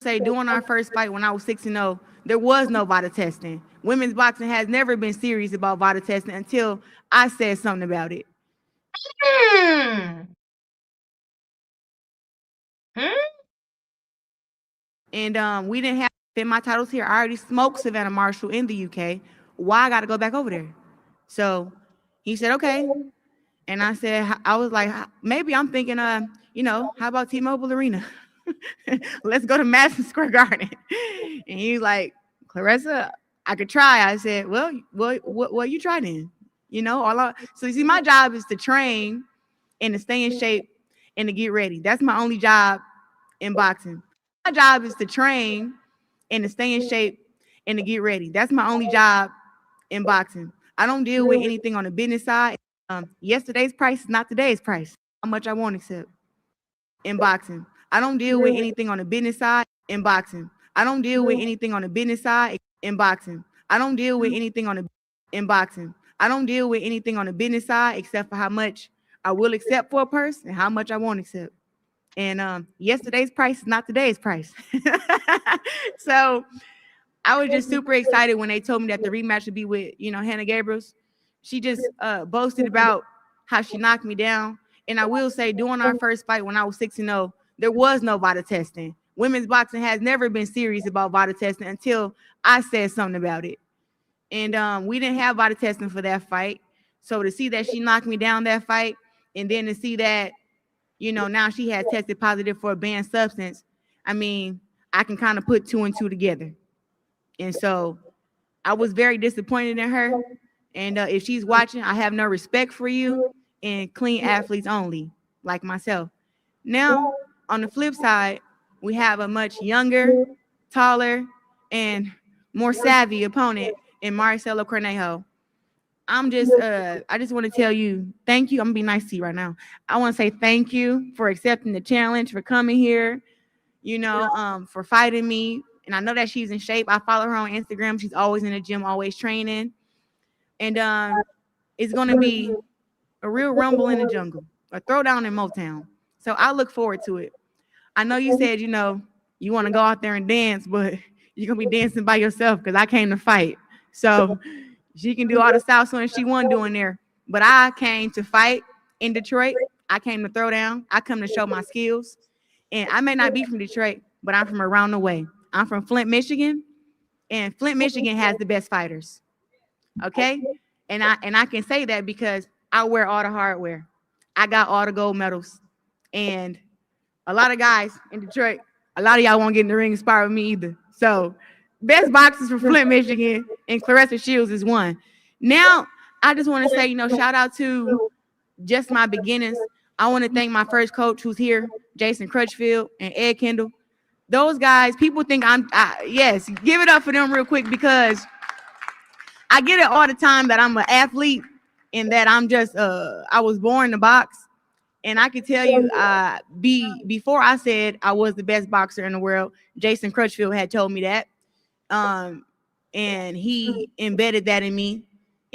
say, during our first fight when I was 6-0, there was no VADA testing. Women's boxing has never been serious about VADA testing until I said something about it. And we didn't have to defend my titles here. I already smoked Savannah Marshall in the UK. Why I got to go back over there? So he said, okay. And I said, I was like, maybe I'm thinking, you know, how about T-Mobile Arena? Let's go to Madison Square Garden. And he was like, Clarissa, I could try. I said, well, you try then. You know, so you see, my job is to train and to stay in shape and to get ready. That's my only job in boxing. My job is to train and to stay in shape and to get ready. That's my only job in boxing. I don't deal with anything on the business side. Yesterday's price is not today's price. How much I won't accept in boxing. I don't deal with anything on the business side in boxing. I don't deal with anything on the business side in boxing. I don't deal with anything on the in boxing. I don't deal with anything on the business side except for how much I will accept for a person and how much I won't accept. And yesterday's price is not today's price. So I was just super excited when they told me that the rematch would be with, you know, Hannah Gabriels. She just boasted about how she knocked me down. And I will say, during our first fight when I was 6-0, there was no VADA testing. Women's boxing has never been serious about VADA testing until I said something about it. And we didn't have VADA testing for that fight. So to see that she knocked me down that fight, and then to see that, you know, now she has tested positive for a banned substance, I mean, I can kind of put 2 and 2 together. And so I was very disappointed in her. And if she's watching, I have no respect for you, and clean athletes only, like myself. Now, on the flip side, we have a much younger, taller, and more savvy opponent in Marcelo Cornejo. I just want to tell you, thank you. I'm gonna be nice to you right now. I want to say thank you for accepting the challenge, for coming here, you know, for fighting me. And I know that she's in shape. I follow her on Instagram. She's always in the gym, always training. And it's gonna be a real rumble in the jungle, a throwdown in Motown. So I look forward to it. I know you said, you know, you want to go out there and dance, but you're gonna be dancing by yourself because I came to fight. So she can do all the salsa and she wasn't doing there. But I came to fight in Detroit. I came to throw down. I come to show my skills. And I may not be from Detroit, but I'm from around the way. I'm from Flint, Michigan. And Flint, Michigan has the best fighters. Okay? And I can say that because I wear all the hardware. I got all the gold medals. And a lot of guys in Detroit, a lot of y'all won't get in the ring inspired with me either. So best boxers from Flint, Michigan, and Clarissa Shields is one. Now, I just want to say, you know, shout out to just my beginnings. I want to thank my first coach who's here, Jason Crutchfield and Ed Kendall. Those guys, people think yes, give it up for them real quick, because I get it all the time that I'm an athlete and that I'm just, I was born to box. And I can tell you, before I said I was the best boxer in the world, Jason Crutchfield had told me that. And he embedded that in me.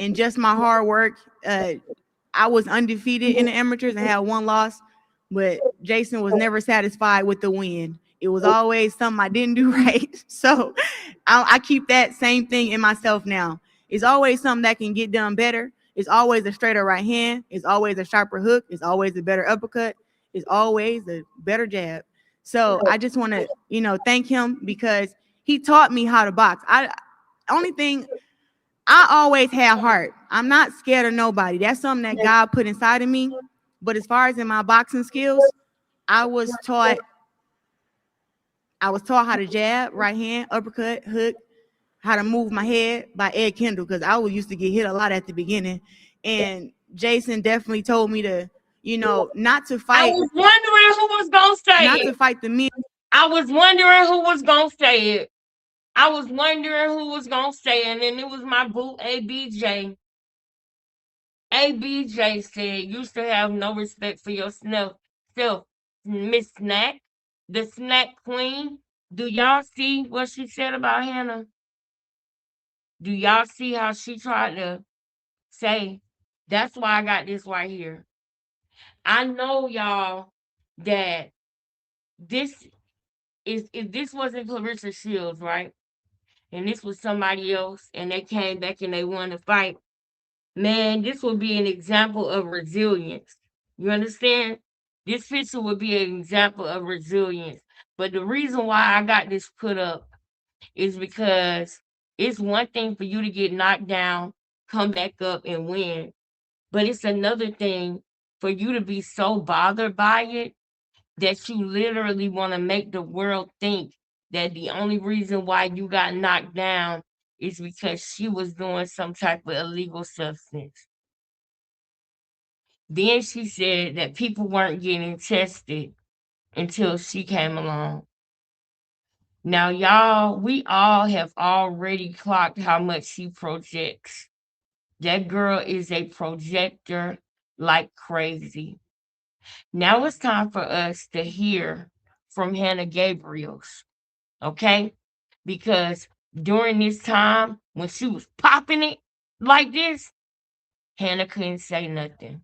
and just my hard work, I was undefeated in the amateurs and had one loss, but Jason was never satisfied with the win. It was always something I didn't do right. So I keep that same thing in myself now. It's always something that can get done better. It's always a straighter right hand. It's always a sharper hook. It's always a better uppercut. It's always a better jab. So I just want to, thank him because he taught me how to box. Only thing, I always had heart. I'm not scared of nobody. That's something that God put inside of me. But as far as in my boxing skills, I was taught how to jab, right hand, uppercut, hook, how to move my head by Ed Kendall, because I used to get hit a lot at the beginning. And Jason definitely told me to, not to fight. I was wondering who was going to say not it. to fight the men. I was wondering who was going to say it. I was wondering who was going to say it, and then it was my boo, ABJ. ABJ said, you should have no respect for yourself, Miss Snack, the snack queen. Do y'all see what she said about Hannah? Do y'all see how she tried to say, that's why I got this right here? I know, y'all, that this is, if this wasn't Clarissa Shields, right? And this was somebody else, and they came back and they won the fight, man, this would be an example of resilience. You understand? This picture would be an example of resilience. But the reason why I got this put up is because it's one thing for you to get knocked down, come back up and win. But it's another thing for you to be so bothered by it that you literally want to make the world think that the only reason why you got knocked down is because she was doing some type of illegal substance. Then she said that people weren't getting tested until she came along. Now, y'all, we all have already clocked how much she projects. That girl is a projector like crazy. Now it's time for us to hear from Hannah Gabriels, okay? Because during this time, when she was popping it like this, Hannah couldn't say nothing.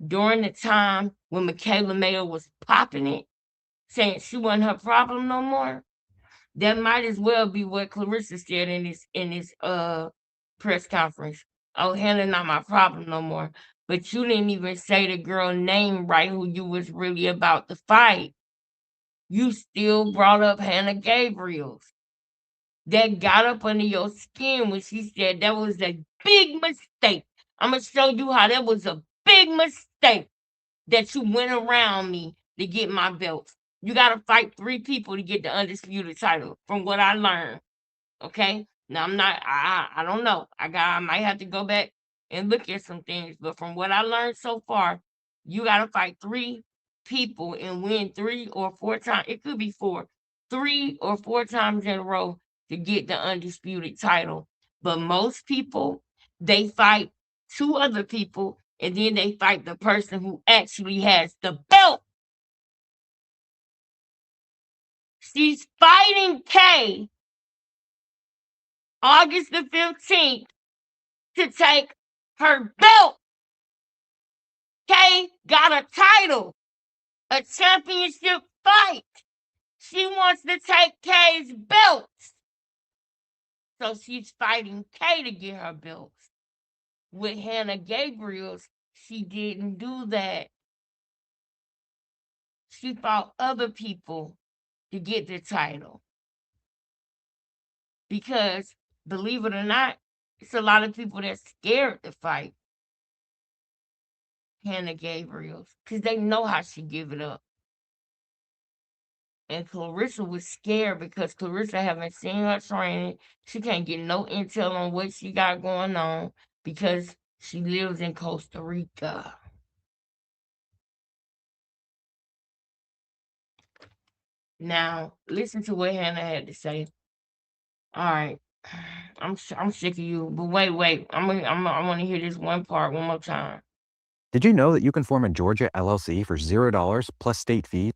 During the time when Michaela Mayo was popping it, saying she wasn't her problem no more, that might as well be what Clarissa said in this press conference. Oh, Hannah not my problem no more. But you didn't even say the girl name right who you was really about to fight. You still brought up Hannah Gabriels. That got up under your skin when she said that was a big mistake. I'm going to show you how that was a big mistake that you went around me to get my belts. You got to fight 3 people to get the undisputed title, from what I learned. Okay? Now, I don't know. I might have to go back and look at some things, but from what I learned so far, you got to fight 3 people and win 3 or 4 times. It could be 4. 3 or 4 times in a row to get the undisputed title. But most people, they fight 2 other people and then they fight the person who actually has the belt. She's fighting Kay August the 15th to take her belt. Kay got a title, a championship fight. She wants to take Kay's belts. So she's fighting Kay to get her belts. With Hannah Gabriels, she didn't do that. She fought other people to get the title. Because, believe it or not, it's a lot of people that's scared to fight Hannah Gabriels because they know how she give it up. And Clarissa was scared because Clarissa haven't seen her training. She can't get no intel on what she got going on because she lives in Costa Rica. Now, listen to what Hannah had to say. All right. I'm sick of you, but wait. I want to hear this one part one more time. Did you know that you can form a Georgia LLC for $0 plus state fees?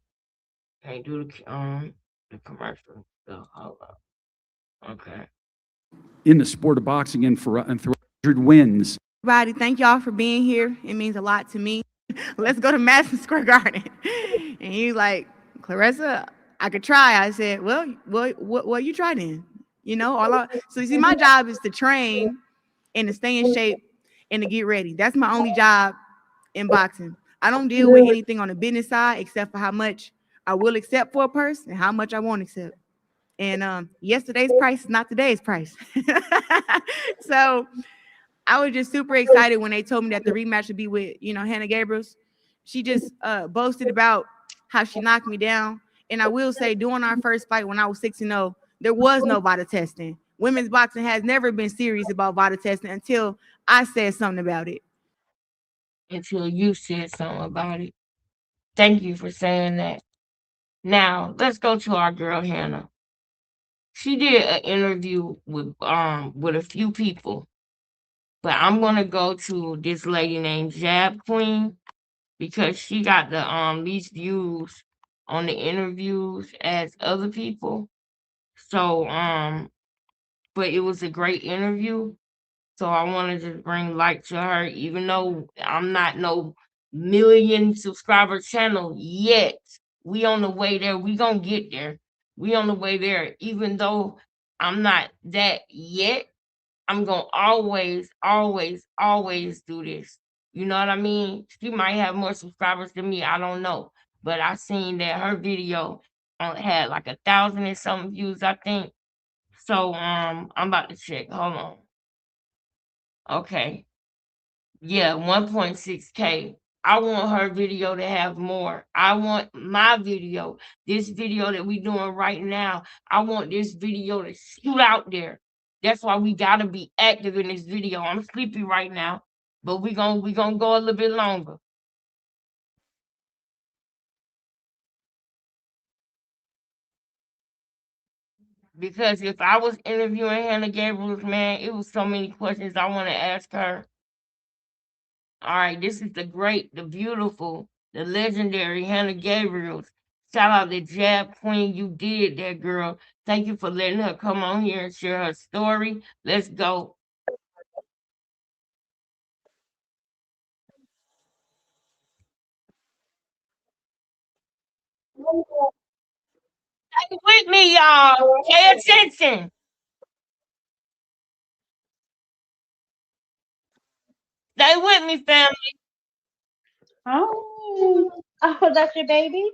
Can't do the commercial. So hold up. Okay. In the sport of boxing and wins. Everybody, thank y'all for being here. It means a lot to me. Let's go to Madison Square Garden. And he's like, Clarissa, I could try. I said, well, what you try then? You know, so you see, my job is to train and to stay in shape and to get ready. That's my only job in boxing. I don't deal with anything on the business side except for how much I will accept for a person and how much I won't accept. And yesterday's price is not today's price. So I was just super excited when they told me that the rematch would be with, Hannah Gabriels. She just boasted about how she knocked me down. And I will say, during our first fight when I was 6-0, there was no VADA testing. Women's boxing has never been serious about VADA testing until I said something about it. Until you said something about it. Thank you for saying that. Now, let's go to our girl Hannah. She did an interview with a few people. But I'm gonna go to this lady named Jab Queen because she got the least views on the interviews as other people. So but it was a great interview. So I want to just bring light to her, even though I'm not no million subscriber channel yet. We on the way there. We gonna get there. We on the way there. Even though I'm not that yet, I'm gonna always, always, always do this. You know what I mean? She might have more subscribers than me. I don't know, but I seen that her video had like 1,000 and something views, I think. So I'm about to check. Hold on. Okay. Yeah, 1.6K. I want her video to have more. I want my video, this video that we doing right now. I want this video to shoot out there. That's why we gotta be active in this video. I'm sleepy right now, but we gonna go a little bit longer. Because if I was interviewing Hannah Gabriels, man, it was so many questions I want to ask her. All right, this is the great, the beautiful, the legendary Hannah Gabriels. Shout out to Jab Queen. You did that, girl. Thank you for letting her come on here and share her story. Let's go. Stay with me, y'all. Pay attention. Stay with me, family. Oh, that's your baby?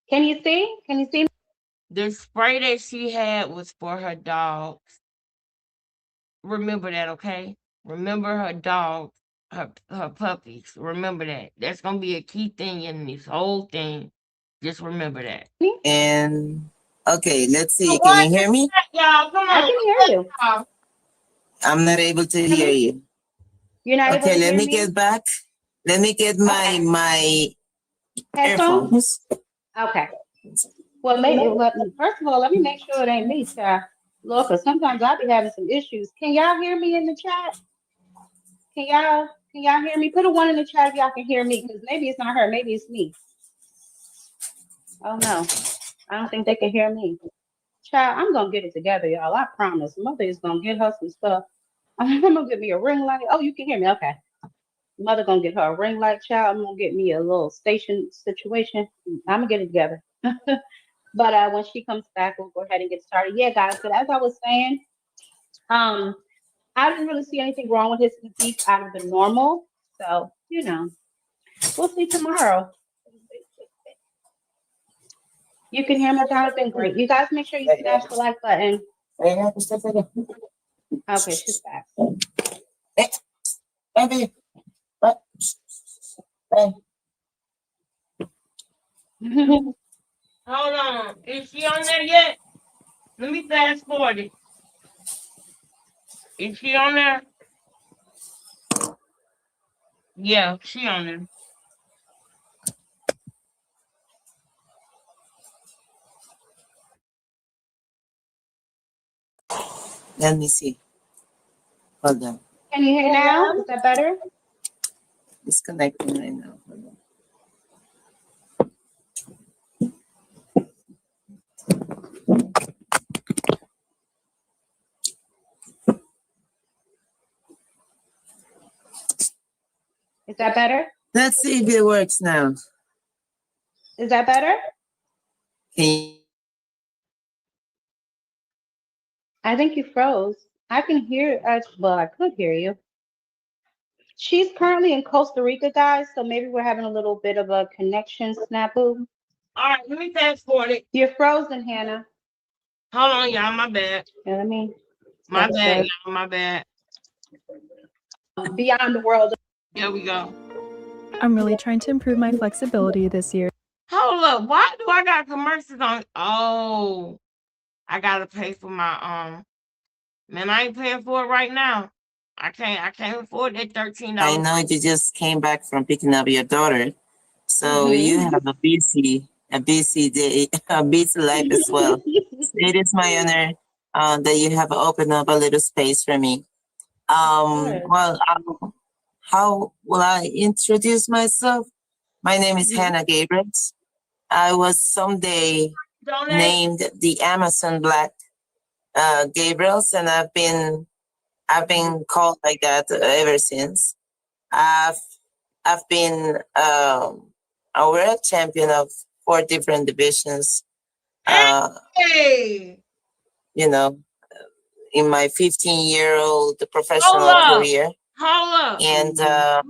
Can you see? Can you see? The spray that she had was for her dogs. Remember that, okay? Remember her dogs, her puppies. Remember that. That's gonna be a key thing in this whole thing. Just remember that. And okay, let's see. Can you hear me? Y'all, come I on. can hear you. I'm not able to hear you. You're not able Okay, to let hear me me? get back. Let me get my Headphones? earphones. Okay. Well, first of all, let me make sure it ain't me, child. Look, 'cause sometimes I be having some issues. Can y'all hear me in the chat? Can y'all hear me? Put a 1 in the chat if y'all can hear me, because maybe it's not her, maybe it's me. Oh no, I don't think they can hear me. Child, I'm gonna get it together, y'all. I promise. Mother is gonna get her some stuff. I'm gonna get me a ring light. Oh, you can hear me. Okay. Mother gonna get her a ring light, child. I'm gonna get me a little station situation. I'm gonna get it together. But when she comes back, we'll go ahead and get started. Yeah, guys. But as I was saying, I didn't really see anything wrong with his physique out of the normal. So, we'll see tomorrow. You can hear me, Jonathan. Great. You guys make sure you smash the like button. Okay, she's back. Hold on. Is she on there yet? Let me fast forward it. Is she on there? Yeah, she on there. Let me see. Hold on. Can you hear now? Is that better? Disconnecting right now. Hold on. Is that better? Let's see if it works now. Is that better? I think you froze. I can hear, well, I could hear you. She's currently in Costa Rica, guys, so maybe we're having a little bit of a connection snafu. All right, let me fast forward it. You're frozen, Hannah. Hold on, y'all. My bad. Yeah, let me. My bad, y'all. My bad. Beyond the world. Here we go. I'm really trying to improve my flexibility this year. Hold up. Why do I got commercials on? Oh, I gotta pay for my man, I ain't paying for it right now. I can't afford that $13. I know you just came back from picking up your daughter, so you have a busy day, a busy life as well. So it is my honor that you have opened up a little space for me. Well, how will I introduce myself? My name is Hannah Gabriels. I was someday named the Amazon Black Gabriels, and I've been called like that ever since. I've been a world champion of 4 different divisions. Hey! You know, in my 15-year-old professional career. Hold up. And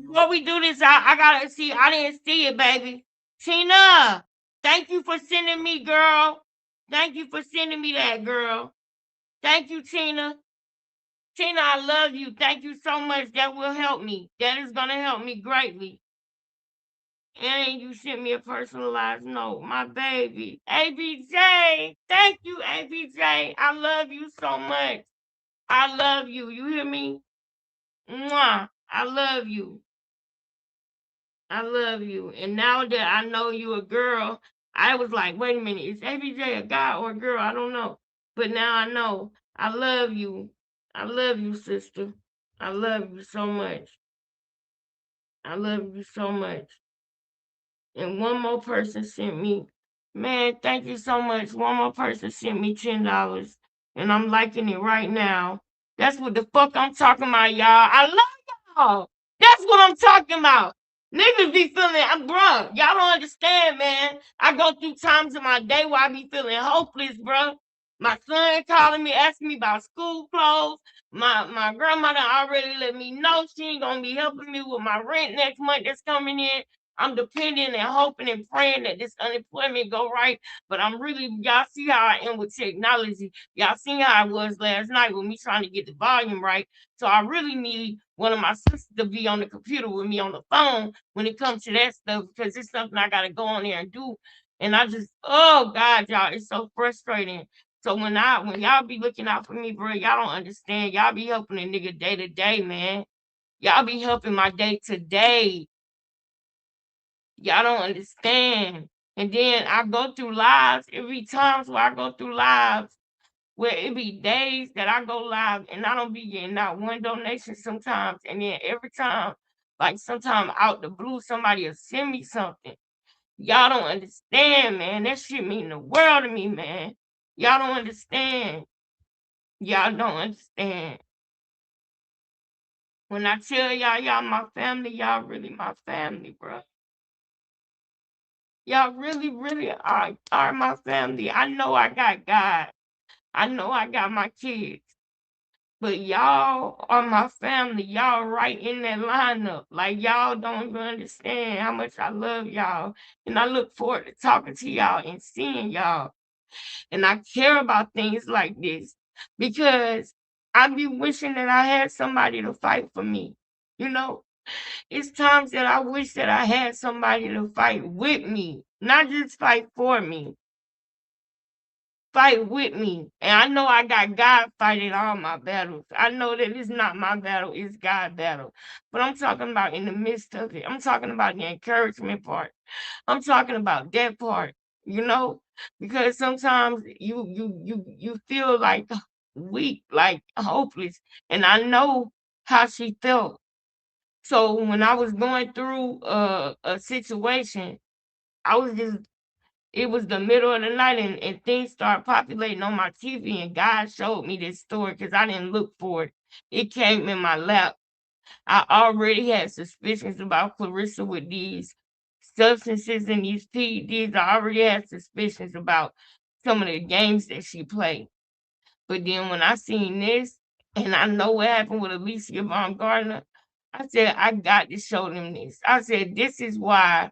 before we do this, I gotta see. I didn't see it, baby. Tina, thank you for sending me, girl. Thank you for sending me that, girl. Thank you, Tina. Tina, I love you. Thank you so much. That will help me. That is gonna help me greatly. And you sent me a personalized note, my baby. ABJ. Thank you, ABJ. I love you so much. I love you. You hear me? Mwah. I love you. I love you. And now that I know you a girl, I was like, wait a minute, is ABJ a guy or a girl? I don't know. But now I know. I love you. I love you, sister. I love you so much. I love you so much. And one more person sent me, man, thank you so much. One more person sent me $10. And I'm liking it right now. That's what the fuck I'm talking about, y'all. I love y'all. That's what I'm talking about. Niggas be feeling, bruh, y'all don't understand, man. I go through times in my day where I be feeling hopeless, bruh. My son calling me, asking me about school clothes. My grandmother already let me know she ain't gonna be helping me with my rent next month that's coming in. I'm depending and hoping and praying that this unemployment go right. But I'm really, y'all see how I am with technology. Y'all seen how I was last night with me trying to get the volume right. So I really need one of my sisters to be on the computer with me on the phone when it comes to that stuff, because it's something I got to go on there and do. And I just, oh God, y'all, it's so frustrating. So when y'all be looking out for me, bro, y'all don't understand. Y'all be helping a nigga day to day, man. Y'all be helping my day to day. Y'all don't understand. And then I go through lives. It be times where I go through lives where it be days that I go live and I don't be getting not one donation sometimes. And then every time, like sometime out the blue, somebody will send me something. Y'all don't understand, man. That shit mean the world to me, man. Y'all don't understand. Y'all don't understand. When I tell y'all my family, y'all really my family, bro. Y'all really, really are my family. I know I got God. I know I got my kids. But y'all are my family. Y'all right in that lineup. Like y'all don't even understand how much I love y'all. And I look forward to talking to y'all and seeing y'all. And I care about things like this because I be wishing that I had somebody to fight for me. You know, it's times that I wish that I had somebody to fight with me, not just fight for me. Fight with me. And I know I got God fighting all my battles. I know that it's not my battle, it's God's battle. But I'm talking about in the midst of it. I'm talking about the encouragement part. I'm talking about that part, you know? Because sometimes you feel like weak, like hopeless. And I know how she felt. So when I was going through a situation, I was just it was the middle of the night and things started populating on my TV and God showed me this story because I didn't look for it. It came in my lap I already had suspicions about Clarissa with these substances and these PEDs. I already had suspicions about some of the games that she played. But then when I seen this, and I know what happened with Alicia Von Gardner, I said, I got to show them this. I said, this is why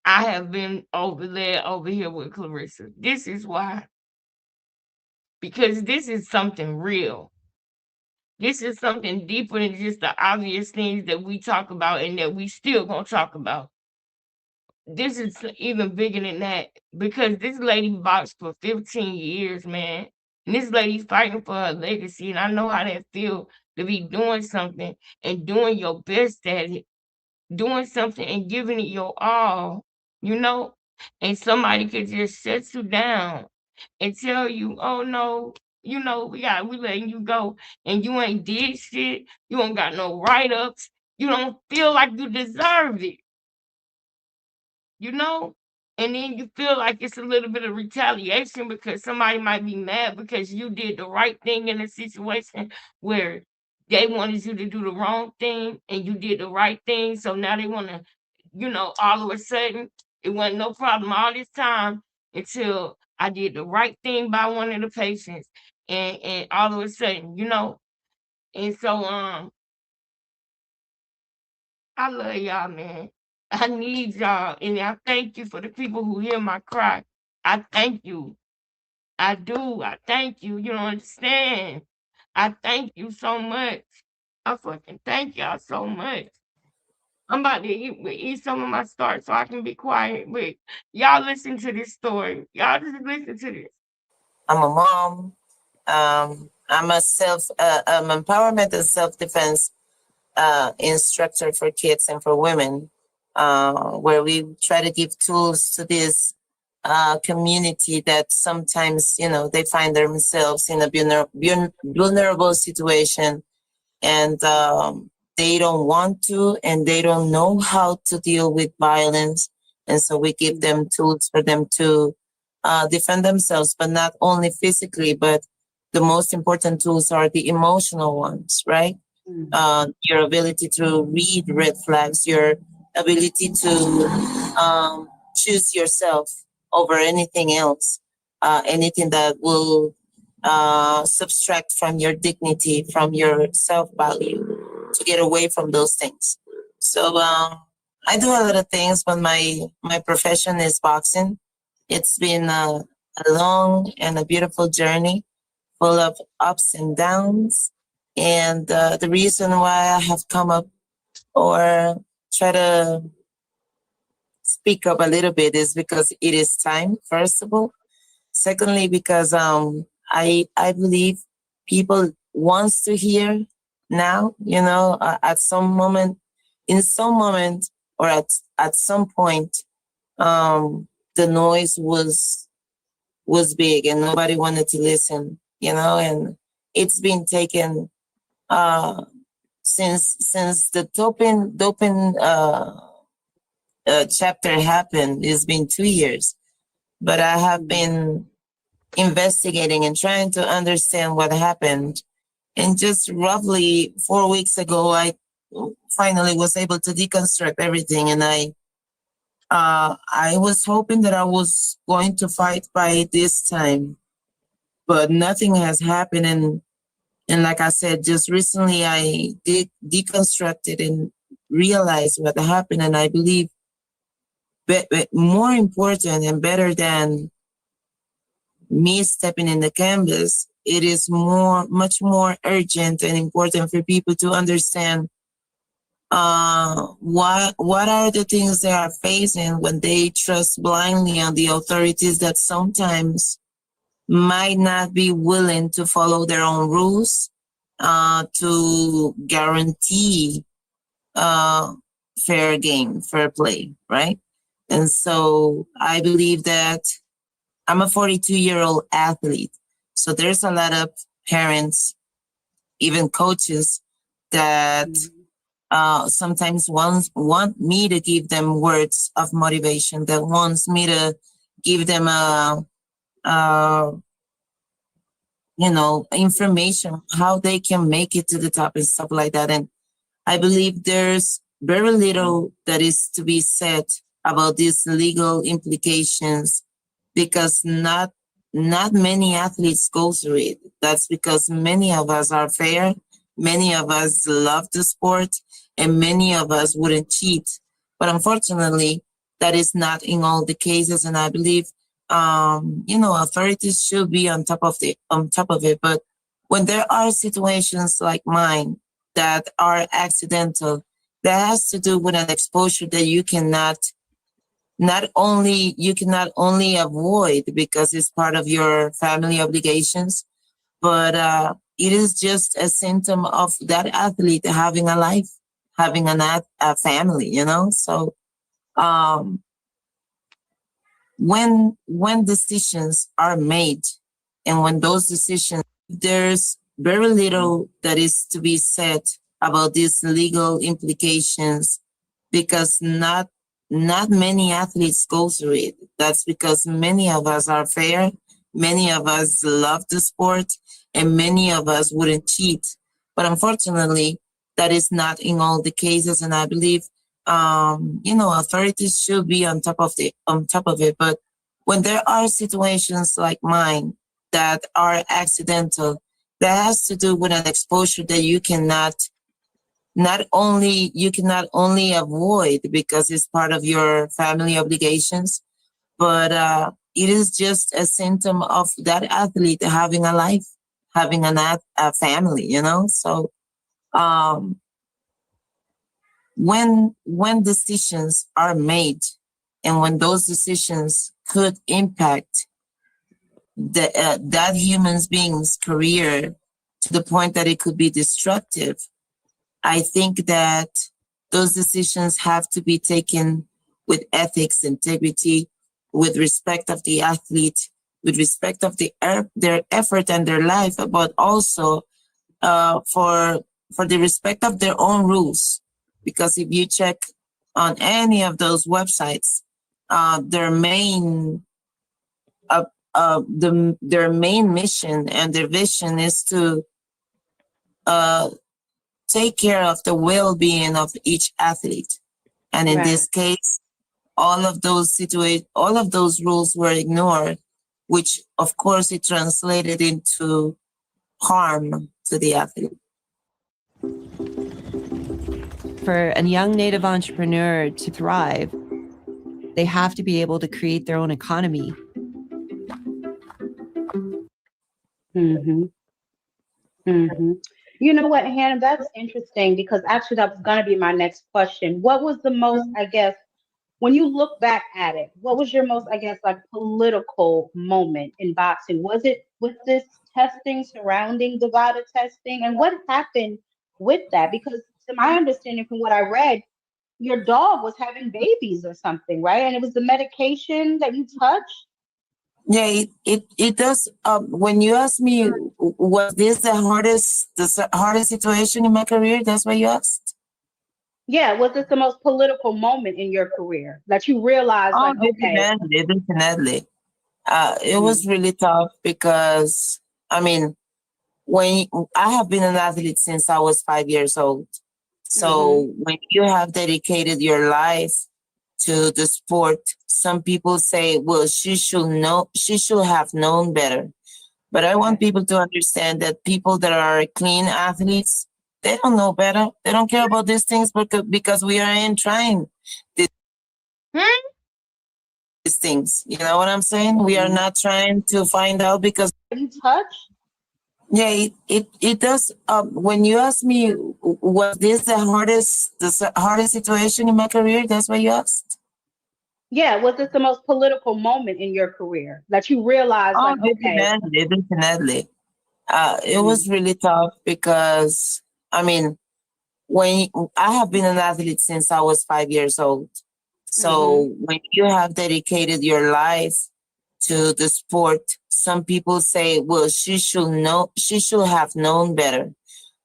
I have been led over here with Clarissa. This is why. Because this is something real. This is something deeper than just the obvious things that we talk about and that we still gonna talk about. This is even bigger than that because this lady boxed for 15 years, man. And this lady's fighting for her legacy. And I know how that feels to be doing something and doing your best at it, doing something and giving it your all, you know? And somebody could just shut you down and tell you, oh no, we letting you go and you ain't did shit, you don't got no write-ups, you don't feel like you deserve it, you know? And then you feel like it's a little bit of retaliation because somebody might be mad because you did the right thing in a situation where they wanted you to do the wrong thing and you did the right thing. So now they want to, all of a sudden, it wasn't no problem all this time until I did the right thing by one of the patients. And all of a sudden, and so I love y'all, man. I need y'all. And I thank you for the people who hear my cry. I thank you. I do. I thank you. You don't understand. I thank you so much. I fucking thank y'all so much. I'm about to eat some of my start so I can be quiet. But y'all listen to this story. Y'all just listen to this. I'm a mom. I'm I'm empowerment and self-defense instructor for kids and for women, where we try to give tools to this community that sometimes, they find themselves in a vulnerable situation and they don't want to and they don't know how to deal with violence. And so we give them tools for them to defend themselves, but not only physically, but the most important tools are the emotional ones, right? Your ability to read red flags, your ability to choose yourself over anything else, anything that will subtract from your dignity, from your self-value, to get away from those things. So I do a lot of things, but my profession is boxing. It's been a long and a beautiful journey, full of ups and downs. And the reason why I have come up or try to speak up a little bit is because it is time, first of all. Secondly, because I believe people wants to hear now, at some moment, in some moment, or at some point, the noise was big and nobody wanted to listen, and it's been taken since the doping chapter happened. It's been 2 years, but I have been investigating and trying to understand what happened. And just roughly 4 weeks ago, I finally was able to deconstruct everything. And I was hoping that I was going to fight by this time, but nothing has happened. And like I said, just recently I did deconstructed and realized what happened. And I believe more important and better than me stepping in the canvas, it is much more urgent and important for people to understand what are the things they are facing when they trust blindly on the authorities that sometimes might not be willing to follow their own rules to guarantee fair game, fair play, right? And so I believe that I'm a 42-year-old athlete. So there's a lot of parents, even coaches, that sometimes want me to give them words of motivation, that wants me to give them information how they can make it to the top and stuff like that. And I believe there's very little that is to be said about these legal implications because not many athletes go through it. That's because many of us are fair, many of us love the sport, and many of us wouldn't cheat. But unfortunately, that is not in all the cases, and I believe authorities should be on top of it. But when there are situations like mine that are accidental, that has to do with an exposure that you cannot only avoid because it's part of your family obligations, but it is just a symptom of that athlete having a life, having a family, So when decisions are made, and when those decisions, there's very little that is to be said about these legal implications because not many athletes go through it. That's because many of us are fair, many of us love the sport, and many of us wouldn't cheat. But unfortunately, that is not in all the cases, and I believe authorities should be on top of it. But when there are situations like mine that are accidental, that has to do with an exposure that you cannot only avoid because it's part of your family obligations, but it is just a symptom of that athlete having a life, having a family, So when decisions are made, and when those decisions could impact that human being's career to the point that it could be destructive, I think that those decisions have to be taken with ethics, integrity, with respect of the athlete, with respect of their effort and their life, but also for the respect of their own rules. Because if you check on any of those websites, their main mission and their vision is to take care of the well-being of each athlete. And in this case, all of those rules were ignored, which of course it translated into harm to the athlete. For a young Native entrepreneur to thrive, they have to be able to create their own economy. Mm-hmm. Mm-hmm. You know what, Hannah, that's interesting because actually that was going to be my next question. What was the most, I guess, when you look back at it, what was your most, I guess, like political moment in boxing? Was this testing surrounding the VADA testing? And what happened with that? Because to my understanding from what I read, your dog was having babies or something, right? And it was the medication that you touched? Yeah, it does. When you ask me, was this the hardest situation in my career? That's what you asked? Yeah, was this the most political moment in your career that you realized, like, okay? Definitely. It was really tough because, when I have been an athlete since I was 5 years old. So when you have dedicated your life to the sport, some people say, well, she should have known better. But I want people to understand that people that are clean athletes, they don't know better. They don't care about these things because we are trying these things. You know what I'm saying? We are not trying to find out because you touch. Yeah, it does. When you ask me, was this the hardest situation in my career? That's what you asked? Yeah, was this the most political moment in your career that you realized, like, okay? Definitely. It was really tough because, when I have been an athlete since I was 5 years old. So when you have dedicated your life to the sport, some people say, well, she should have known better.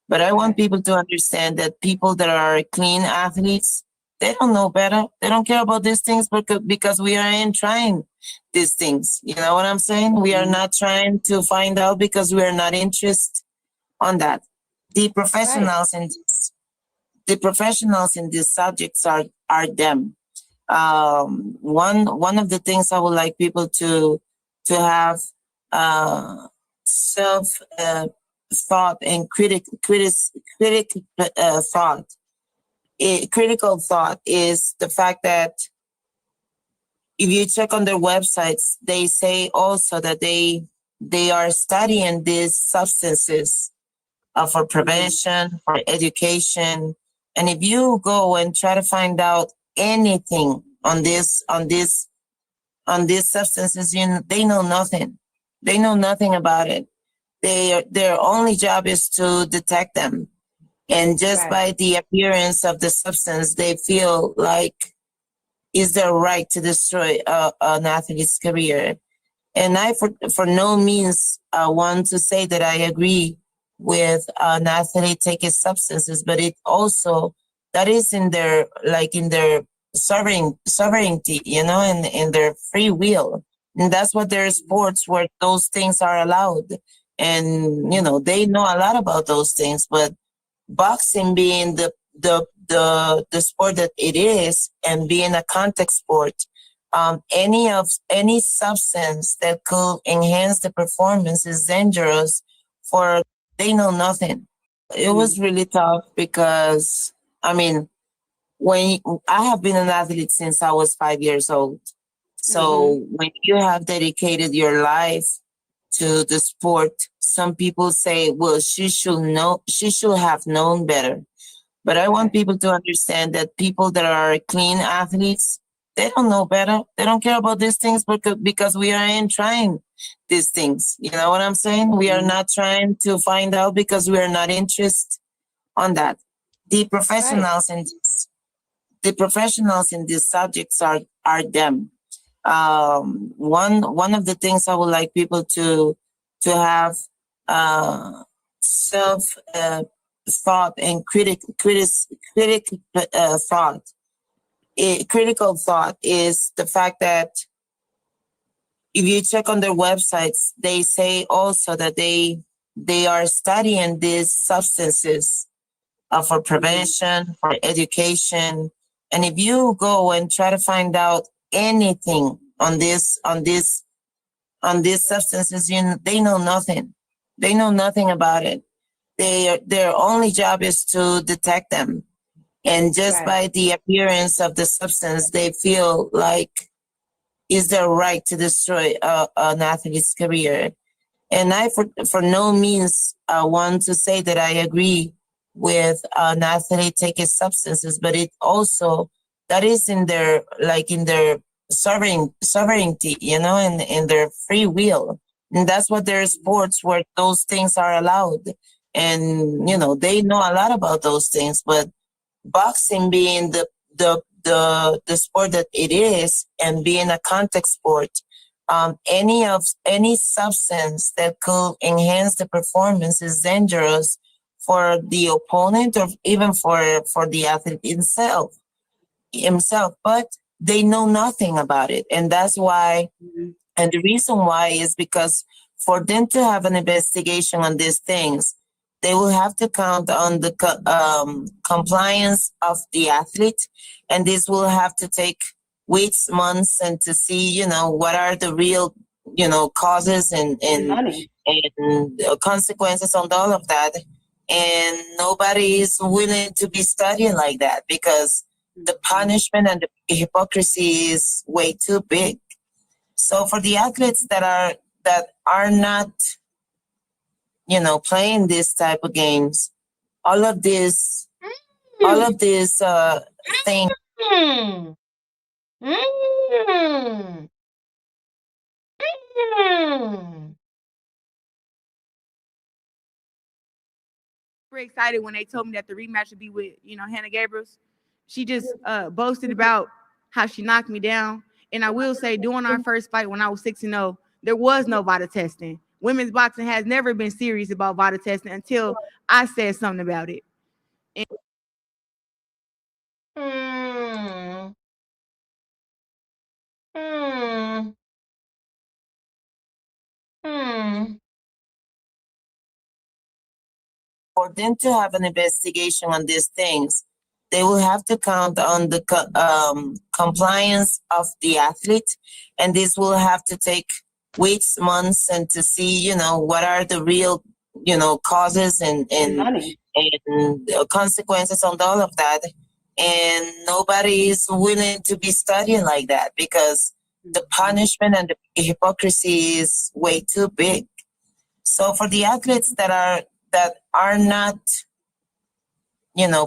But I want people to understand that people that are clean athletes, they don't know better. They don't care about these things because we are trying these things. You know what I'm saying? We are not trying to find out because we are not interested on that. The professionals in this, the professionals in these subjects are them. One of the things I would like people to have self thought and thought. Critical thought is the fact that if you check on their websites, they say also that they are studying these substances for prevention, for education. And if you go and try to find out anything on these substances, they know nothing. They know nothing about it. Their only job is to detect them. And just by the appearance of the substance, they feel like it's their right to destroy an athlete's career. And I, for no means, want to say that I agree with an athlete taking substances, but it also, that is in their sovereignty, and in their free will. And that's what there are sports where those things are allowed. And, they know a lot about those things, but boxing being the sport that it is, and being a contact sport, any substance that could enhance the performance is dangerous. For they know nothing. It was really tough because when I have been an athlete since I was 5 years old. So when you have dedicated your life to the sport, some people say, well, she should have known better. But I want people to understand that people that are clean athletes, they don't know better. They don't care about these things because we aren't trying these things. You know what I'm saying? We are not trying to find out because we are not interested on that. The professionals in these subjects are them. One of the things I would like people to have self thought and thought. Critical thought is the fact that if you check on their websites, they say also that they are studying these substances for prevention, for education. And if you go and try to find out anything on these substances, they know nothing. They know nothing about it. Their only job is to detect them. And just by the appearance of the substance, they feel like it's their right to destroy an athlete's career. And I, for no means, want to say that I agree with an athlete taking substances, but it also, that is in their sovereignty, and in their free will. And that's what there are sports where those things are allowed. And, they know a lot about those things, but boxing being the sport that it is, and being a contact sport, any substance that could enhance the performance is dangerous for the opponent, or even for the athlete himself. But they know nothing about it, and that's why. And the reason why is because for them to have an investigation on these things, they will have to count on the compliance of the athlete, and this will have to take weeks, months, and to see, what are the real, causes and consequences on all of that. And nobody is willing to be studying like that because the punishment and the hypocrisy is way too big. So for the athletes that are not, playing this type of games, all of these things. Super excited when they told me that the rematch would be with, Hannah Gabriels. She just boasted about how she knocked me down. And I will say, during our first fight when I was 6-0, there was no VADA testing. Women's boxing has never been serious about VADA testing until I said something about it. For them to have an investigation on these things, they will have to count on the compliance of the athlete, and this will have to take weeks, months, and to see, what are the real, causes and consequences on all of that. And nobody is willing to be studying like that because the punishment and the hypocrisy is way too big. So for the athletes that are not,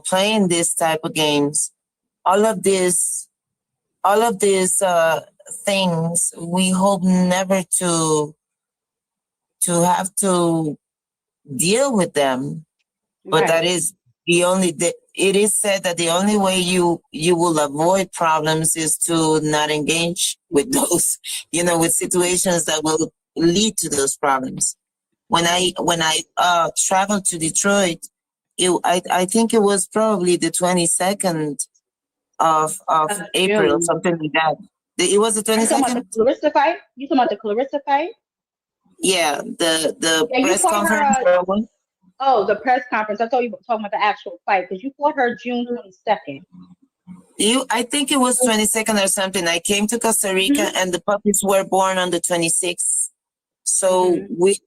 playing this type of games, all of these things, we hope never to have to deal with them. But that is it is said that the only way you will avoid problems is to not engage with those, with situations that will lead to those problems. When I traveled to Detroit, I think it was probably the 22nd of April, June. something like that. It was the Are you talking about 22nd? the Clarissa fight? You talking about the Clarissa fight? Yeah, the Yeah, you press fought her. conference. Oh, the press conference. I thought you were talking about the actual fight because you fought her June 22nd. I think it was 22nd or something. I came to Costa Rica and the puppies were born on the 26th. So we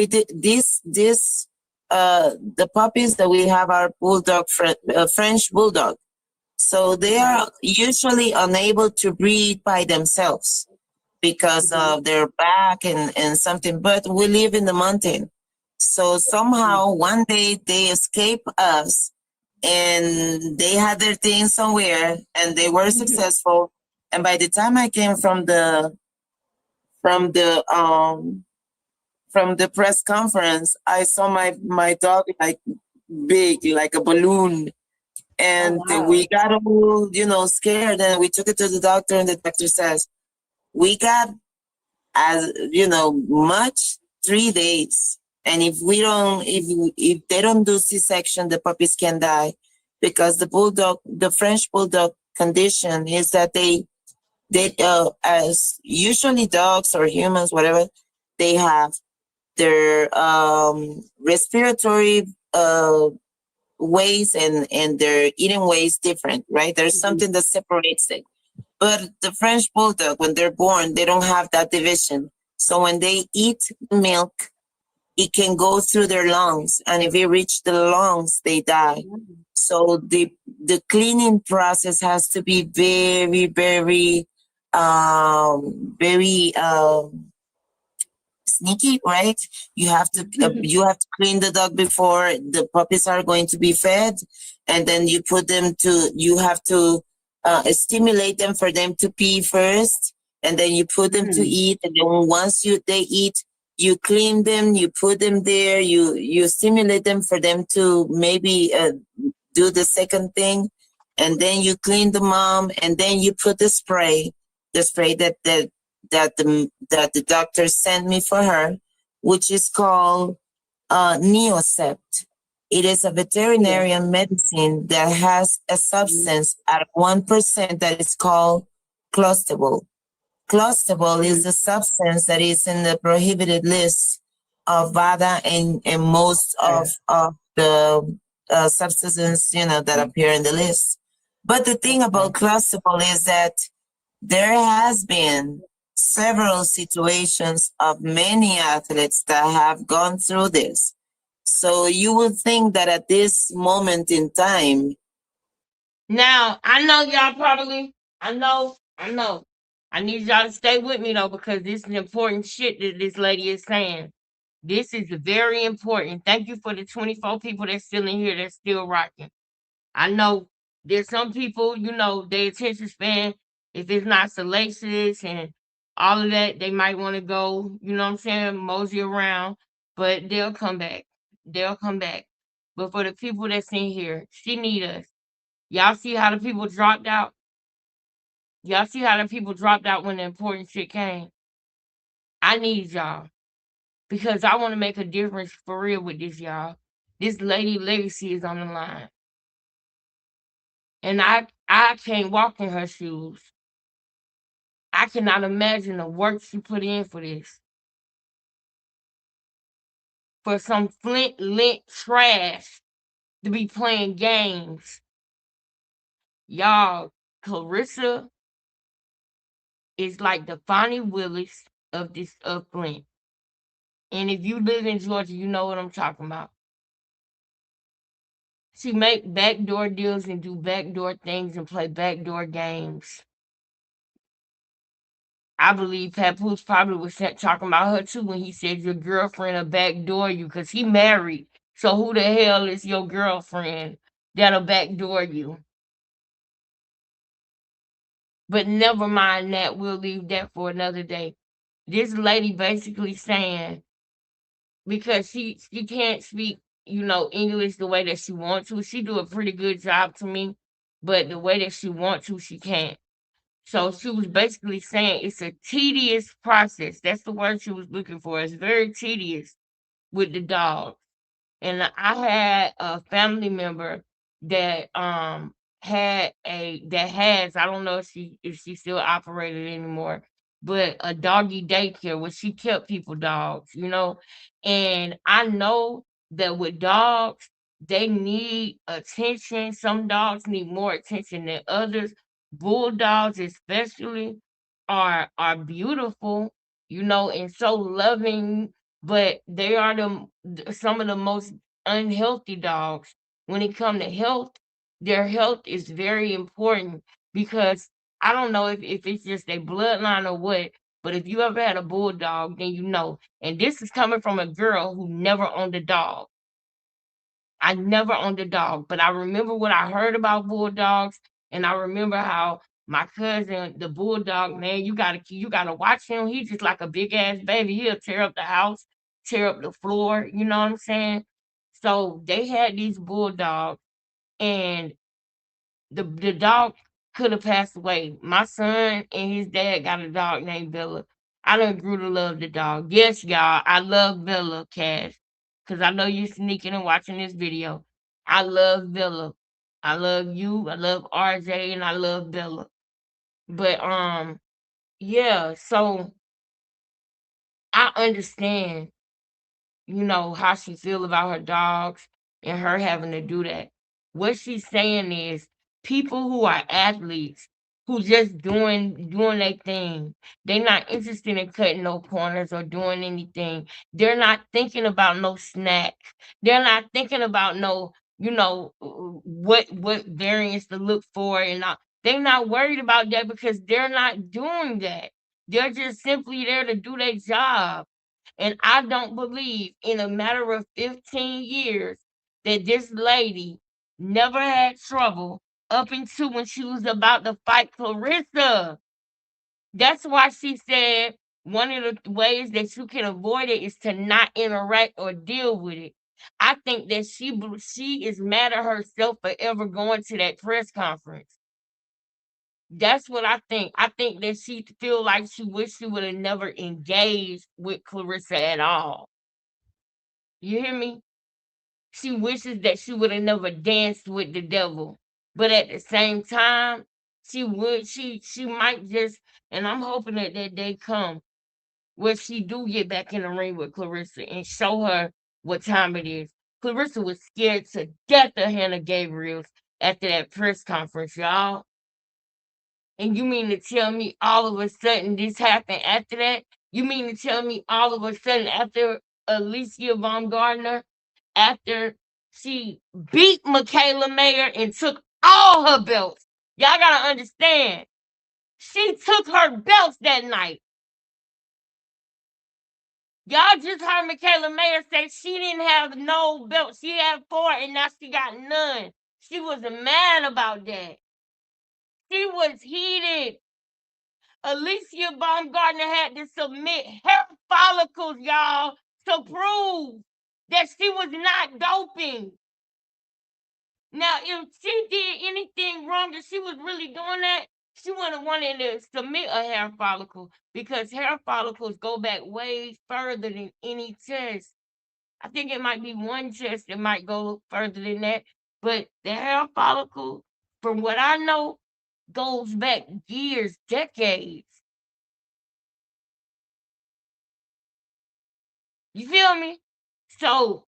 did the puppies that we have are bulldog, French bulldog. So they are usually unable to breathe by themselves because of their back and something, but we live in the mountain. So somehow one day they escape us and they had their thing somewhere and they were successful. And by the time I came from the press conference, I saw my dog like big, like a balloon. And we got all, scared, and we took it to the doctor, and the doctor says, we got, as much 3 days. And if they don't do C-section, the puppies can die because the French bulldog condition is that they as usually dogs or humans, whatever, they have their respiratory ways and their eating ways different, right? There's something that separates it. But the French bulldog, when they're born, they don't have that division. So when they eat milk, it can go through their lungs, and if it reaches the lungs, they die. So the cleaning process has to be very, very, very sneaky, right? You have to clean the dog before the puppies are going to be fed, and then you have to stimulate them for them to pee first, and then you put them to eat, and then once they eat, you clean them, you put them there, you stimulate them for them to maybe do the second thing, and then you clean the mom, and then you put the spray that the doctor sent me for her, which is called Neocept. It is a veterinarian medicine that has a substance at 1% that is called clostebol. Clostebol is a substance that is in the prohibited list of VADA and most of the substances, that appear in the list. But the thing about clostebol is that there has been several situations of many athletes that have gone through this. So you would think that at this moment in time. Now, I know y'all probably, I know. I need y'all to stay with me though, because this is important shit that this lady is saying. This is very important. Thank you for the 24 people that's still in here that's still rocking. I know there's some people, their attention span, if it's not salacious and all of that, they might want to go, you know what I'm saying, mosey around, but they'll come back. They'll come back. But for the people that's in here, she need us. Y'all see how the people dropped out? Y'all see how the people dropped out when the important shit came? I need y'all because I want to make a difference for real with this, y'all. This lady legacy is on the line. And I can't walk in her shoes. I cannot imagine the work she put in for this. For some flint lint trash to be playing games Y'all, Clarissa is like the Fonnie Willis of Flint. And if you live in Georgia, you know what I'm talking about. She make backdoor deals and do backdoor things and play backdoor games. I believe Papoose probably was talking about her too when he said your girlfriend will backdoor you because he married. So who the hell is your girlfriend that'll backdoor you? But never mind that. We'll leave that for another day. This lady basically saying because she can't speak, English the way that she wants to. She do a pretty good job to me, but the way that she wants to, she can't. So she was basically saying it's a tedious process. That's the word she was looking for. It's very tedious with the dog. And I had a family member that has, I don't know if she still operated anymore, but a doggy daycare where she kept people dogs, and I know that with dogs they need attention. Some dogs need more attention than others. Bulldogs especially are beautiful, and so loving, but they are some of the most unhealthy dogs. When it comes to health, their health is very important because I don't know if it's just a bloodline or what, but if you ever had a bulldog, then you know. And this is coming from a girl who never owned a dog. I never owned a dog, but I remember what I heard about bulldogs, and I remember how my cousin, the bulldog, man, you gotta watch him. He's just like a big ass baby. He'll tear up the house, tear up the floor. You know what I'm saying? So they had these bulldogs, and the dog could have passed away. My son and his dad got a dog named Bella. I done grew to love the dog. Yes, y'all, I love Bella, Cash, because I know you're sneaking and watching this video. I love Bella. I love you. I love RJ, and I love Bella. But yeah. So I understand how she feel about her dogs and her having to do that. What she's saying is people who are athletes who just doing their thing. They're not interested in cutting no corners or doing anything. They're not thinking about no snacks. They're not thinking about no, what variants to look for and not. They're not worried about that because they're not doing that. They're just simply there to do their job. And I don't believe in a matter of 15 years that this lady never had trouble up until when she was about to fight Clarissa. That's why she said one of the ways that you can avoid it is to not interact or deal with it. I think that she is mad at herself for ever going to that press conference. That's what I think. I think that she feel like she wish she would have never engaged with Clarissa at all. You hear me? She wishes that she would have never danced with the devil. But at the same time, she might just, and I'm hoping that day come where she do get back in the ring with Clarissa and show her what time it is. Clarissa was scared to death of Hannah Gabriels after that press conference, y'all. And you mean to tell me all of a sudden this happened after that? You mean to tell me all of a sudden after Alicia Baumgardner, after she beat Michaela Mayer and took all her belts? Y'all gotta understand. She took her belts that night. Y'all just heard Michaela Mayer say she didn't have no belts. She had 4 and now she got none. She was mad about that. She was heated. Alicia Baumgardner had to submit hair follicles, y'all, to prove that she was not doping. Now, if she did anything wrong, if she was really doing that, she wouldn't have wanted to submit a hair follicle because hair follicles go back way further than any test. I think it might be one test that might go further than that, but the hair follicle, from what I know, goes back years, decades. You feel me? So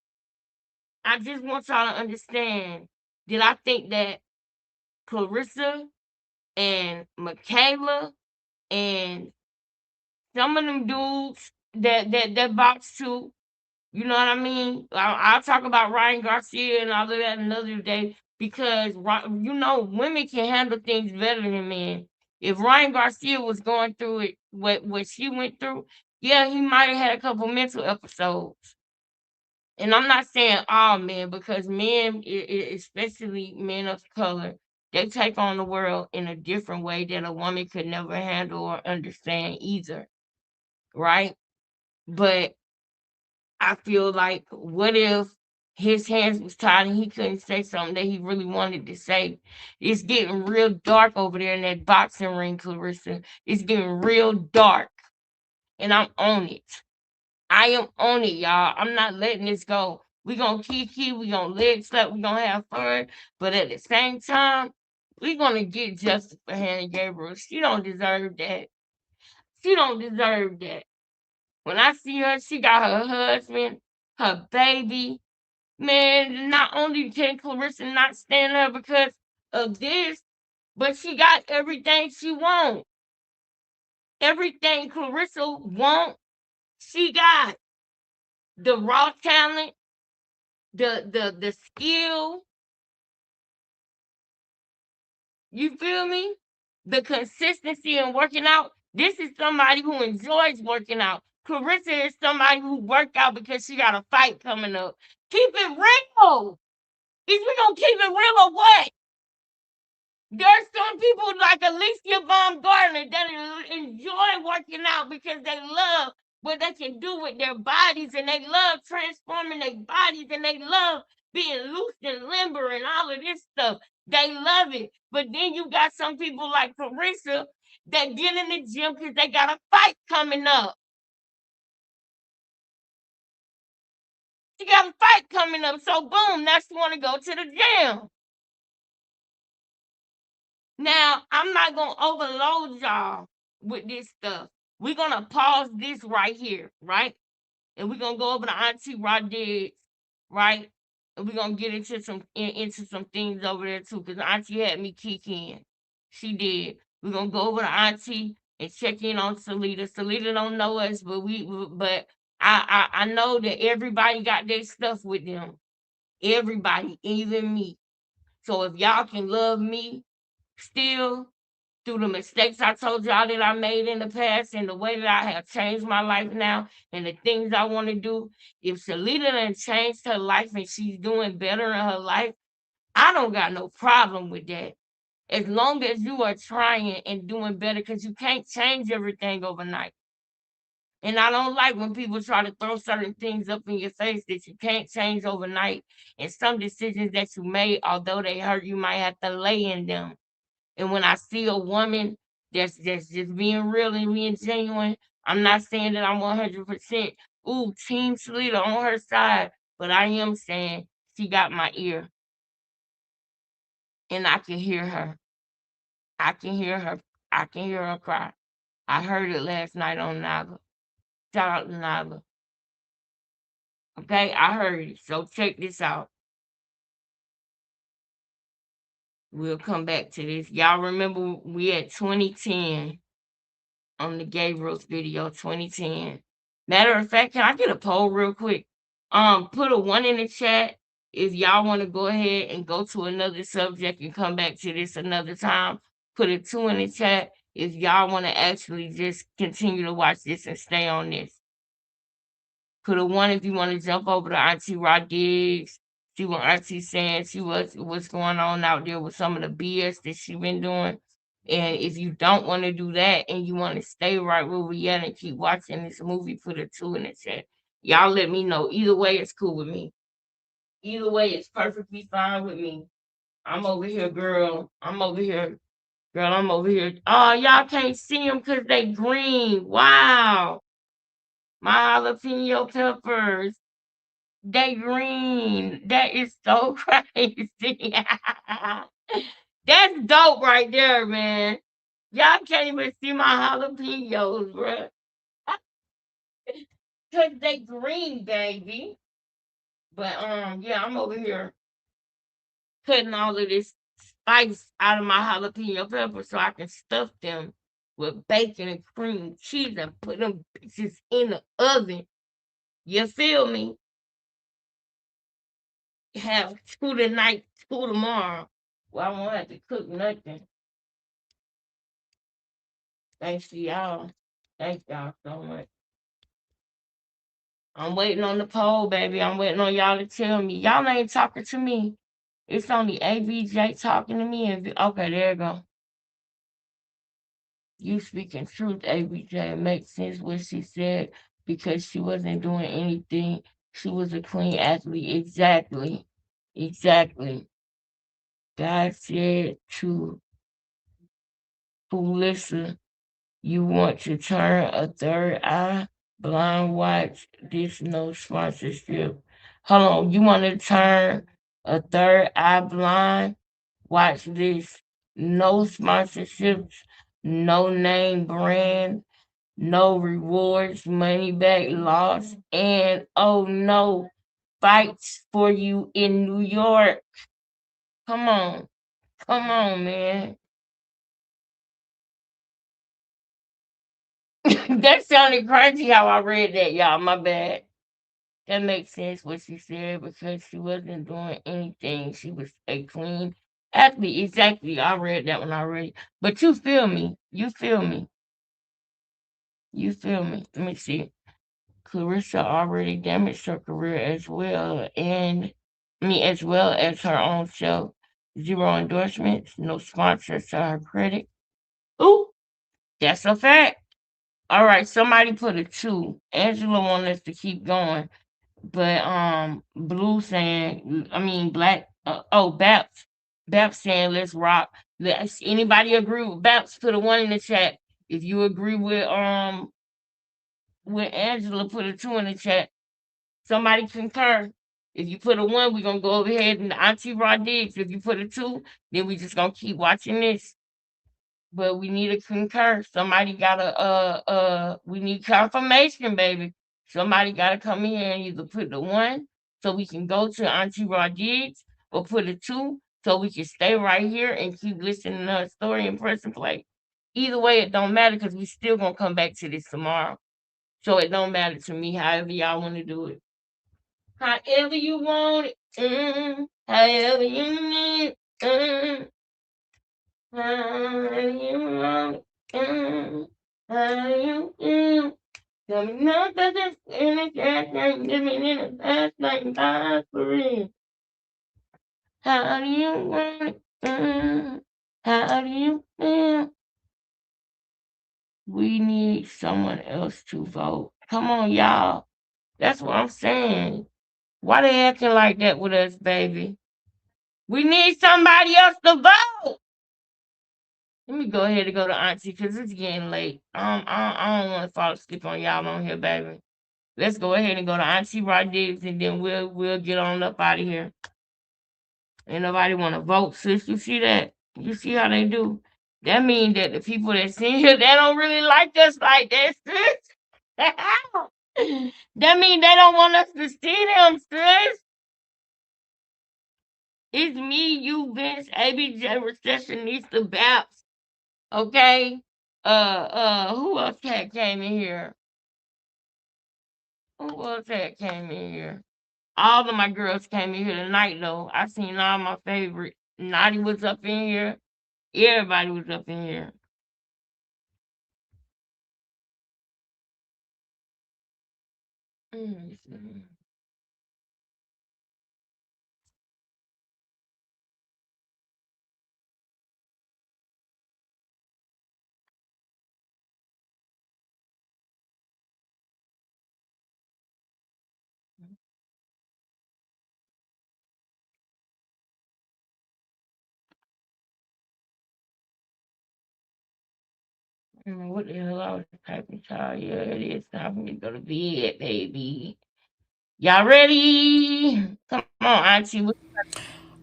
I just want y'all to understand that I think that Clarissa and Michaela and some of them dudes that box too. You know what I mean? I'll talk about Ryan Garcia and all of that another day because women can handle things better than men. If Ryan Garcia was going through it, what she went through, yeah, he might have had a couple mental episodes. And I'm not saying all men because men, especially men of color, they take on the world in a different way that a woman could never handle or understand either, right? But I feel like, what if his hands was tied and he couldn't say something that he really wanted to say? It's getting real dark over there in that boxing ring, Clarissa. It's getting real dark, and I'm on it. I am on it, y'all. I'm not letting this go. We gonna kiki, we gonna leg slap, we gonna have fun, but at the same time, we gonna get justice for Hannah Gabriel. She don't deserve that. She don't deserve that. When I see her, she got her husband, her baby. Man, not only can Clarissa not stand her because of this, but she got everything she wants. Everything Clarissa wants, she got. The raw talent, the skill, you feel me? The consistency in working out. This is somebody who enjoys working out. Clarissa is somebody who work out because she got a fight coming up. Keep it real. Is we gonna keep it real or what? There's some people like Alicia Baumgartner that enjoy working out because they love what they can do with their bodies and they love transforming their bodies and they love being loose and limber and all of this stuff. They love it. But then you got some people like Clarissa that get in the gym because they got a fight coming up. She got a fight coming up. So boom, now she want to go to the gym. Now, I'm not going to overload y'all with this stuff. We're going to pause this right here, right? And we're going to go over to Auntie Rodriguez, right? And we're going to get into some things over there too because Auntie had me kick in. She did. We're going to go over to Auntie and check in on Salita. Salita don't know us, but I know that everybody got their stuff with them. Everybody, even me. So if y'all can love me still through the mistakes I told y'all that I made in the past and the way that I have changed my life now and the things I want to do. If Shalita done changed her life and she's doing better in her life, I don't got no problem with that. As long as you are trying and doing better, because you can't change everything overnight. And I don't like when people try to throw certain things up in your face that you can't change overnight. And some decisions that you made, although they hurt, you might have to lay in them. And when I see a woman that's just being real and being genuine, I'm not saying that I'm 100% Team Salita on her side, but I am saying she got my ear. And I can hear her. I can hear her. I can hear her cry. I heard it last night on Naga. Shout out to Naga. Okay, I heard it. So check this out. We'll come back to this. Y'all remember we at 2010 on the Gabriel's video, 2010. Matter of fact, can I get a poll real quick? Put a 1 in the chat if y'all want to go ahead and go to another subject and come back to this another time. Put a 2 in the chat if y'all want to actually just continue to watch this and stay on this. Put a 1 if you want to jump over to Auntie Rodriguez. See what Auntie's saying. See what's going on out there with some of the BS that she been doing. And if you don't want to do that and you want to stay right where we at and keep watching this movie, put a 2 in the chat. Y'all let me know. Either way, it's cool with me. Either way, it's perfectly fine with me. I'm over here, girl. I'm over here. Girl, I'm over here. Oh, y'all can't see them because they green. Wow. My jalapeno peppers. They green. That is so crazy. That's dope right there, man. Y'all can't even see my jalapenos, bruh. Cause they green, baby. But yeah, I'm over here cutting all of this spice out of my jalapeno peppers so I can stuff them with bacon and cream cheese and put them bitches in the oven. You feel me? Have 2 tonight, 2 tomorrow. Well, I won't have to cook nothing. Thanks to y'all. Thank y'all so much. I'm waiting on the poll, baby. I'm waiting on y'all to tell me. Y'all ain't talking to me. It's only ABJ talking to me. Okay, there you go. You speaking truth, ABJ. It makes sense what she said because she wasn't doing anything. She was a clean athlete. Exactly. Exactly. God said to Listen, you want to turn a third eye blind? Watch this, no sponsorship. Hold on, you want to turn a third eye blind? Watch this, no sponsorships, no name brand, no rewards, money back loss, and oh no, fights for you in New York. Come on, man. That sounded crazy how I read that, y'all. My bad. That makes sense what she said because she wasn't doing anything. She was a clean athlete. Exactly. I read that one already. But you feel me. You feel me. You feel me. Let me see. Clarissa already damaged her career as well, as well as her own show. 0 endorsements, no sponsors to her credit. Ooh, that's a fact. All right, somebody put a 2. Angela wanted us to keep going, but Blue saying, Black. Baps saying let's rock. Anybody agree with Baps? Put a 1 in the chat. If you agree with Angela, put a 2 in the chat. Somebody concur. If you put a 1, we're gonna go ahead and Auntie Rodriguez. If you put a 2, then we just gonna keep watching this. But we need a concur. Somebody gotta we need confirmation, baby. Somebody gotta come in here and either put the 1 so we can go to Auntie Rodriguez or put a 2 so we can stay right here and keep listening to her story in person play. Either way, it don't matter because we still gonna come back to this tomorrow. So it don't matter to me, however y'all want to do it. However you want it. However you need it. However you want it. How you feel. Tell me nothing that's in the cat can't give me in the past like God for real. How do you want it? How do you feel? We need someone else to vote. Come on, y'all. That's what I'm saying. Why they acting like that with us, baby? We need somebody else to vote. Let me go ahead and go to Auntie because it's getting late. I don't want to fall asleep on y'all on here, baby. Let's go ahead and go to Auntie Rodriguez and then we'll get on up out of here. Ain't nobody want to vote, sis. You see that? You see how they do? That means that the people that's in here, they don't really like us like that, sis. That means they don't want us to see them, sis. It's me, you, Vince, ABJ, Recessionista, Baps. Okay? Who else came in here? Who else came in here? All of my girls came in here tonight, though. I seen all my favorite. Naughty was up in here. Everybody was up in here. What the hell I was typing, child? Yeah, it is time for me to go to bed, baby. Y'all ready? Come on, Auntie.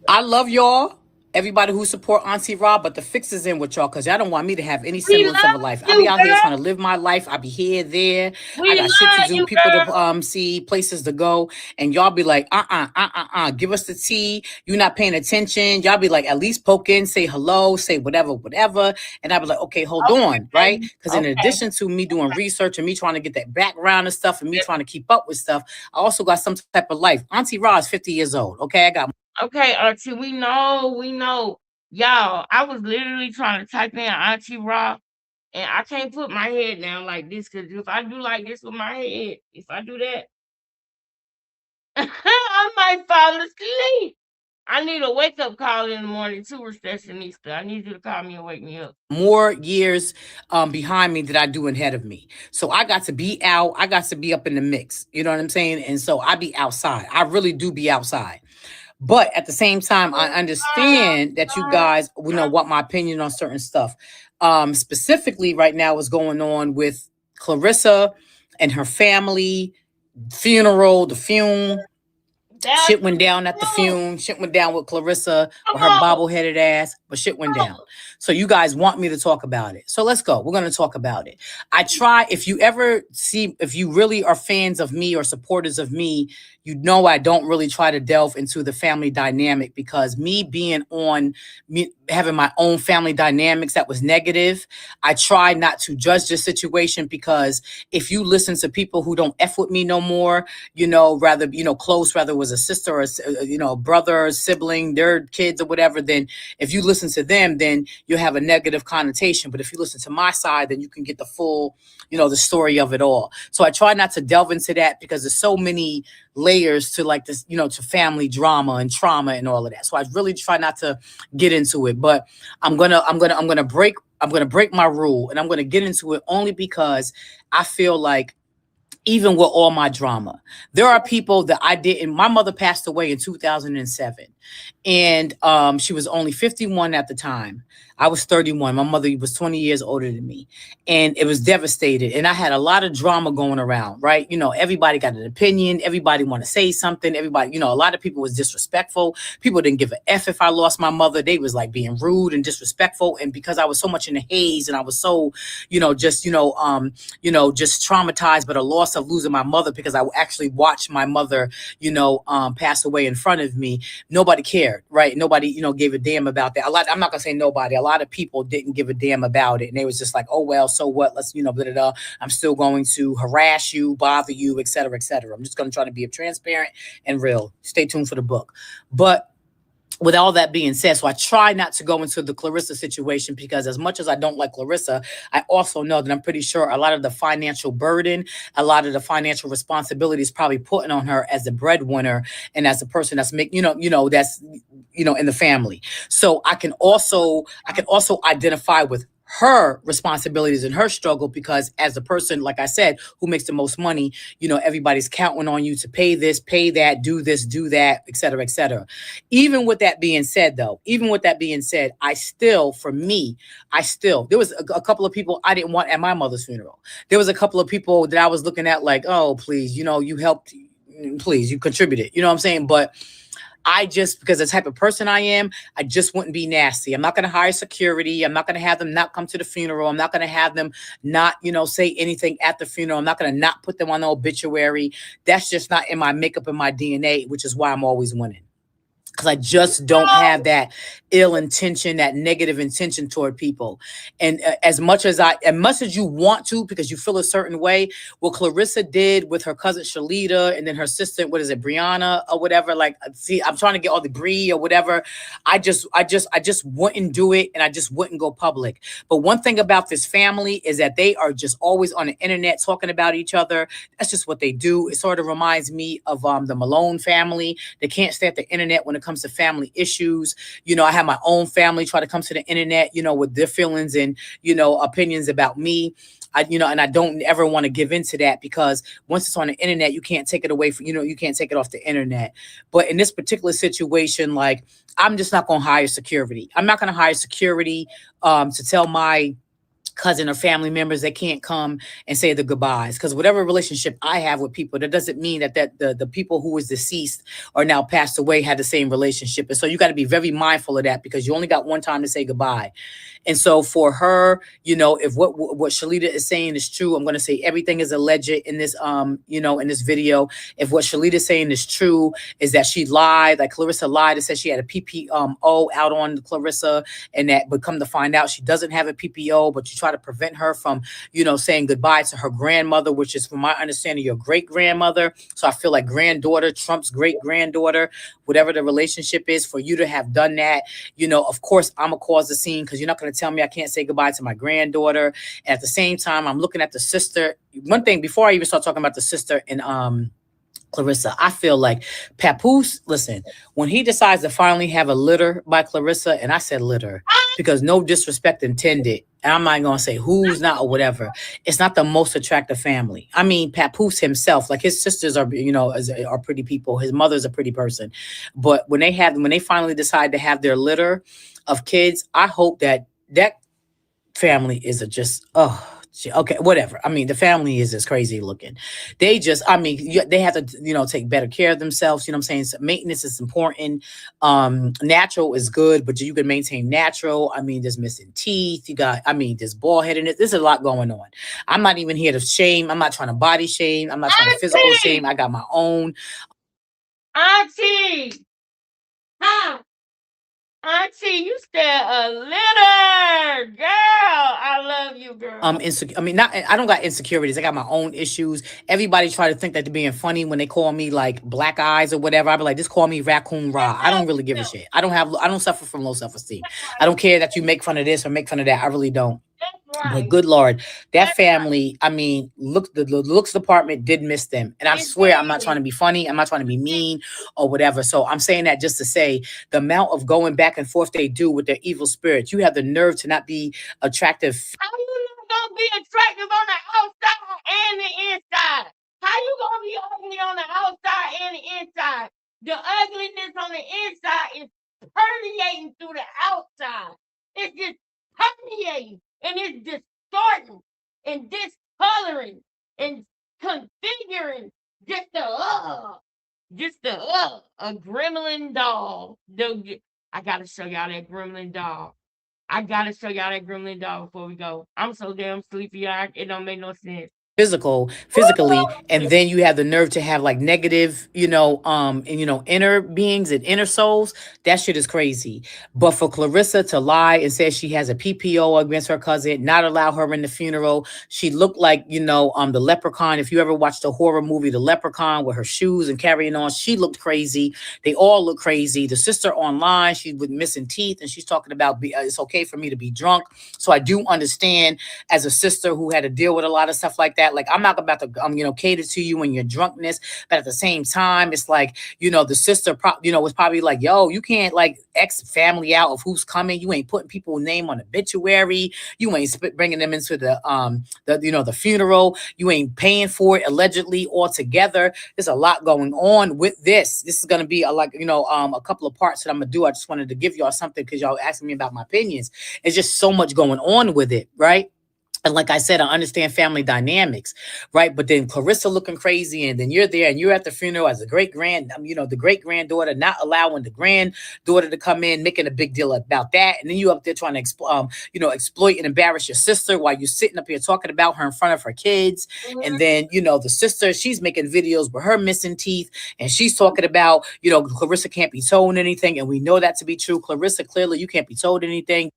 I love y'all, everybody who support Auntie Rob, but the fix is in with y'all because y'all don't want me to have any We semblance of a love life. I be you, out here girl. trying to live my life. I be here, there. We I got shit to love do, you, people girl. to see, places to go, and y'all be like, give us the tea. You're not paying attention. Y'all be like, at least poke in, say hello, say whatever. And I be like, okay, hold on, right? Because in addition to me doing research and me trying to get that background and stuff and me trying to keep up with stuff, I also got some type of life. Auntie Ra is 50 years old, okay? I got. Okay, Auntie, we know. Y'all, I was literally trying to type in Auntie Ra, and I can't put my head down like this because if I do like this with my head, if I do that, I might fall asleep. I need a wake up call in the morning too, receptionista. I need you to call me and wake me up. More years behind me than I do ahead of me. So I got to be out. I got to be up in the mix. You know what I'm saying? And so I be outside. I really do be outside. But at the same time, I understand that you guys want my opinion on certain stuff. Specifically right now what's going on with Clarissa and her family, funeral, the fume. Shit went down at the fume. Shit went down with Clarissa with her bobbleheaded ass, but shit went down. So you guys want me to talk about it. So let's go. We're going to talk about it. I try, if you really are fans of me or supporters of me, you know I don't really try to delve into the family dynamic because me having my own family dynamics that was negative, I try not to judge the situation because if you listen to people who don't F with me no more, rather, close, whether it was a sister or, a brother or sibling, their kids or whatever, then if you listen to them, then you'll have a negative connotation. But if you listen to my side, then you can get the full, the story of it all. So I try not to delve into that because there's so many layers to like this, to family drama and trauma and all of that. So I really try not to get into it, but I'm gonna break my rule and I'm gonna get into it only because I feel like even with all my drama, there are people that my mother passed away in 2007 and she was only 51 at the time. I was 31. My mother was 20 years older than me and it was devastated. And I had a lot of drama going around, right? Everybody got an opinion. Everybody want to say something. Everybody, a lot of people was disrespectful. People didn't give a F if I lost my mother. They was like being rude and disrespectful. And because I was so much in the haze and I was so, just traumatized by the loss of losing my mother because I actually watched my mother, pass away in front of me. Nobody cared, right? Nobody, gave a damn about that. I'm not gonna say nobody. A lot of people didn't give a damn about it. And they was just like, oh, well, so what? Let's, blah, blah, blah. I'm still going to harass you, bother you, et cetera, et cetera. I'm just going to try to be transparent and real. Stay tuned for the book. But with all that being said, so I try not to go into the Clarissa situation because as much as I don't like Clarissa, I also know that I'm pretty sure a lot of the financial burden, a lot of the financial responsibility is probably putting on her as the breadwinner and as a person that's making, that's, in the family. So I can also identify with her responsibilities and her struggle because as a person, like I said, who makes the most money, everybody's counting on you to pay this, pay that, do this, do that, et cetera, et cetera. Even with that being said, I still, there was a couple of people I didn't want at my mother's funeral. There was a couple of people that I was looking at like, oh, please, you helped, please, you contributed, you know what I'm saying? But because the type of person I am, I just wouldn't be nasty. I'm not going to hire security. I'm not going to have them not come to the funeral. I'm not going to have them not, say anything at the funeral. I'm not going to not put them on the obituary. That's just not in my makeup and my DNA, which is why I'm always winning. Because I just don't have that ill intention, that negative intention toward people. And as much as you want to, because you feel a certain way, what Clarissa did with her cousin Shalita and then her sister, Brianna or whatever, like, see, I'm trying to get all the Bree or whatever. I just wouldn't do it. And I just wouldn't go public. But one thing about this family is that they are just always on the internet talking about each other. That's just what they do. It sort of reminds me of the Malone family. They can't stay at the internet when it comes to family issues. I have my own family try to come to the internet, with their feelings and, opinions about me. And I don't ever want to give into that because once it's on the internet, you can't take it away from, you can't take it off the internet. But in this particular situation, like, I'm just not going to hire security. I'm not going to hire security to tell my cousin or family members that can't come and say the goodbyes. Because whatever relationship I have with people, that doesn't mean that the people who was deceased or now passed away had the same relationship. And so you got to be very mindful of that, because you only got one time to say goodbye. And so for her, you know, if what Shalita is saying is true, I'm going to say everything is alleged in this, you know, in this video. If what Shalita is saying is true, is that she lied, like Clarissa lied and said she had a PPO out on Clarissa, and that, but come to find out she doesn't have a PPO, but you try to prevent her from, you know, saying goodbye to her grandmother, which is, from my understanding, your great grandmother. So I feel like granddaughter trumps great granddaughter, whatever the relationship is. For you to have done that, you know, of course I'm gonna cause a scene, because you're not going to tell me I can't say goodbye to my granddaughter. And at the same time, I'm looking at the sister. One thing before I even start talking about the sister and Clarissa, I feel like Papoose, listen, when he decides to finally have a litter by Clarissa, and I said litter because no disrespect intended, and I'm not going to say who's not or whatever, it's not the most attractive family. I mean, Papoose himself, like his sisters are, you know, are pretty people. His mother's a pretty person. But when they finally decide to have their litter of kids, I hope that family is just, okay, whatever. I mean, the family is just crazy looking. They just, I mean, they have to, you know, take better care of themselves. You know what I'm saying? So maintenance is important. Natural is good, but you can maintain natural. I mean, there's missing teeth. You got, I mean, there's bald headedness. There's a lot going on. I'm not even here to shame. I'm not trying to body shame. I'm not trying to physical shame. I got my own. Auntie! Huh? Auntie, you said a litter, girl. I love you, girl. I mean, not. I don't got insecurities. I got my own issues. Everybody try to think that they're being funny when they call me like black eyes or whatever. I be like, just call me Raccoon Ra. I don't really give a shit. I don't suffer from low self-esteem. I don't care that you make fun of this or make fun of that. I really don't. But good Lord, that family, I mean, look, the looks department did miss them. And I swear I'm not trying to be funny. I'm not trying to be mean or whatever. So I'm saying that just to say the amount of going back and forth they do with their evil spirits. You have the nerve to not be attractive. How you not gonna be attractive on the outside and the inside? How you gonna be ugly on the outside and the inside? The ugliness on the inside is permeating through the outside. It's just permeating, and it's distorting and discoloring and configuring just a gremlin doll. I gotta show y'all that gremlin doll. I gotta show y'all that gremlin doll before we go. I'm so damn sleepy, it don't make no sense. Physically, and then you have the nerve to have like negative, you know, and you know, inner beings and inner souls. That shit is crazy. But for Clarissa to lie and say she has a PPO against her cousin, not allow her in the funeral, she looked like, you know, the leprechaun. If you ever watched the horror movie The Leprechaun with her shoes and carrying on, she looked crazy. They all look crazy. The sister online, she was missing teeth, and she's talking about it's okay for me to be drunk. So I do understand, as a sister who had to deal with a lot of stuff like that. Like, I'm not about to, you know, cater to you in your drunkenness, but at the same time, it's like, you know, the sister, you know, was probably like, yo, you can't like X family out of who's coming. You ain't putting people's name on obituary. You ain't bringing them into the you know, the funeral. You ain't paying for it allegedly altogether. There's a lot going on with this. This is going to be a couple of parts that I'm going to do. I just wanted to give y'all something because y'all asking me about my opinions. It's just so much going on with it, right? And like I said, I understand family dynamics, right? But then Clarissa looking crazy, and then you're there and you're at the funeral as the great granddaughter, not allowing the granddaughter to come in, making a big deal about that. And then you up there trying to exploit and embarrass your sister while you're sitting up here talking about her in front of her kids. And then, you know, the sister, she's making videos with her missing teeth, and she's talking about, you know, Clarissa can't be told anything. And we know that to be true. Clarissa, clearly you can't be told anything.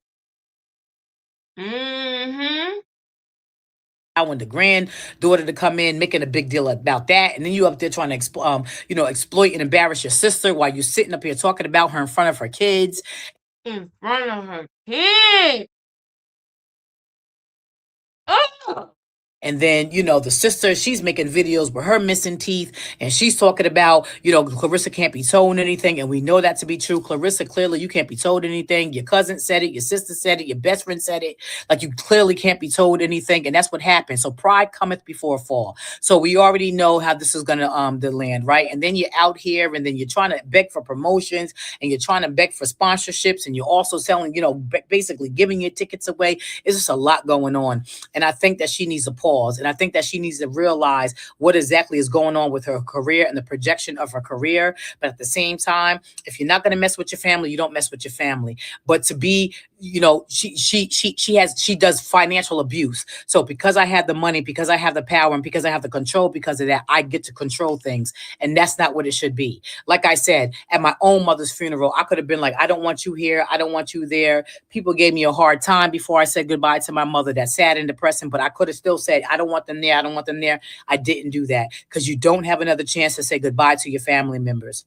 I want the granddaughter to come in, making a big deal about that. And then you up there trying to exploit and embarrass your sister while you're sitting up here talking about her in front of her kids. In front of her kids. Oh, And then, you know, the sister, she's making videos with her missing teeth, and she's talking about, you know, Clarissa can't be told anything. And we know that to be true. Clarissa, clearly you can't be told anything. Your cousin said it, your sister said it, your best friend said it. Like, you clearly can't be told anything. And that's what happened. So pride cometh before a fall. So we already know how this is gonna land, right? And then you're out here, and then you're trying to beg for promotions, and you're trying to beg for sponsorships, and you're also selling, you know, basically giving your tickets away. It's just a lot going on. And I think that she needs to pause. And I think that she needs to realize what exactly is going on with her career and the projection of her career. But at the same time, if you're not going to mess with your family, you don't mess with your family. But to be, you know, she does financial abuse. So because I have the money, because I have the power, and because I have the control, because of that, I get to control things. And that's not what it should be. Like I said, at my own mother's funeral, I could have been like, I don't want you here. I don't want you there. People gave me a hard time before I said goodbye to my mother. That's sad and depressing, but I could have still said, I don't want them there. I don't want them there. I didn't do that because you don't have another chance to say goodbye to your family members.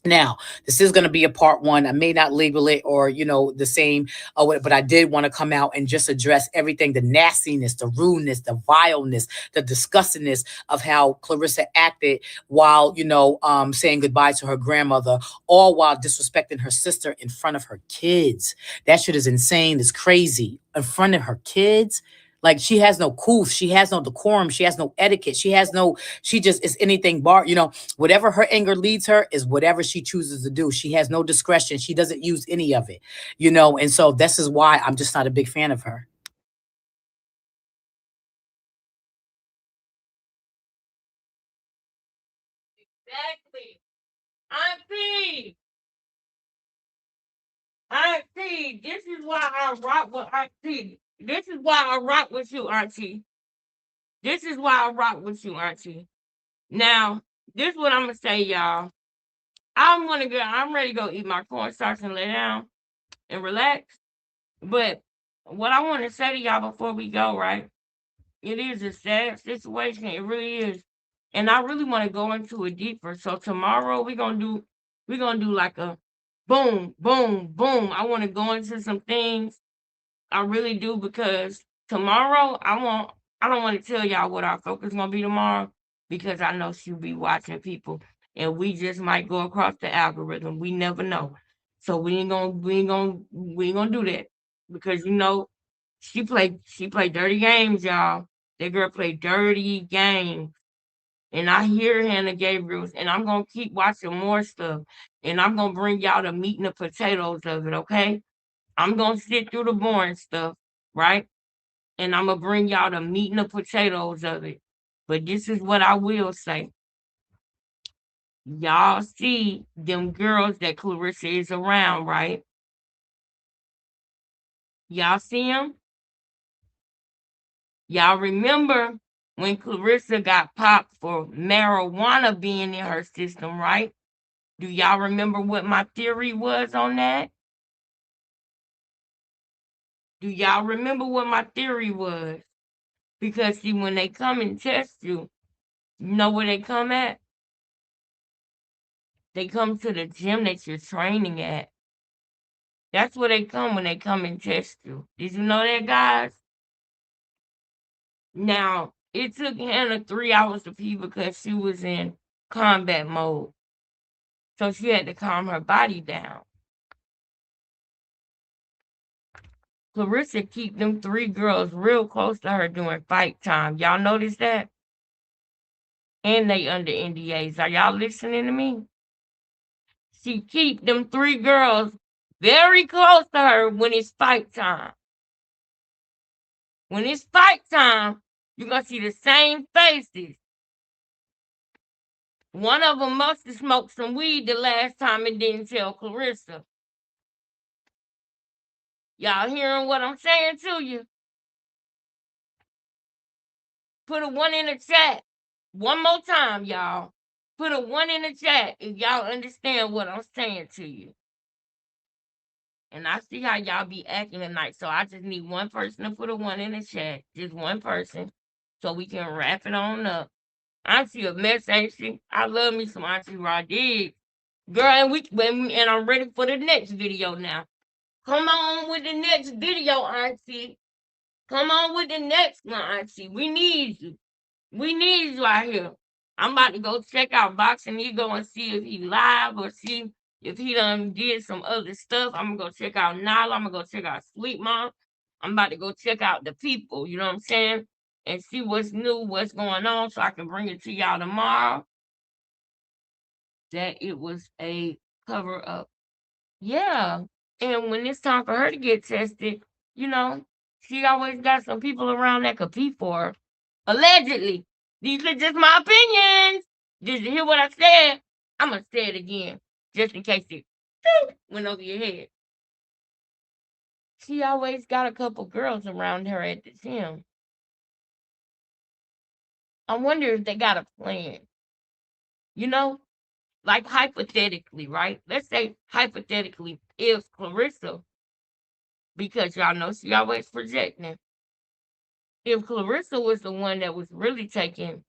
Now, this is going to be a part one. I may not label it or, you know, the same, but I did want to come out and just address everything, the nastiness, the rudeness, the vileness, the disgustingness of how Clarissa acted while, you know, saying goodbye to her grandmother, all while disrespecting her sister in front of her kids. That shit is insane. It's crazy. In front of her kids. Like, she has no couth, she has no decorum, she has no etiquette, she just is anything you know, whatever her anger leads her is whatever she chooses to do. She has no discretion. She doesn't use any of it, you know? And so this is why I'm just not a big fan of her. Exactly. Auntie. Auntie, this is why I rock with Auntie. This is why I rock with you, Auntie. This is why I rock with you, Auntie. Now, this is what I'm gonna say, y'all. I'm ready to go eat my cornstarch and lay down and relax. But what I want to say to y'all before we go, right? It is a sad situation. It really is. And I really want to go into it deeper. So tomorrow we're gonna do like a boom, boom, boom. I want to go into some things. I really do, because tomorrow I don't want to tell y'all what our focus gonna be tomorrow, because I know she'll be watching people, and we just might go across the algorithm. We never know. So we ain't gonna do that, because you know she play dirty games, y'all. That girl play dirty games. And I hear Hannah Gabriel's, and I'm gonna keep watching more stuff. And I'm gonna bring y'all the meat and the potatoes of it, okay? I'm gonna sit through the boring stuff, right? And I'm gonna bring y'all the meat and the potatoes of it. But this is what I will say. Y'all see them girls that Clarissa is around, right? Y'all see them? Y'all remember when Clarissa got popped for marijuana being in her system, right? Do y'all remember what my theory was on that? Do y'all remember what my theory was? Because see, when they come and test you, you know where they come at? They come to the gym that you're training at. That's where they come when they come and test you. Did you know that, guys? Now, it took Hannah 3 hours to pee because she was in combat mode. So she had to calm her body down. Clarissa keep them 3 girls real close to her during fight time. Y'all notice that? And they under NDAs. Are y'all listening to me? She keep them 3 girls very close to her when it's fight time. When it's fight time, you're going to see the same faces. One of them must have smoked some weed the last time and didn't tell Clarissa. Y'all hearing what I'm saying to you? Put a 1 in the chat. One more time, y'all. Put a 1 in the chat if y'all understand what I'm saying to you. And I see how y'all be acting tonight. So I just need one person to put a 1 in the chat. Just one person. So we can wrap it on up. Auntie a mess, ain't she? I love me some Auntie Rodriguez. Girl, and I'm ready for the next video now. Come on with the next video, Auntie. Come on with the next one, Auntie. We need you. We need you out here. I'm about to go check out Boxing Ego and see if he live or see if he done did some other stuff. I'm gonna go check out Nala. I'm gonna go check out Sweet Mom. I'm about to go check out the people, you know what I'm saying? And see what's new, what's going on, so I can bring it to y'all tomorrow. That it was a cover up. Yeah. And when it's time for her to get tested, you know, she always got some people around that compete for her. Allegedly. These are just my opinions. Did you hear what I said? I'm going to say it again, just in case it went over your head. She always got a couple girls around her at the gym. I wonder if they got a plan. You know, like hypothetically, right? Let's say hypothetically, if Clarissa, because y'all know she always projecting, if Clarissa was the one that was really taking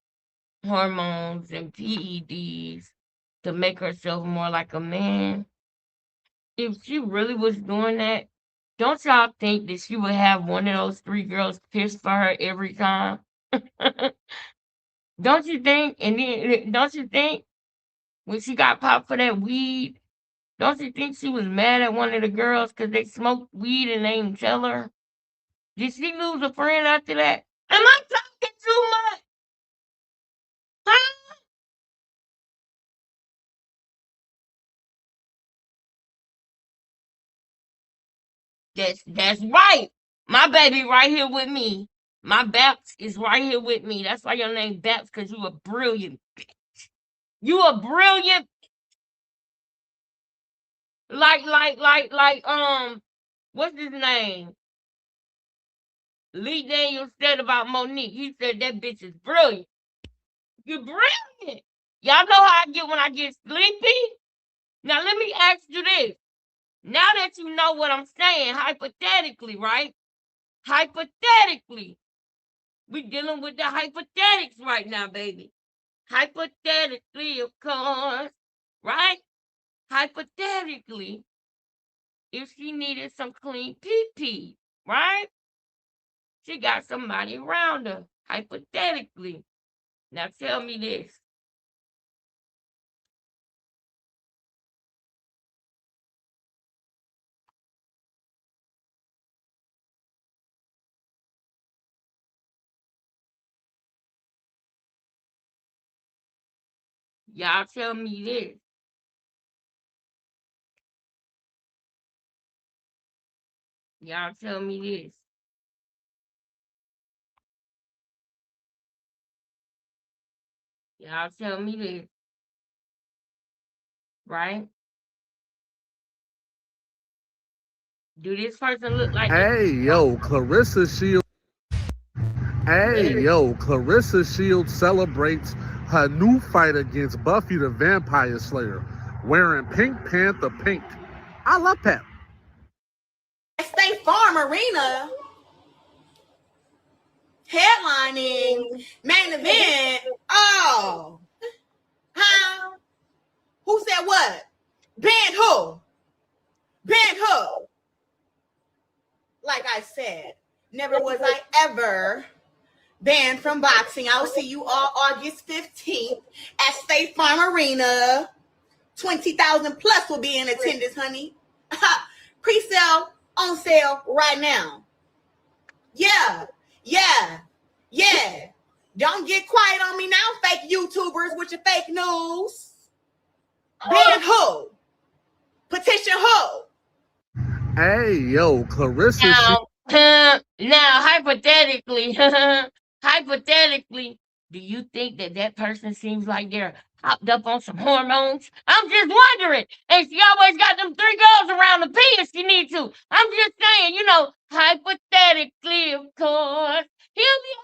hormones and PEDs to make herself more like a man, if she really was doing that, don't y'all think that she would have one of those 3 girls pissed for her every time? Don't you think? And then, don't you think when she got popped for that weed, don't you think she was mad at one of the girls because they smoked weed and they didn't tell her? Did she lose a friend after that? Am I talking too much? Huh? That's right. My baby right here with me. My Baps is right here with me. That's why your name Baps, because you a brilliant bitch. You a brilliant what's his name? Lee Daniels said about Monique. He said that bitch is brilliant. You're brilliant. Y'all know how I get when I get sleepy? Now let me ask you this. Now that you know what I'm saying, hypothetically, right? Hypothetically. We dealing with the hypothetics right now, baby. Hypothetically, of course. Right? Hypothetically, if she needed some clean pee-pee, right? She got somebody around her, hypothetically. Now tell me this. Y'all tell me this. Y'all tell me this. Y'all tell me this. Right? Do this person look like Hey, yo, Clarissa Shields. Hey, yo, Clarissa Shields celebrates her new fight against Buffy the Vampire Slayer, wearing Pink Panther pink. I love that. State Farm Arena headlining main event. Oh, huh? Who said what? Banned who? Banned who? Like I said, never was I ever banned from boxing. I will see you all August 15th at State Farm Arena. 20,000 plus will be in attendance, honey. Pre-sale, on sale right now. Yeah. Don't get quiet on me now, fake YouTubers with your fake news. Ban who? Petition who? Hey, yo, Clarissa. Now, hypothetically, hypothetically, do you think that person seems like they're hopped up on some hormones? I'm just wondering. And she always got them 3 girls around the pee if she need to. I'm just saying, hypothetically, of course. He'll be